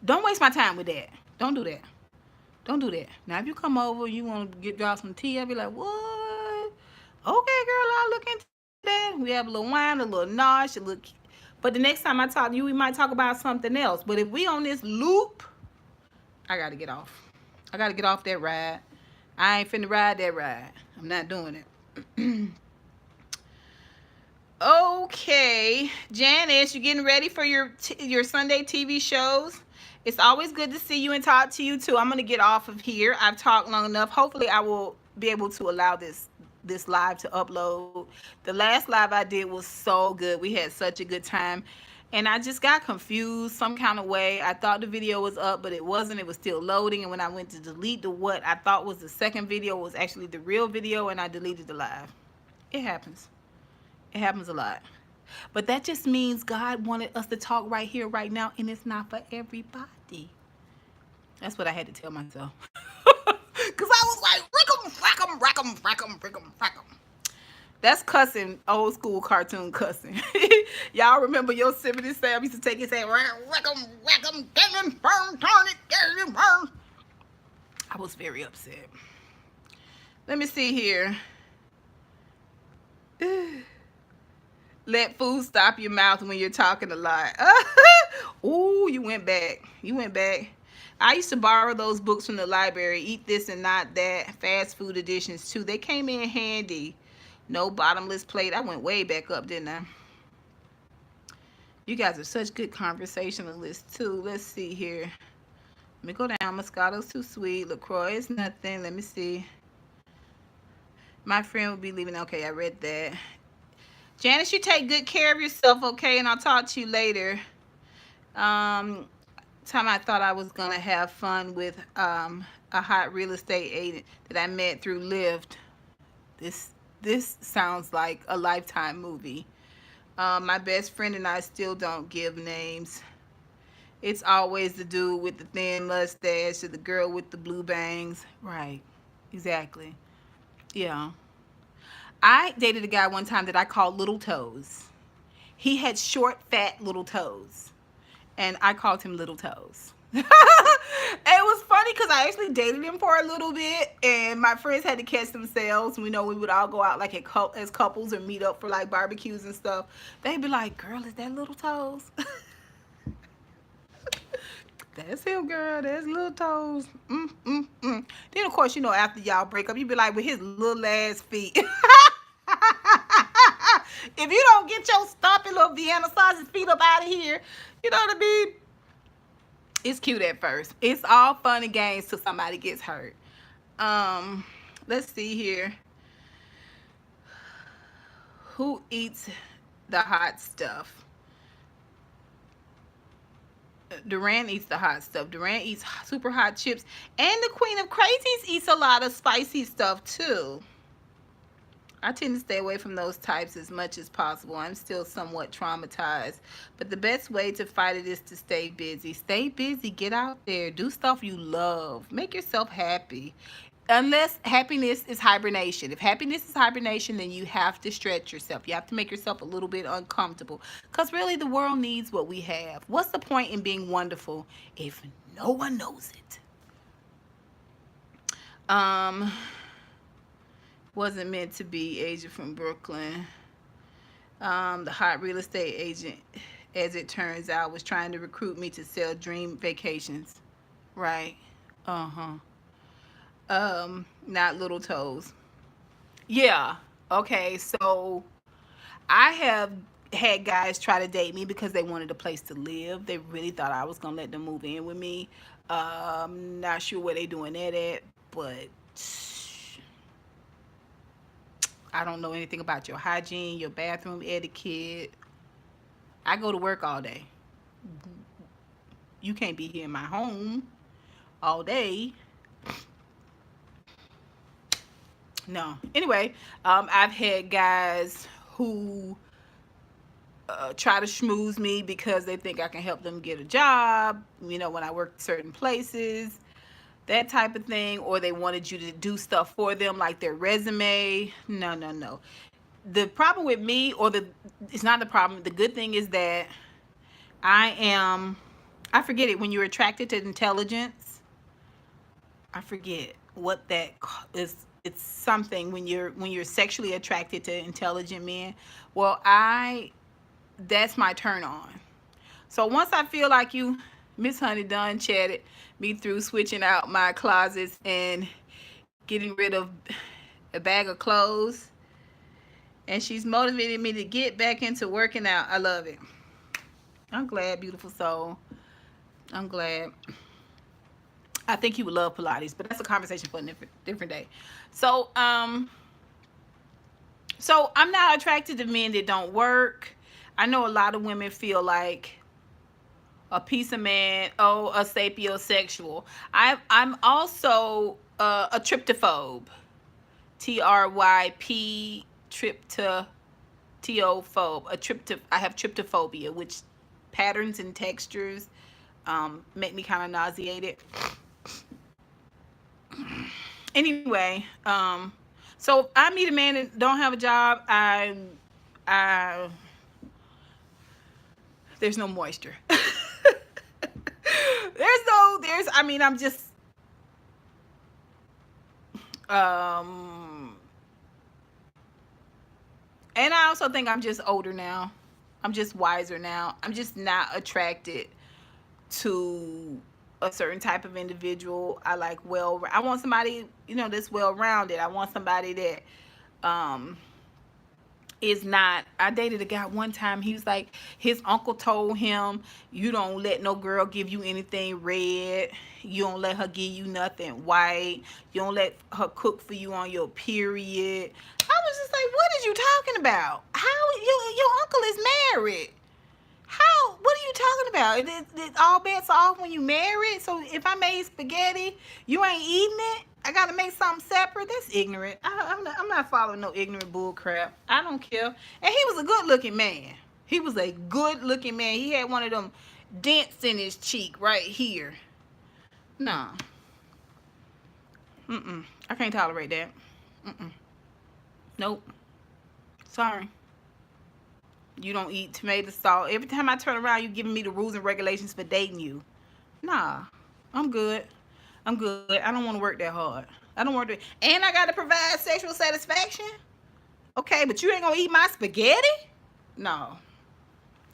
Don't waste my time with that. Don't do that. Don't do that. Now, if you come over, you want to get drop some tea, I'll be like, what? Okay, girl, I'll look into that. We have a little wine, a little nosh, a little. But the next time I talk to you, we might talk about something else. But if we on this loop, I gotta get off. I gotta get off that ride. I ain't finna ride that ride. I'm not doing it. Okay, Janice, you getting ready for your Sunday TV shows? It's always good to see you and talk to you too. I'm gonna get off of here. I've talked long enough. Hopefully, I will be able to allow this live to upload. The last live I did was so good. We had such a good time, and I just got confused some kind of way. I thought the video was up, but it wasn't. It was still loading, and when I went to delete the what I thought was the second video was actually the real video, and I deleted the live. It happens. It happens a lot. But that just means God wanted us to talk right here, right now, and it's not for everybody. That's what I had to tell myself. Because I was like, rack 'em, rack 'em, rack 'em, rack 'em, rack 'em. That's cussing, old school cartoon cussing. Y'all remember Yosemite Sam used to take his hand, rack 'em, get 'em, burn, turn it, get 'em, burn. I was very upset. Let me see here. Let food stop your mouth when you're talking a lot. Ooh, you went back. You went back. I used to borrow those books from the library. Eat This and Not That. Fast food editions too. They came in handy. No bottomless plate. I went way back up, didn't I? You guys are such good conversationalists too. Let's see here. Let me go down. Moscato's too sweet. LaCroix is nothing. Let me see. My friend will be leaving. Okay, I read that. Janice, you take good care of yourself, okay? And I'll talk to you later. Time I thought I was going to have fun with a hot real estate agent that I met through Lyft. This sounds like a Lifetime movie. My best friend and I still don't give names. It's always the dude with the thin mustache or the girl with the blue bangs. Right. Exactly. Yeah. I dated a guy one time that I called Little Toes. He had short, fat little toes, and I called him Little Toes. It was funny because I actually dated him for a little bit, and my friends had to catch themselves. We know we would all go out like as couples or meet up for like barbecues and stuff. They'd be like, "Girl, is that Little Toes?" That's him, girl. That's Little Toes. Then, of course, after y'all break up, you be like, with his little ass feet. If you don't get your stumpy little Vienna sausage feet up out of here, you know what I mean? It's cute at first. It's all fun and games till somebody gets hurt. Let's see here. Who eats the hot stuff? Duran eats the hot stuff. Duran eats super hot chips. And the Queen of Crazies eats a lot of spicy stuff too. I tend to stay away from those types as much as possible. I'm still somewhat traumatized. But the best way to fight it is to stay busy. Stay busy. Get out there. Do stuff you love. Make yourself happy. Unless happiness is hibernation. If happiness is hibernation, then you have to stretch yourself. You have to make yourself a little bit uncomfortable. Because really, the world needs what we have. What's the point in being wonderful if no one knows it? Wasn't meant to be. Agent from Brooklyn. The hot real estate agent, as it turns out, was trying to recruit me to sell dream vacations. Right. Not Little Toes. Yeah. Okay, so I have had guys try to date me because they wanted a place to live. They really thought I was gonna let them move in with me. Not sure where they doing that at, but I don't know anything about your hygiene, your bathroom etiquette. I go to work all day. You can't be here in my home all day. No. Anyway, I've had guys who try to schmooze me because they think I can help them get a job, when I work certain places, that type of thing, or they wanted you to do stuff for them, like their resume. No, no, no. The problem with me, it's not the problem. The good thing is that I am, I forget it, when you're attracted to intelligence, I forget what that is. It's something when you're sexually attracted to intelligent men. Well, that's my turn on. So once I feel like Miss Honey, done chatted me through switching out my closets and getting rid of a bag of clothes, and she's motivated me to get back into working out. I love it. I'm glad, beautiful soul. I'm glad. I think you would love Pilates, but that's a conversation for a different day. So, I'm not attracted to men that don't work. I know a lot of women feel like a piece of man, a sapiosexual. I'm also a tryptophobe. TRYP tryptophobe. I have tryptophobia, which patterns and textures make me kind of nauseated. Anyway, so I meet a man that don't have a job. I there's no moisture. I'm just and I also think I'm just older now. I'm just wiser now. I'm just not attracted to a certain type of individual. I want somebody, that's well rounded. I want somebody that is not. I dated a guy one time. He was like, his uncle told him, you don't let no girl give you anything red. You don't let her give you nothing white. You don't let her cook for you on your period. I was just like, what are you talking about? How your uncle is married? How? What are you talking about? All bets are off when you married. So if I made spaghetti, you ain't eating it. I gotta make something separate. That's ignorant. I'm not following no ignorant bull crap. I don't care. And he was a good looking man. He was a good looking man. He had one of them dents in his cheek right here. Nah. I can't tolerate that. Nope. Sorry. You don't eat tomato sauce. Every time I turn around, you giving me the rules and regulations for dating you. Nah, I'm good. I'm good. I don't want to work that hard. I don't want to. And I got to provide sexual satisfaction. Okay, but you ain't gonna eat my spaghetti? No.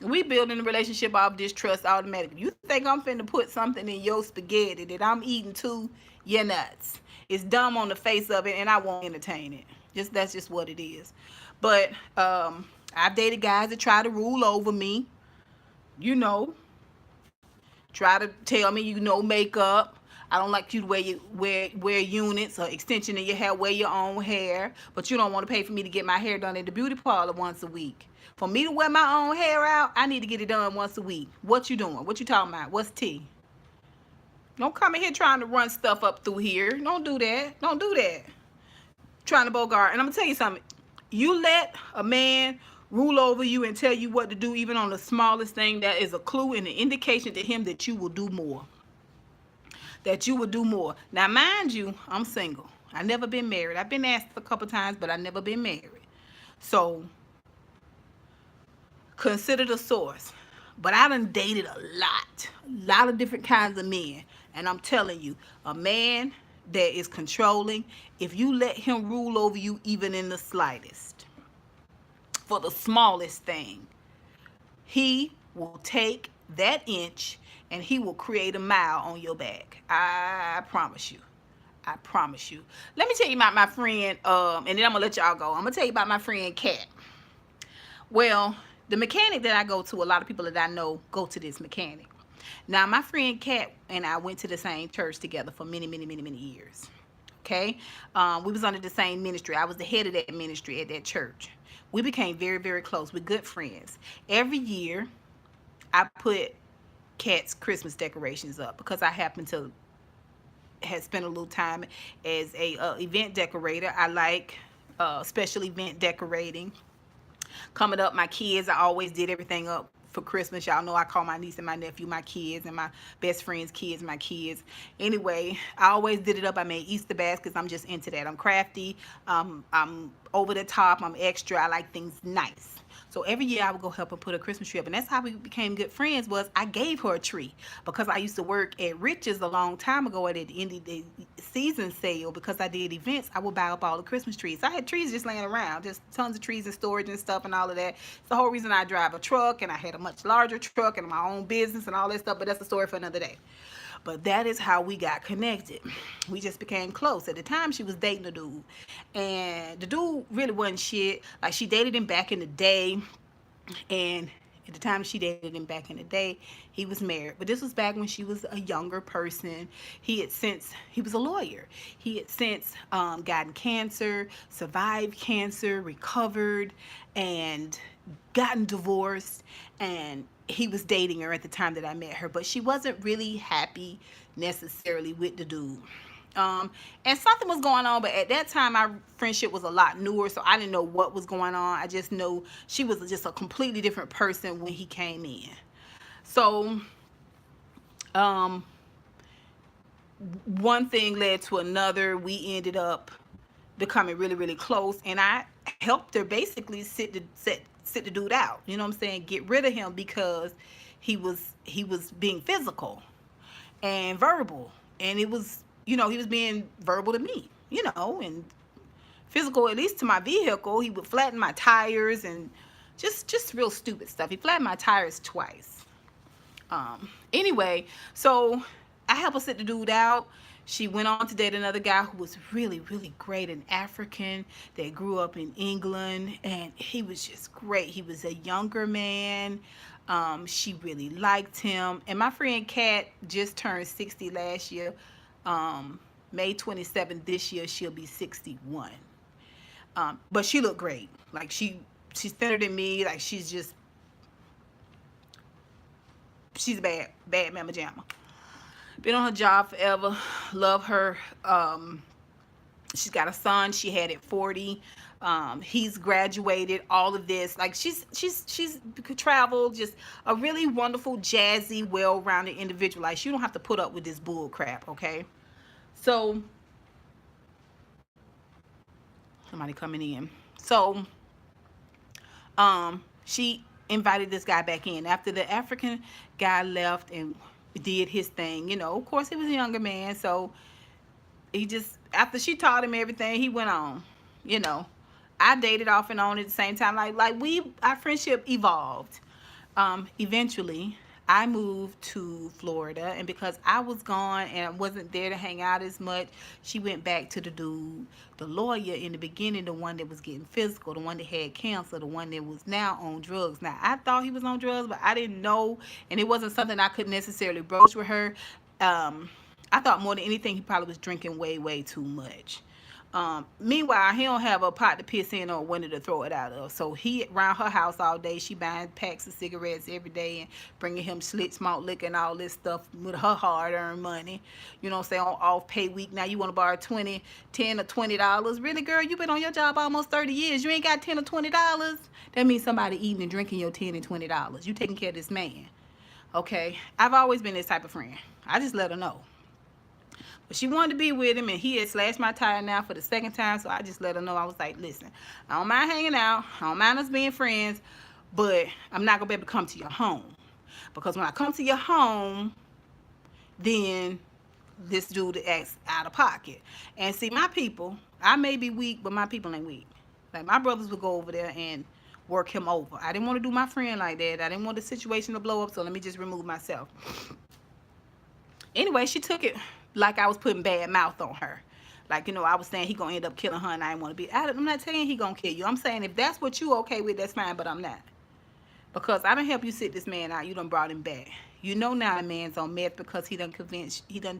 We building a relationship off distrust automatically. You think I'm finna put something in your spaghetti that I'm eating too? You're nuts. It's dumb on the face of it, and I won't entertain it. That's just what it is. But I've dated guys that try to rule over me. You know, try to tell me makeup. I don't like you to wear units or extension in your hair, wear your own hair, but you don't want to pay for me to get my hair done at the beauty parlor once a week. For me to wear my own hair out, I need to get it done once a week. What you doing? What you talking about? What's tea? Don't come in here trying to run stuff up through here. Don't do that. Don't do that. Trying to bogart. And I'm gonna tell you something. You let a man rule over you and tell you what to do, even on the smallest thing, that is a clue and an indication to him that you will do more. That you will do more. Now, mind you, I'm single. I've never been married. I've been asked a couple times, but I've never been married. So, consider the source. But I done dated a lot of different kinds of men. And I'm telling you, a man that is controlling, if you let him rule over you even in the slightest, for the smallest thing, he will take that inch and he will create a mile on your back. I promise you. I promise you. Let me tell you about my friend, and then I'm going to let y'all go. I'm going to tell you about my friend, Kat. Well, the mechanic that I go to, a lot of people that I know go to this mechanic. Now, my friend Kat and I went to the same church together for many years. Okay? We was under the same ministry. I was the head of that ministry at that church. We became very close. We're good friends. Every year, I put Cat's Christmas decorations up because I happen to have spent a little time as a event decorator. I like special event decorating. Coming up, my kids, I always did everything up for Christmas. Y'all know I call my niece and my nephew my kids, and my best friend's kids my kids. Anyway, I always did it up. I made Easter baskets. I'm just into that. I'm crafty. I'm over the top. I'm extra. I like things nice. So every year I would go help her put a Christmas tree up, and that's how we became good friends. Was I gave her a tree because I used to work at Rich's a long time ago at the end of the season sale. Because I did events, I would buy up all the Christmas trees. So I had trees just laying around, just tons of trees in storage and stuff and all of that. It's the whole reason I drive a truck, and I had a much larger truck and my own business and all that stuff. But that's a story for another day. But that is how we got connected. We just became close. At the time, she was dating a dude. And the dude really wasn't shit. Like, she dated him back in the day. And at the time she dated him back in the day, he was married. But this was back when she was a younger person. He was a lawyer. He had since gotten cancer, survived cancer, recovered, and gotten divorced. And he was dating her at the time that I met her. But she wasn't really happy necessarily with the dude. And something was going on, but at that time our friendship was a lot newer, so I didn't know what was going on. I just know she was just a completely different person when he came in. So one thing led to another. We ended up becoming really, really close, and I helped her basically sit the dude out. You know what I'm saying? Get rid of him because he was being physical and verbal, and it was, he was being verbal to me, and physical, at least to my vehicle. He would flatten my tires and just real stupid stuff. He flattened my tires twice. Anyway, so I helped her sit the dude out. She went on to date another guy who was really, really great, an African that grew up in England, and he was just great. He was a younger man. She really liked him. And my friend Kat just turned 60 last year. May 27th this year, she'll be 61. But she looked great. Like, she's thinner than me. Like, she's a bad mama jamma. Been on her job forever. Love her. She's got a son she had at 40. He's graduated. All of this. Like, she's traveled. Just a really wonderful, jazzy, well-rounded individual. Like, you don't have to put up with this bull crap, okay? So, somebody coming in. So, she invited this guy back in after the African guy left and did his thing. Of course, he was a younger man, so he just, after she taught him everything, he went on. I dated off and on at the same time. Like our friendship evolved. Eventually, I moved to Florida, and because I was gone and I wasn't there to hang out as much, she went back to the dude, the lawyer in the beginning, the one that was getting physical, the one that had cancer, the one that was now on drugs. Now, I thought he was on drugs, but I didn't know, and it wasn't something I could necessarily broach with her. I thought more than anything he probably was drinking way, way too much. Meanwhile, he don't have a pot to piss in or a window to throw it out of. So he around her house all day. She buying packs of cigarettes every day and bringing him slit malt liquor and all this stuff with her hard-earned money. You know what I'm saying? On off pay week. Now you want to borrow 10 or $20. Really, girl? You been on your job almost 30 years. You ain't got 10 or $20? That means somebody eating and drinking your 10 and $20. You taking care of this man. Okay? I've always been this type of friend. I just let her know. But she wanted to be with him, and he had slashed my tire now for the second time, so I just let her know. I was like, listen, I don't mind hanging out. I don't mind us being friends, but I'm not going to be able to come to your home. Because when I come to your home, then this dude acts out of pocket. And see, my people, I may be weak, but my people ain't weak. Like, my brothers would go over there and work him over. I didn't want to do my friend like that. I didn't want the situation to blow up, so let me just remove myself. Anyway, she took it like I was putting bad mouth on her. Like, I was saying he gonna end up killing her, and I didn't want to be. I'm not saying he gonna kill you. I'm saying if that's what you okay with, that's fine, but I'm not. Because I done help you sit this man out. You done brought him back. Now the man's on meth because he done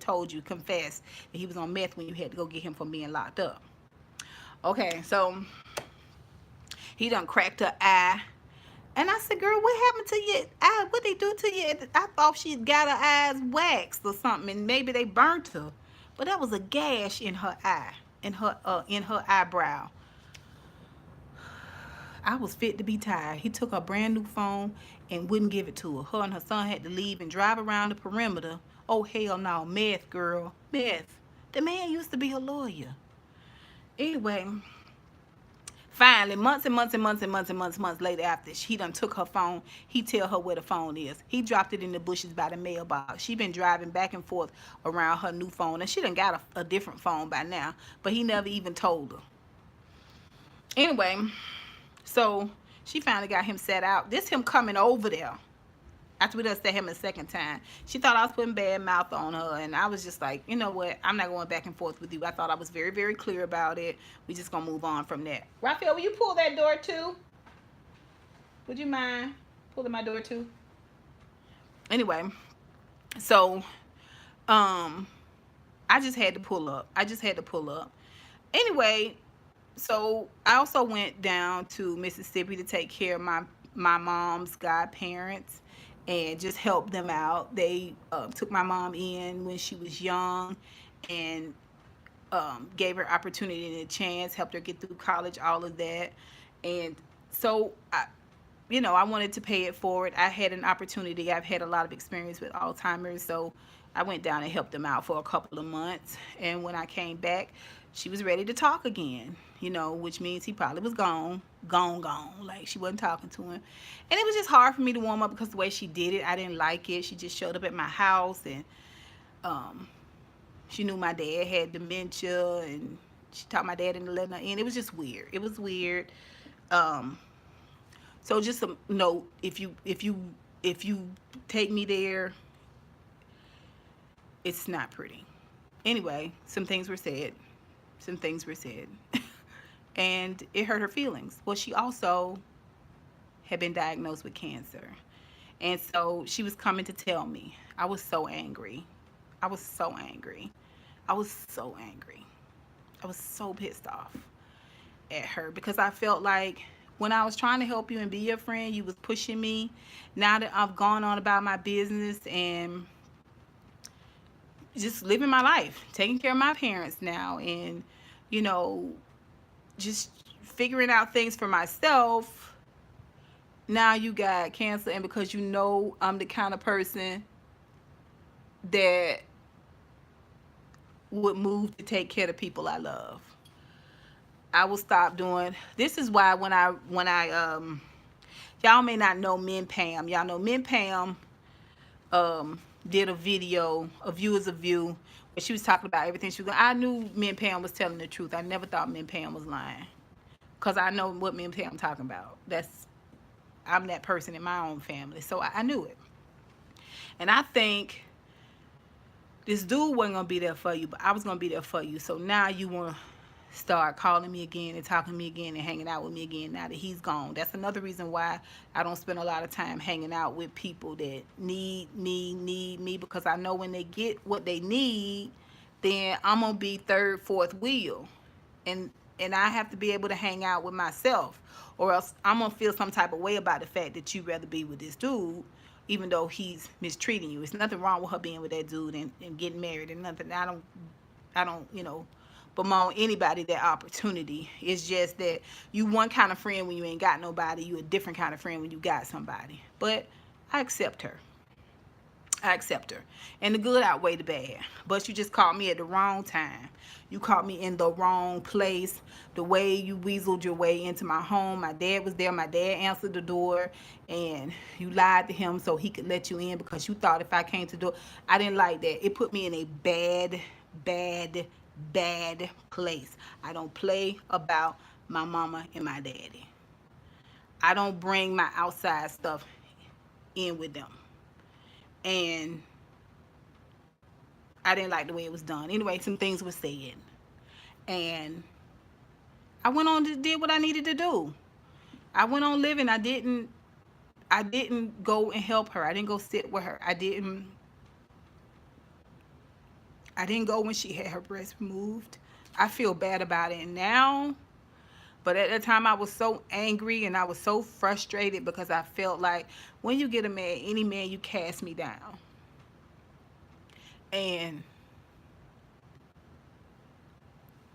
told you, confessed that he was on meth when you had to go get him from being locked up. Okay, so he done cracked her eye. And I said, girl, what happened to your eye? What they do to you? I thought she got her eyes waxed or something, and maybe they burnt her. But that was a gash in her eye, in her eyebrow. I was fit to be tied. He took her brand new phone and wouldn't give it to her. Her and her son had to leave and drive around the perimeter. Oh hell no, meth girl, meth. The man used to be a lawyer. Anyway, finally, months and months and months and months and months later, after he done took her phone, he tell her where the phone is. He dropped it in the bushes by the mailbox. She been driving back and forth around her new phone, and she done got a different phone by now, but he never even told her. Anyway, so she finally got him set out. This him coming over there after we done set him a second time. She thought I was putting bad mouth on her, and I was just like, you know what? I'm not going back and forth with you. I thought I was very, very clear about it. We just gonna move on from that. Raphael, will you pull that door too? Would you mind pulling my door too? Anyway, so I just had to pull up. I just had to pull up. Anyway, so I also went down to Mississippi to take care of my mom's godparents and just help them out. They took my mom in when she was young and gave her opportunity and a chance, helped her get through college, all of that. And so I wanted to pay it forward. I had an opportunity. I've had a lot of experience with Alzheimer's, so I went down and helped them out for a couple of months. And when I came back, she was ready to talk again, which means he probably was gone, gone. Like she wasn't talking to him. And it was just hard for me to warm up because the way she did it, I didn't like it. She just showed up at my house and she knew my dad had dementia and she taught my dad into letting her in. It was just weird. It was weird. So just a note, if you take me there, it's not pretty. Anyway, some things were said. And it hurt her feelings. Well, she also had been diagnosed with cancer. And so she was coming to tell me. I was so angry. I was so angry. I was so angry. I was so pissed off at her because I felt like when I was trying to help you and be your friend, you was pushing me. Now that I've gone on about my business and just living my life, taking care of my parents now, and just figuring out things for myself. Now you got cancer, and because I'm the kind of person that would move to take care of people I love, I will stop doing. This is why when I y'all may not know Min Pam. Y'all know Min Pam did a video, A View is a View, where she was talking about everything she was going. I knew Min Pam was telling the truth. I never thought Min Pam was lying. Because I know what Min Pam talking about. I'm that person in my own family. So I knew it. And I think this dude wasn't going to be there for you, but I was going to be there for you. So now you want to start calling me again and talking to me again and hanging out with me again now that he's gone. That's another reason why I don't spend a lot of time hanging out with people that need me, because I know when they get what they need, then I'm going to be third, fourth wheel. And I have to be able to hang out with myself, or else I'm going to feel some type of way about the fact that you'd rather be with this dude, even though he's mistreating you. There's nothing wrong with her being with that dude and getting married and nothing. I don't bemoan anybody that opportunity. It's just that you one kind of friend when you ain't got nobody. You a different kind of friend when you got somebody. But I accept her. And the good outweigh the bad. But you just caught me at the wrong time. You caught me in the wrong place. The way you weaseled your way into my home. My dad was there. My dad answered the door. And you lied to him so he could let you in because you thought if I came to the door. I didn't like that. It put me in a bad place. I don't play about my mama and my daddy. I don't bring my outside stuff in with them. And I didn't like the way it was done. Anyway, some things were said. And I went on to did what I needed to do. I went on living. I didn't go and help her. I didn't go sit with her. I didn't go when she had her breast removed. I feel bad about it now, But at that time, I was so angry and I was so frustrated because I felt like when you get a man, any man, you cast me down. And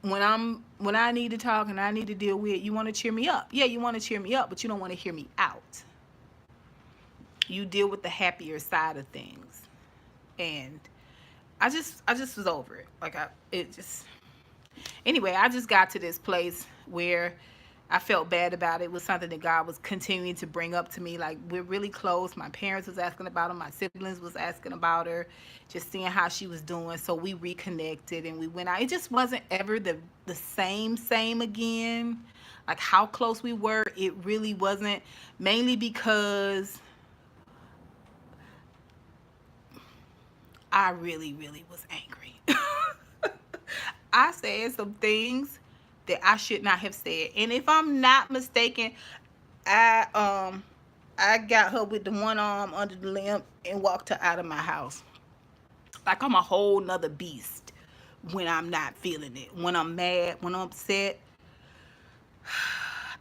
when I need to talk and I need to deal with, you want to cheer me up. Yeah, you want to cheer me up, but you don't want to hear me out. You deal with the happier side of things. And I just was over it. Like I it just anyway, I just got to this place where I felt bad about it. It was something that God was continuing to bring up to me. Like, we're really close. My parents was asking about her. My siblings was asking about her, just seeing how she was doing. So we reconnected and we went out. It just wasn't ever the same again. Like how close we were, it really wasn't. Mainly because I really was angry. I said some things that I should not have said. And if I'm not mistaken, I I got her with the one arm under the limb and walked her out of my house. Like I'm a whole nother beast when I'm not feeling it. When I'm mad, when I'm upset,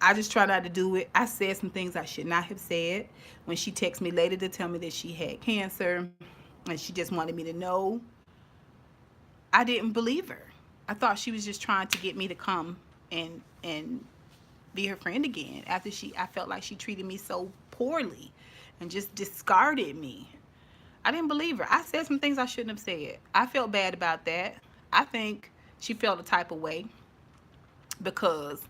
I just try not to do it. I said some things I should not have said. When she texted me later to tell me that she had cancer and she just wanted me to know, I didn't believe her. I thought she was just trying to get me to come and be her friend again after I felt like she treated me so poorly and just discarded me. I didn't believe her. I said some things I shouldn't have said. I felt bad about that. I think she felt a type of way because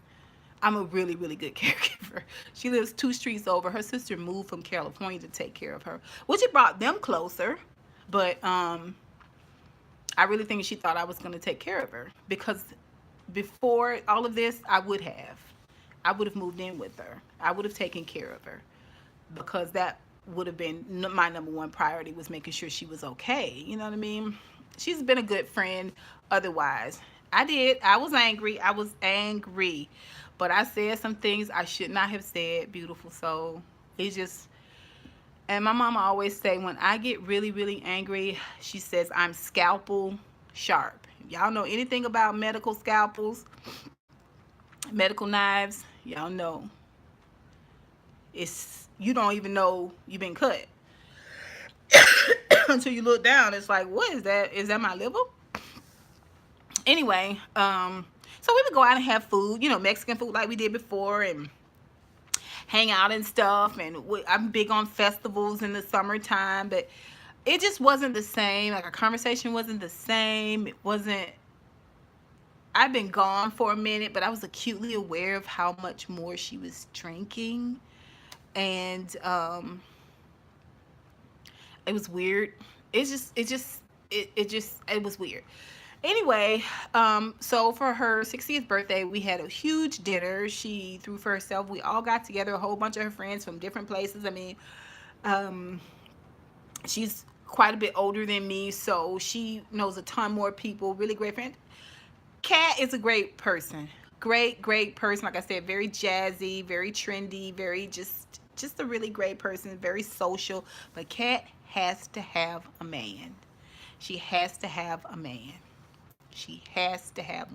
I'm a really good caregiver. She lives 2 streets over. Her sister moved from California to take care of her, which it brought them closer. But I really think she thought I was going to take care of her because before all of this, I would have. I would have moved in with her. I would have taken care of her because that would have been my number one priority, was making sure she was okay. You know what I mean? She's been a good friend otherwise. I was angry. I was angry. But I said some things I should not have said, beautiful soul. It just, and my mama always say when I get really angry, she says I'm scalpel sharp. Y'all know anything about medical scalpels, medical knives? Y'all know you don't even know you've been cut until you look down. It's like, what is that? Is that my liver? Anyway, so we would go out and have food, Mexican food like we did before, and hang out and stuff. And I'm big on festivals in the summertime, but it just wasn't the same. Like, our conversation wasn't the same. It wasn't. I've been gone for a minute, but I was acutely aware of how much more she was drinking. And it was weird. It was weird. Anyway, so for her 60th birthday, we had a huge dinner she threw for herself. We all got together, a whole bunch of her friends from different places. I mean, she's quite a bit older than me, so she knows a ton more people. Really great friend. Kat is a great person. Great person. Like I said, very jazzy, very trendy, very just a really great person, very social. But Kat has to have a man. She has to have a man. She has to have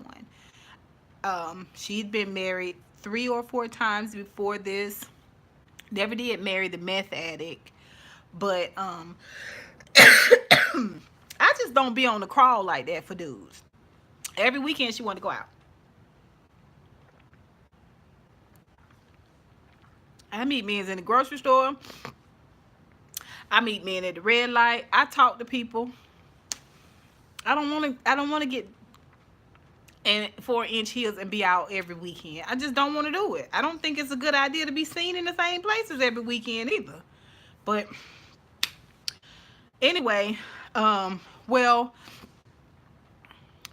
one. She'd been married 3 or 4 times before this. Never did marry the meth addict. But I just don't be on the crawl like that for dudes. Every weekend she wanted to go out. I meet men in the grocery store. I meet men at the red light. I talk to people. I don't want to get in 4-inch heels and be out every weekend. I just don't want to do it. I don't think it's a good idea to be seen in the same places every weekend either. But anyway, well,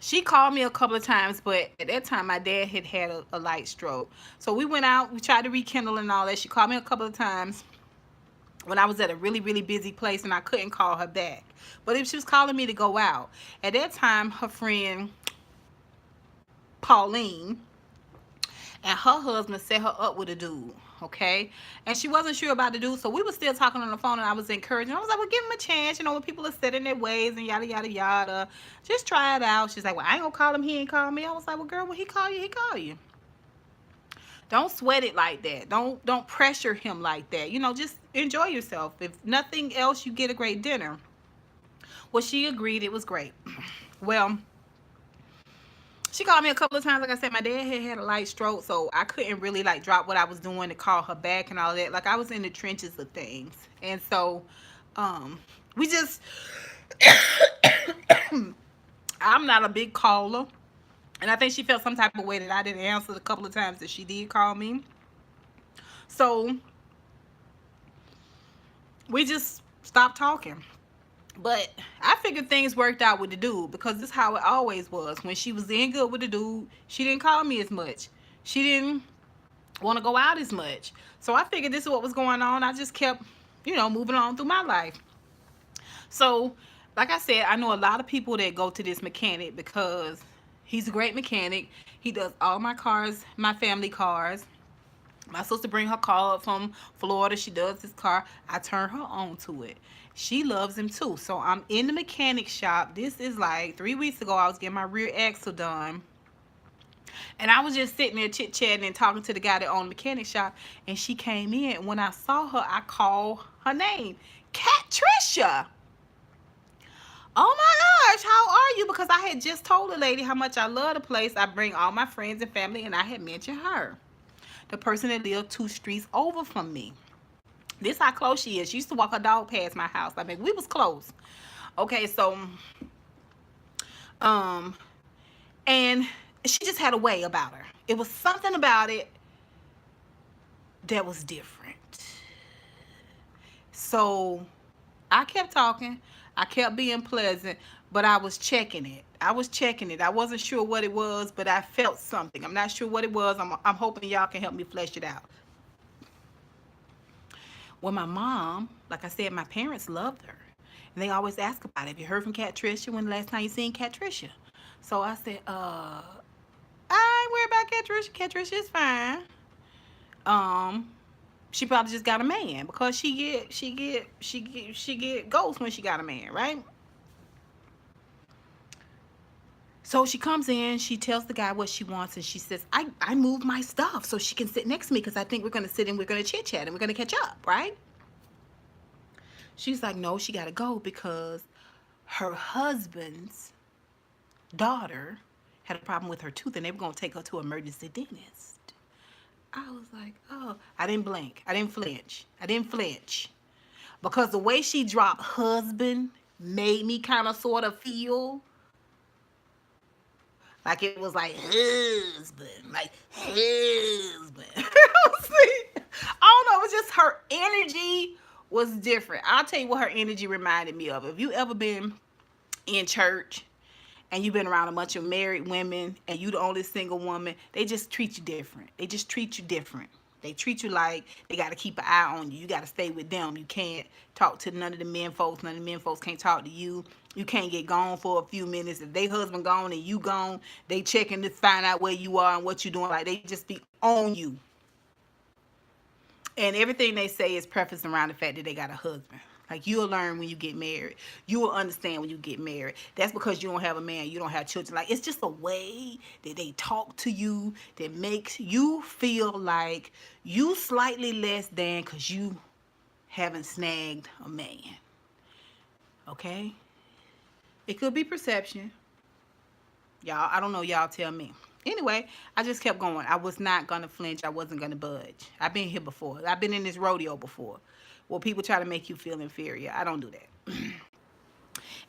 she called me a couple of times, but at that time my dad had a light stroke. So we went out, we tried to rekindle and all that. She called me a couple of times when I was at a really busy place and I couldn't call her back. But if she was calling me to go out, at that time her friend Pauline and her husband set her up with a dude, okay? And she wasn't sure about the dude, so we were still talking on the phone, and I was encouraging. I was like, well, give him a chance, when people are set in their ways and yada, yada, yada. Just try it out. She's like, well, I ain't gonna call him. He ain't call me. I was like, well, girl, when he call you, he call you. Don't sweat it like that. Don't pressure him like that. Just enjoy yourself. If nothing else, you get a great dinner. Well, she agreed. It was great. Well, she called me a couple of times. Like I said, my dad had a light stroke, so I couldn't really like drop what I was doing to call her back and all that. Like I was in the trenches of things, and so we just I'm not a big caller, and I think she felt some type of way that I didn't answer the couple of times that she did call me. So we just stopped talking. But I figured things worked out with the dude because this is how it always was. When she was in good with the dude, she didn't call me as much. She didn't want to go out as much. So I figured this is what was going on. I just kept, moving on through my life. So, like I said, I know a lot of people that go to this mechanic because he's a great mechanic. He does all my cars, my family cars. My sister bring her car up from Florida. She does this car. I turn her on to it. She loves him too. So I'm in the mechanic shop. This is like 3 weeks ago. I was getting my rear axle done. And I was just sitting there chit-chatting and talking to the guy that owned the mechanic shop. And she came in. And when I saw her, I called her name. Cat Tricia. Oh my gosh, how are you? Because I had just told the lady how much I love the place. I bring all my friends and family, and I had mentioned her, the person that lived 2 streets over from me. This how close she is. She used to walk her dog past my house. I mean, we was close. Okay, so um and she just had a way about her. It was something about it that was different. So I kept talking. I kept being pleasant, but I was checking it. I was checking it. I wasn't sure what it was, but I felt something. I'm not sure what it was. I'm hoping y'all can help me flesh it out. Well, my mom, like I said, my parents loved her. And they always ask about it. Have you heard from Cat Tricia? When the last time you seen Cat Tricia? So I said, I ain't worried about Cat Tricia. Cat Tricia is fine. Um, she probably just got a man because she get ghosts when she got a man, right? So she comes in, she tells the guy what she wants, and she says, I moved my stuff so she can sit next to me because I think we're going to sit and we're going to chit chat and we're going to catch up, right? She's like, no, she got to go because her husband's daughter had a problem with her tooth and they were going to take her to an emergency dentist. I was like, oh, I didn't blink. I didn't flinch. I didn't flinch. Because the way she dropped husband made me kind of sort of feel like it was like husband, like husband. See, I don't know. It was just her energy was different. I'll tell you what her energy reminded me of. If you ever been in church and you've been around a bunch of married women and you the only single woman, they just treat you different. They just treat you different. They treat you like they got to keep an eye on you. You got to stay with them. You can't talk to none of the men folks. None of the men folks can't talk to you. You can't get gone for a few minutes. If they husband gone and you gone, they checking to find out where you are and what you doing. Like they just be on you. And everything they say is prefaced around the fact that they got a husband. Like you'll learn when you get married. You will understand when you get married. That's because you don't have a man. You don't have children. Like it's just a way that they talk to you that makes you feel like you slightly less than because you haven't snagged a man. Okay? It could be perception. Y'all, I don't know. Y'all tell me. Anyway, I just kept going. I was not going to flinch. I wasn't going to budge. I've been here before. I've been in this rodeo before. Well, people try to make you feel inferior. I don't do that. And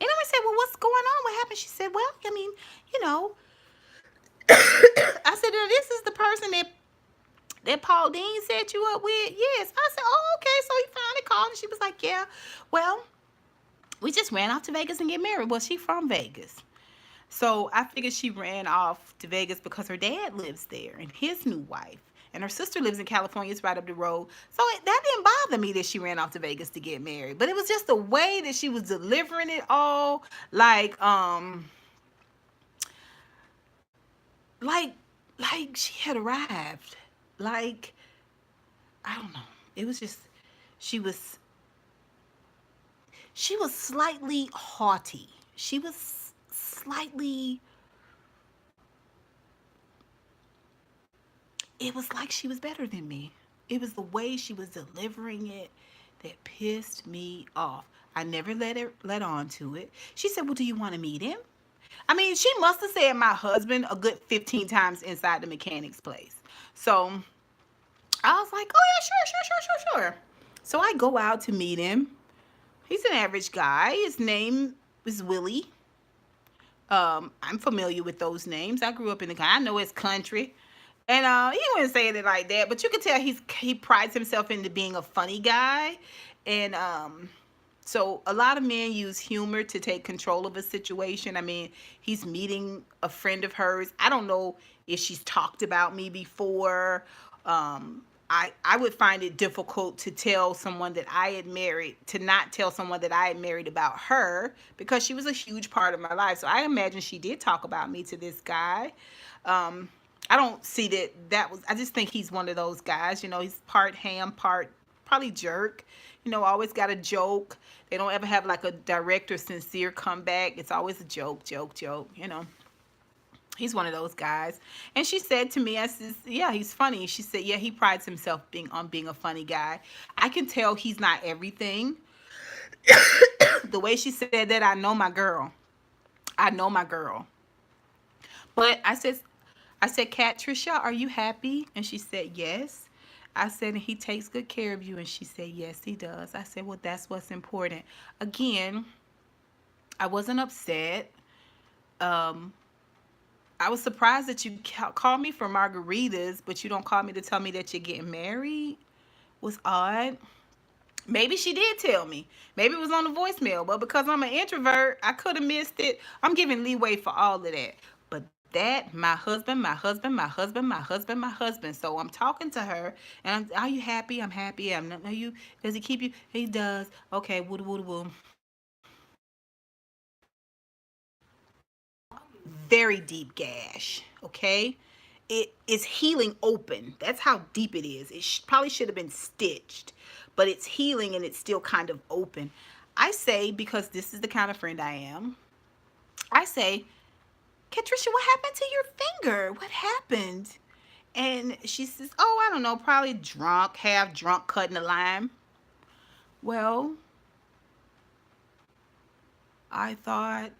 I said, well, what's going on? What happened? She said, well, I mean, you know. I said, now, this is the person that Paul Dean set you up with? Yes. I said, oh, okay. So he finally called and she was like, yeah, well, we just ran off to Vegas and get married. Well, she from Vegas. So I figured she ran off to Vegas because her dad lives there and his new wife. And her sister lives in California. It's right up the road. So that didn't bother me that she ran off to Vegas to get married. But it was just the way that she was delivering it all. Like, like she had arrived. Like, I don't know. It was just, she was, she was slightly haughty. She was slightly it was like she was better than me. It was the way she was delivering it that pissed me off. I never let on to it. She said, "Well, do you want to meet him?" I mean, she must have said my husband a good 15 times inside the mechanic's place. So I was like, "Oh yeah, sure, sure, sure, sure, sure." So I go out to meet him. He's an average guy. His name is Willie. I'm familiar with those names. I grew up in the country. I know it's country. And he wasn't saying it like that, but you could tell he prides himself into being a funny guy. And so a lot of men use humor to take control of a situation. I mean, he's meeting a friend of hers. I don't know if she's talked about me before. I would find it difficult to tell someone that I had married, to not tell someone that I had married about her because she was a huge part of my life. So I imagine she did talk about me to this guy. Um, I don't see that was, I just think he's one of those guys, he's part ham, part probably jerk, always got a joke. They don't ever have like a direct or sincere comeback. It's always a joke, joke, joke. He's one of those guys. And she said to me, I says, "Yeah, he's funny." She said, "Yeah, he prides himself being a funny guy." I can tell he's not everything. The way she said that, I know my girl. I know my girl. But I said, "Kat Trisha, are you happy?" And she said, "Yes." I said, "And he takes good care of you?" And she said, "Yes, he does." I said, "Well, that's what's important." Again, I wasn't upset. Um, I was surprised that you call me for margaritas, but you don't call me to tell me that you're getting married. Was odd. Maybe she did tell me. Maybe it was on the voicemail, but because I'm an introvert, I could have missed it. I'm giving leeway for all of that. But that, my husband, my husband, my husband, my husband, my husband. So I'm talking to her, and are you happy? I'm happy. I'm not. Are you? Does he keep you? He does. Okay. Woo woo woo. Very deep gash. Okay. It is healing open. That's how deep it is. It probably should have been stitched, but it's healing and it's still kind of open. I say, because this is the kind of friend I am, I say, "Katricia, what happened to your finger? What happened?" And she says, "Oh, I don't know, probably drunk, half drunk, cutting the lime." Well, I thought,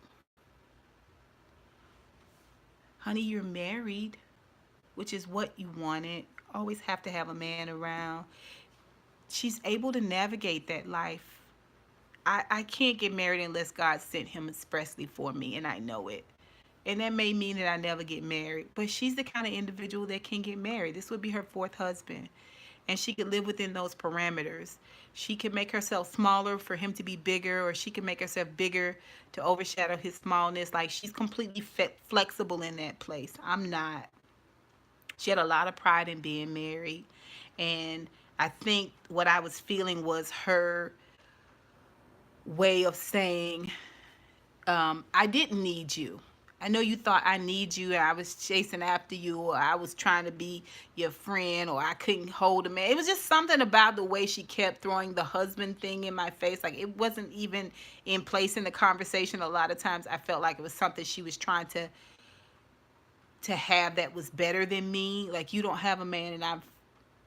honey, you're married, which is what you wanted. Always have to have a man around. She's able to navigate that life. I can't get married unless God sent him expressly for me, and I know it. And that may mean that I never get married, but she's the kind of individual that can get married. This would be her fourth husband, and she could live within those parameters. She could make herself smaller for him to be bigger, or she could make herself bigger to overshadow his smallness. Like, she's completely flexible in that place. I'm not. She had a lot of pride in being married, and I think what I was feeling was her way of saying, "I didn't need you. I know you thought I need you, and I was chasing after you, or I was trying to be your friend, or I couldn't hold a man." It was just something about the way she kept throwing the husband thing in my face. Like, it wasn't even in place in the conversation. A lot of times I felt like it was something she was trying to have that was better than me. Like, you don't have a man, and I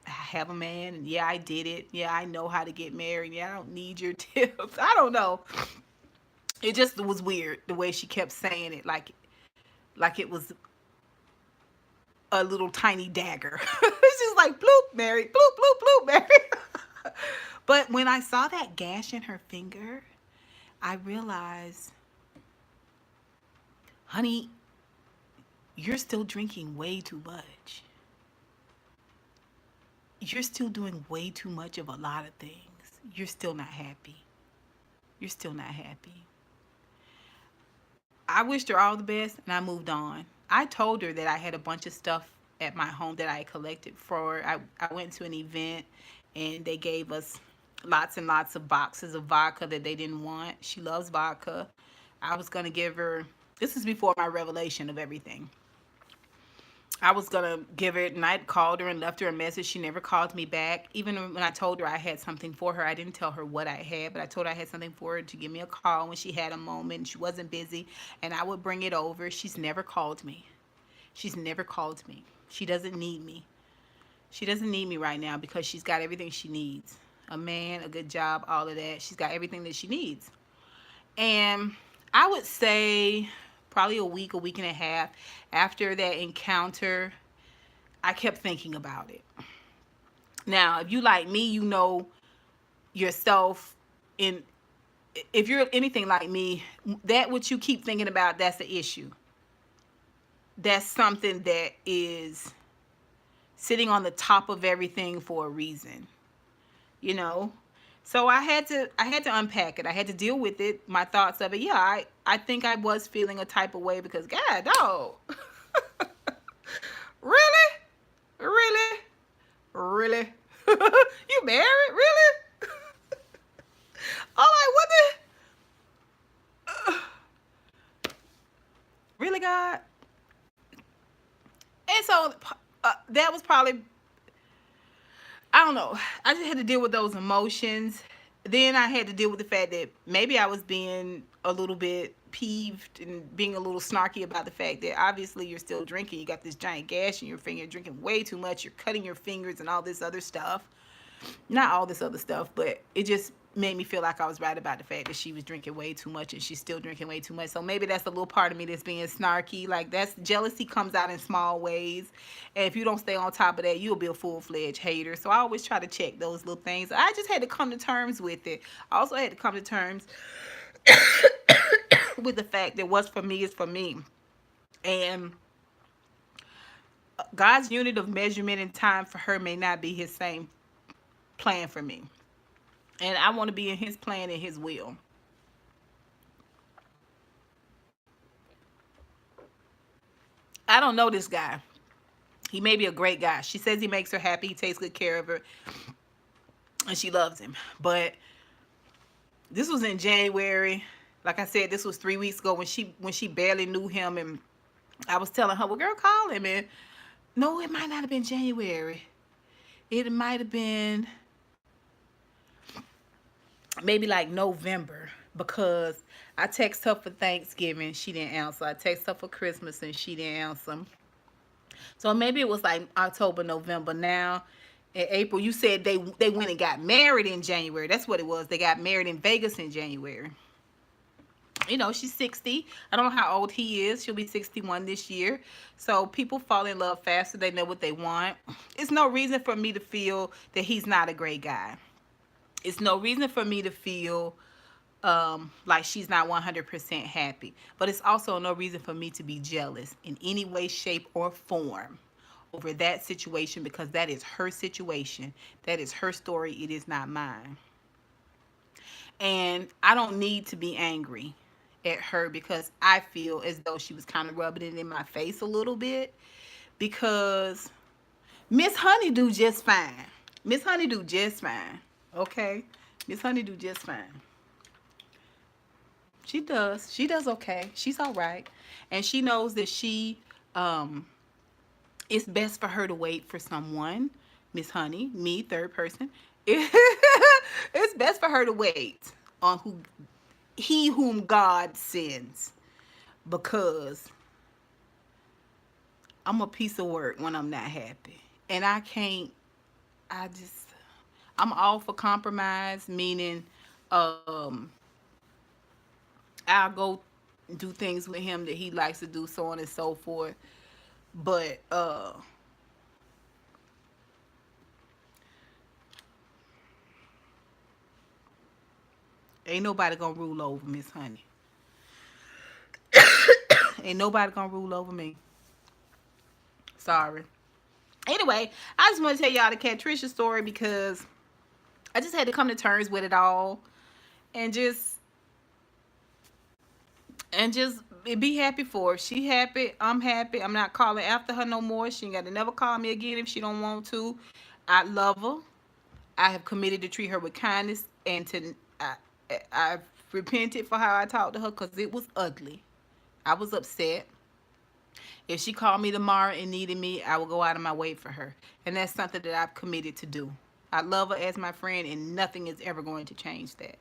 have a man, and yeah, I did it. Yeah, I know how to get married. Yeah, I don't need your tips. I don't know. It just was weird the way she kept saying it, like it was a little tiny dagger. It's just like, bloop, Mary, bloop, bloop, bloop, Mary. But when I saw that gash in her finger, I realized, honey, you're still drinking way too much. You're still doing way too much of a lot of things. You're still not happy. You're still not happy. I wished her all the best, and I moved on. I told her that I had a bunch of stuff at my home that I had collected for her. I went to an event, and they gave us lots and lots of boxes of vodka that they didn't want. She loves vodka. I was going to give her, this is before my revelation of everything. I was gonna give her, and I'd called her and left her a message. She never called me back. Even when I told her I had something for her, I didn't tell her what I had, but I told her I had something for her to give me a call when she had a moment and she wasn't busy, and I would bring it over. She's never called me. She's never called me. She doesn't need me. She doesn't need me right now because she's got everything she needs. A man, a good job, all of that. She's got everything that she needs. And I would say probably a week and a half after that encounter, I kept thinking about it. Now, if you like me, you know yourself in if you're anything like me, that what you keep thinking about, that's the issue. That's something that is sitting on the top of everything for a reason, you know? So I had to unpack it. I had to deal with it, my thoughts of it. Yeah, I think I was feeling a type of way because God, no. Really? Really? Really? You married? Really? I'm like, what the really, God? And so that was probably, I don't know. I just had to deal with those emotions. Then I had to deal with the fact that maybe I was being a little bit peeved and being a little snarky about the fact that obviously you're still drinking. You got this giant gash in your finger, you're drinking way too much, you're cutting your fingers and all this other stuff. Not all this other stuff, but it just made me feel like I was right about the fact that she was drinking way too much and she's still drinking way too much. So maybe that's a little part of me that's being snarky. Like, that's jealousy comes out in small ways. And if you don't stay on top of that, you'll be a full-fledged hater. So I always try to check those little things. I just had to come to terms with it. I also had to come to terms with the fact that what's for me is for me. And God's unit of measurement and time for her may not be his same plan for me. And I want to be in his plan and his will. I don't know this guy. He may be a great guy. She says he makes her happy, he takes good care of her, and she loves him. But this was in January. Like I said, this was 3 weeks ago when she barely knew him, and I was telling her, well, girl, call him. And no, it might not have been January. It might have been maybe like November, because I text her for Thanksgiving, she didn't answer. I text her for Christmas and she didn't answer. So maybe it was like October, November. Now in April, you said they went and got married in January. That's what it was. They got married in Vegas in January. You know, she's 60. I don't know how old he is. She'll be 61 this year. So people fall in love faster. They know what they want. It's no reason for me to feel that he's not a great guy. It's no reason for me to feel like she's not 100% happy. But it's also no reason for me to be jealous in any way, shape, or form over that situation, because that is her situation. That is her story. It is not mine. And I don't need to be angry at her because I feel as though she was kind of rubbing it in my face a little bit, because Miss Honeydew just fine. Miss Honeydew just fine. Okay? Miss Honeydew just fine. She does. She does okay. She's all right. And she knows that um it's best for her to wait for someone. Miss Honey, me, third person. It's best for her to wait on whom God sends, because I'm a piece of work when I'm not happy. And I can't, I just, I'm all for compromise, meaning um, I'll go do things with him that he likes to do, so on and so forth. But ain't nobody gonna rule over Miss Honey. Ain't nobody gonna rule over me. Sorry. Anyway, I just want to tell y'all the Catricia story because I just had to come to terms with it all, and just be happy for her. She happy, I'm happy. I'm not calling after her no more. She ain't got to never call me again if she don't want to. I love her. I have committed to treat her with kindness, and I've repented for how I talked to her because it was ugly. I was upset. If she called me tomorrow and needed me, I will go out of my way for her. And that's something that I've committed to do. I love her as my friend, and nothing is ever going to change that.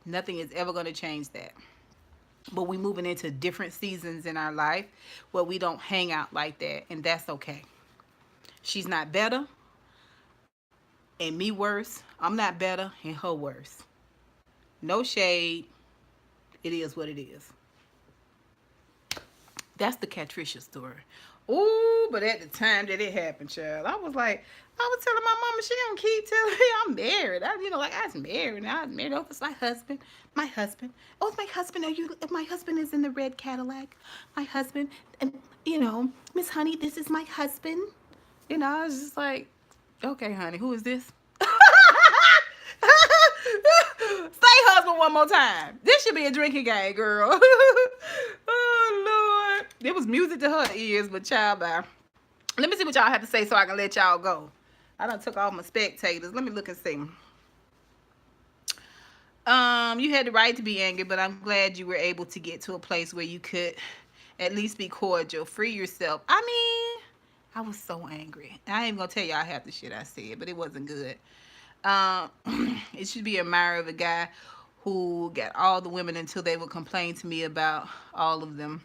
Nothing is ever going to change that. But we're moving into different seasons in our life where we don't hang out like that, and that's okay. She's not better. and me worse. I'm not better and her worse. No shade. It is what it is. That's the Catricia story. Ooh, but at the time that it happened, child, I was telling my mama she don't keep telling me I'm married. I was married. I was married. Oh, it's my husband. My husband. Oh, it's my husband. My husband is in the red Cadillac. My husband. And, Miss Honey, this is my husband. I was just like, okay, honey, who is this? Say husband one more time. This should be a drinking game, girl. Oh, Lord. It was music to her ears, but child, bye. Let me see what y'all have to say so I can let y'all go. I done took off my spectators. Let me look and see. You had the right to be angry, but I'm glad you were able to get to a place where you could at least be cordial, free yourself. I mean, I was so angry. I ain't even gonna tell y'all half the shit I said, but it wasn't good. Um, it should be admired of a guy who got all the women until they would complain to me about all of them.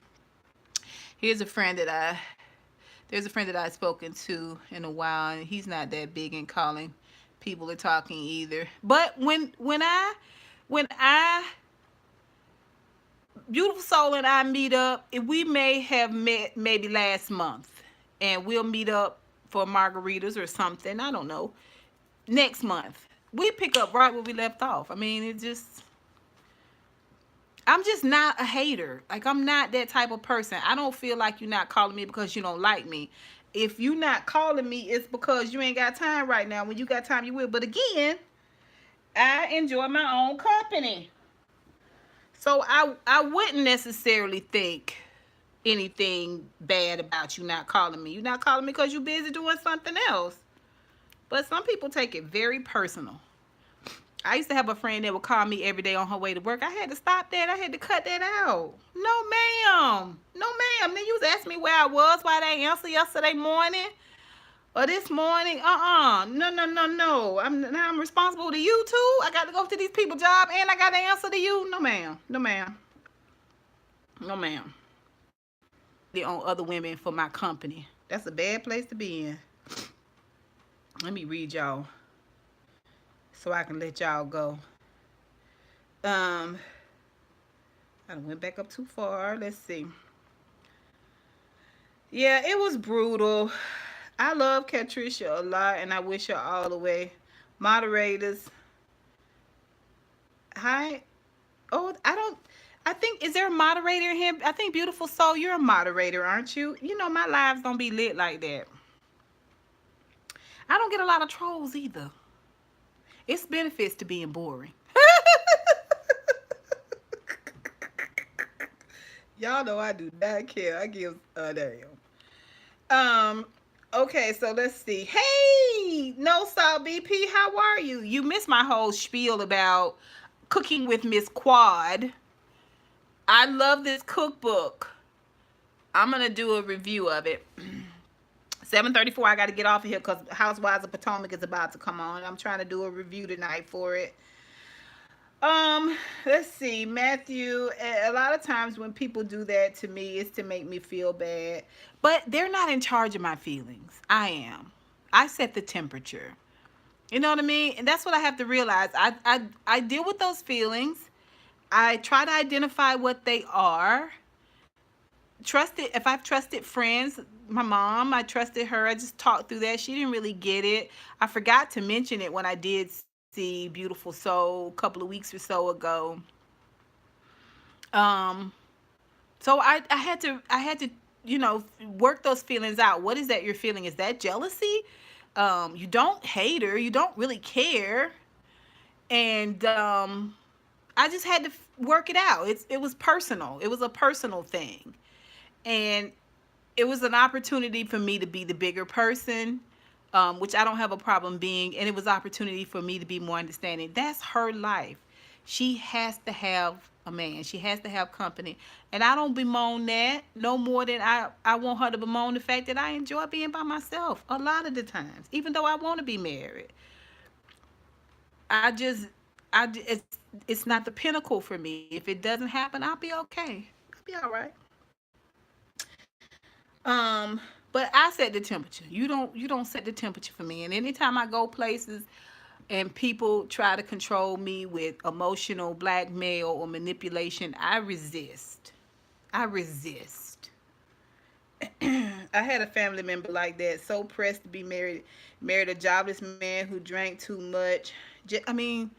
Here's a friend that I there's a friend that I've spoken to in a while, and he's not that big in calling people are talking either. But when I Beautiful Soul and I meet up, we may have met maybe last month, and we'll meet up for margaritas or something. I don't know. Next month, we pick up right where we left off. I mean, I'm just not a hater. Like, I'm not that type of person. I don't feel like you're not calling me because you don't like me. If you not calling me, it's because you ain't got time right now. When you got time, you will. But again, I enjoy my own company. So I wouldn't necessarily think anything bad about you not calling me. You're not calling me because you're busy doing something else. But some people take it very personal. I used to have a friend that would call me every day on her way to work. I had to stop that. I had to cut that out. No, ma'am. No, ma'am. Then you was asking me where I was, why they answer yesterday morning or this morning. No, no, no, no. I'm responsible to you too. I got to go to these people's job and I got to answer to you. No, ma'am. No, ma'am. No, ma'am. On other women for my company. That's a bad place to be in. Let me read y'all so I can let y'all go. I went back up too far. Let's see. Yeah, it was brutal. I love Catricia a lot, and I wish her all the way. Moderators, hi. Oh, I don't. I think, is there a moderator in here? I think Beautiful Soul, you're a moderator, aren't you? My lives don't be lit like that. I don't get a lot of trolls either. It's benefits to being boring. Y'all know I do not care. I give a damn. Okay, so let's see. Hey, No Salt BP, how are you? You missed my whole spiel about cooking with Miss Quad. I love this cookbook. I'm gonna do a review of it. 7:34. I got to get off of here because Housewives of Potomac is about to come on. I'm trying to do a review tonight for it. Let's see, Matthew. A lot of times when people do that to me, it's to make me feel bad. But they're not in charge of my feelings. I am. I set the temperature. You know what I mean? And that's what I have to realize. I deal with those feelings. I try to identify what they are. If I've trusted friends, my mom, I trusted her. I just talked through that. She didn't really get it. I forgot to mention it when I did see Beautiful Soul a couple of weeks or so ago. So I had to work those feelings out. What is that you're feeling? Is that jealousy? You don't hate her. You don't really care. And I just had to work it out. It was personal. It was a personal thing. And it was an opportunity for me to be the bigger person, which I don't have a problem being. And it was opportunity for me to be more understanding. That's her life. She has to have a man. She has to have company. And I don't bemoan that no more than I want her to bemoan the fact that I enjoy being by myself a lot of the times, even though I want to be married. I just, it's not the pinnacle for me. If it doesn't happen, I'll be okay. I'll be all right. But I set the temperature. You don't set the temperature for me. And anytime I go places, and people try to control me with emotional blackmail or manipulation, I resist. I resist. I had a family member like that, so pressed to be married a jobless man who drank too much. I mean,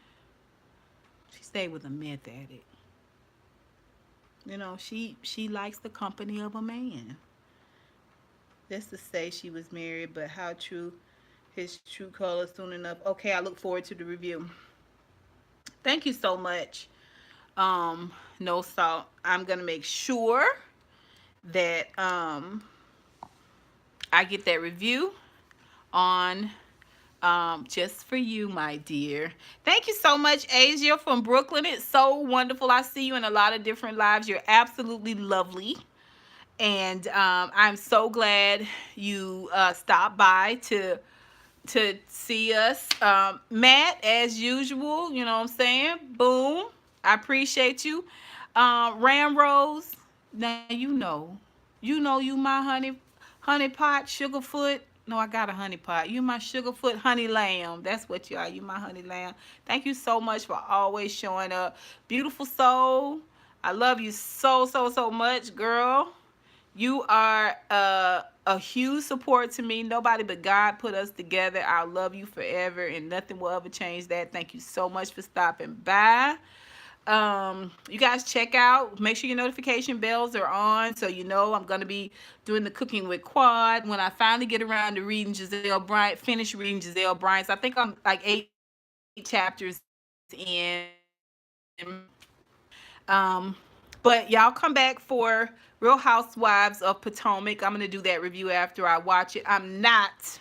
she stayed with a meth addict. She likes the company of a man. That's to say she was married, but how true his true colors soon enough. Okay, I look forward to the review. Thank you so much. No salt. I'm gonna make sure that I get that review on just for you, my dear. Thank you so much, Asia from Brooklyn. It's so wonderful. I see you in a lot of different lives. You're absolutely lovely. And I'm so glad you stopped by to see us. Matt, as usual, you know what I'm saying? Boom. I appreciate you. Ramrose, now you my honey pot, sugarfoot. No, I got a honey pot. You my sugarfoot honey lamb. That's what you are. You my honey lamb. Thank you so much for always showing up. Beautiful soul. I love you so, so, so much, girl. You are a huge support to me. Nobody but God put us together. I'll love you forever, and nothing will ever change that. Thank you so much for stopping by. You guys check out. Make sure your notification bells are on so you know I'm gonna be doing the cooking with Quad when I finally get around to reading Giselle Bryant. Finish reading Giselle Bryant. I think I'm like 8 chapters in. But y'all come back for Real Housewives of Potomac. I'm gonna do that review after I watch it. I'm not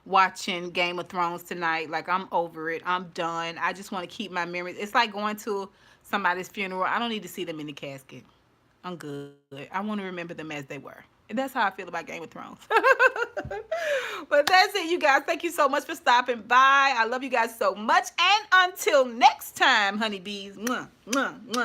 watching Game of Thrones tonight. Like, I'm over it. I'm done. I just want to keep my memories. It's like going to somebody's funeral. I don't need to see them in the casket. I'm good. I want to remember them as they were. And that's how I feel about Game of Thrones. But that's it, you guys. Thank you so much for stopping by. I love you guys so much. And until next time, honeybees. Mwah, mwah, mwah.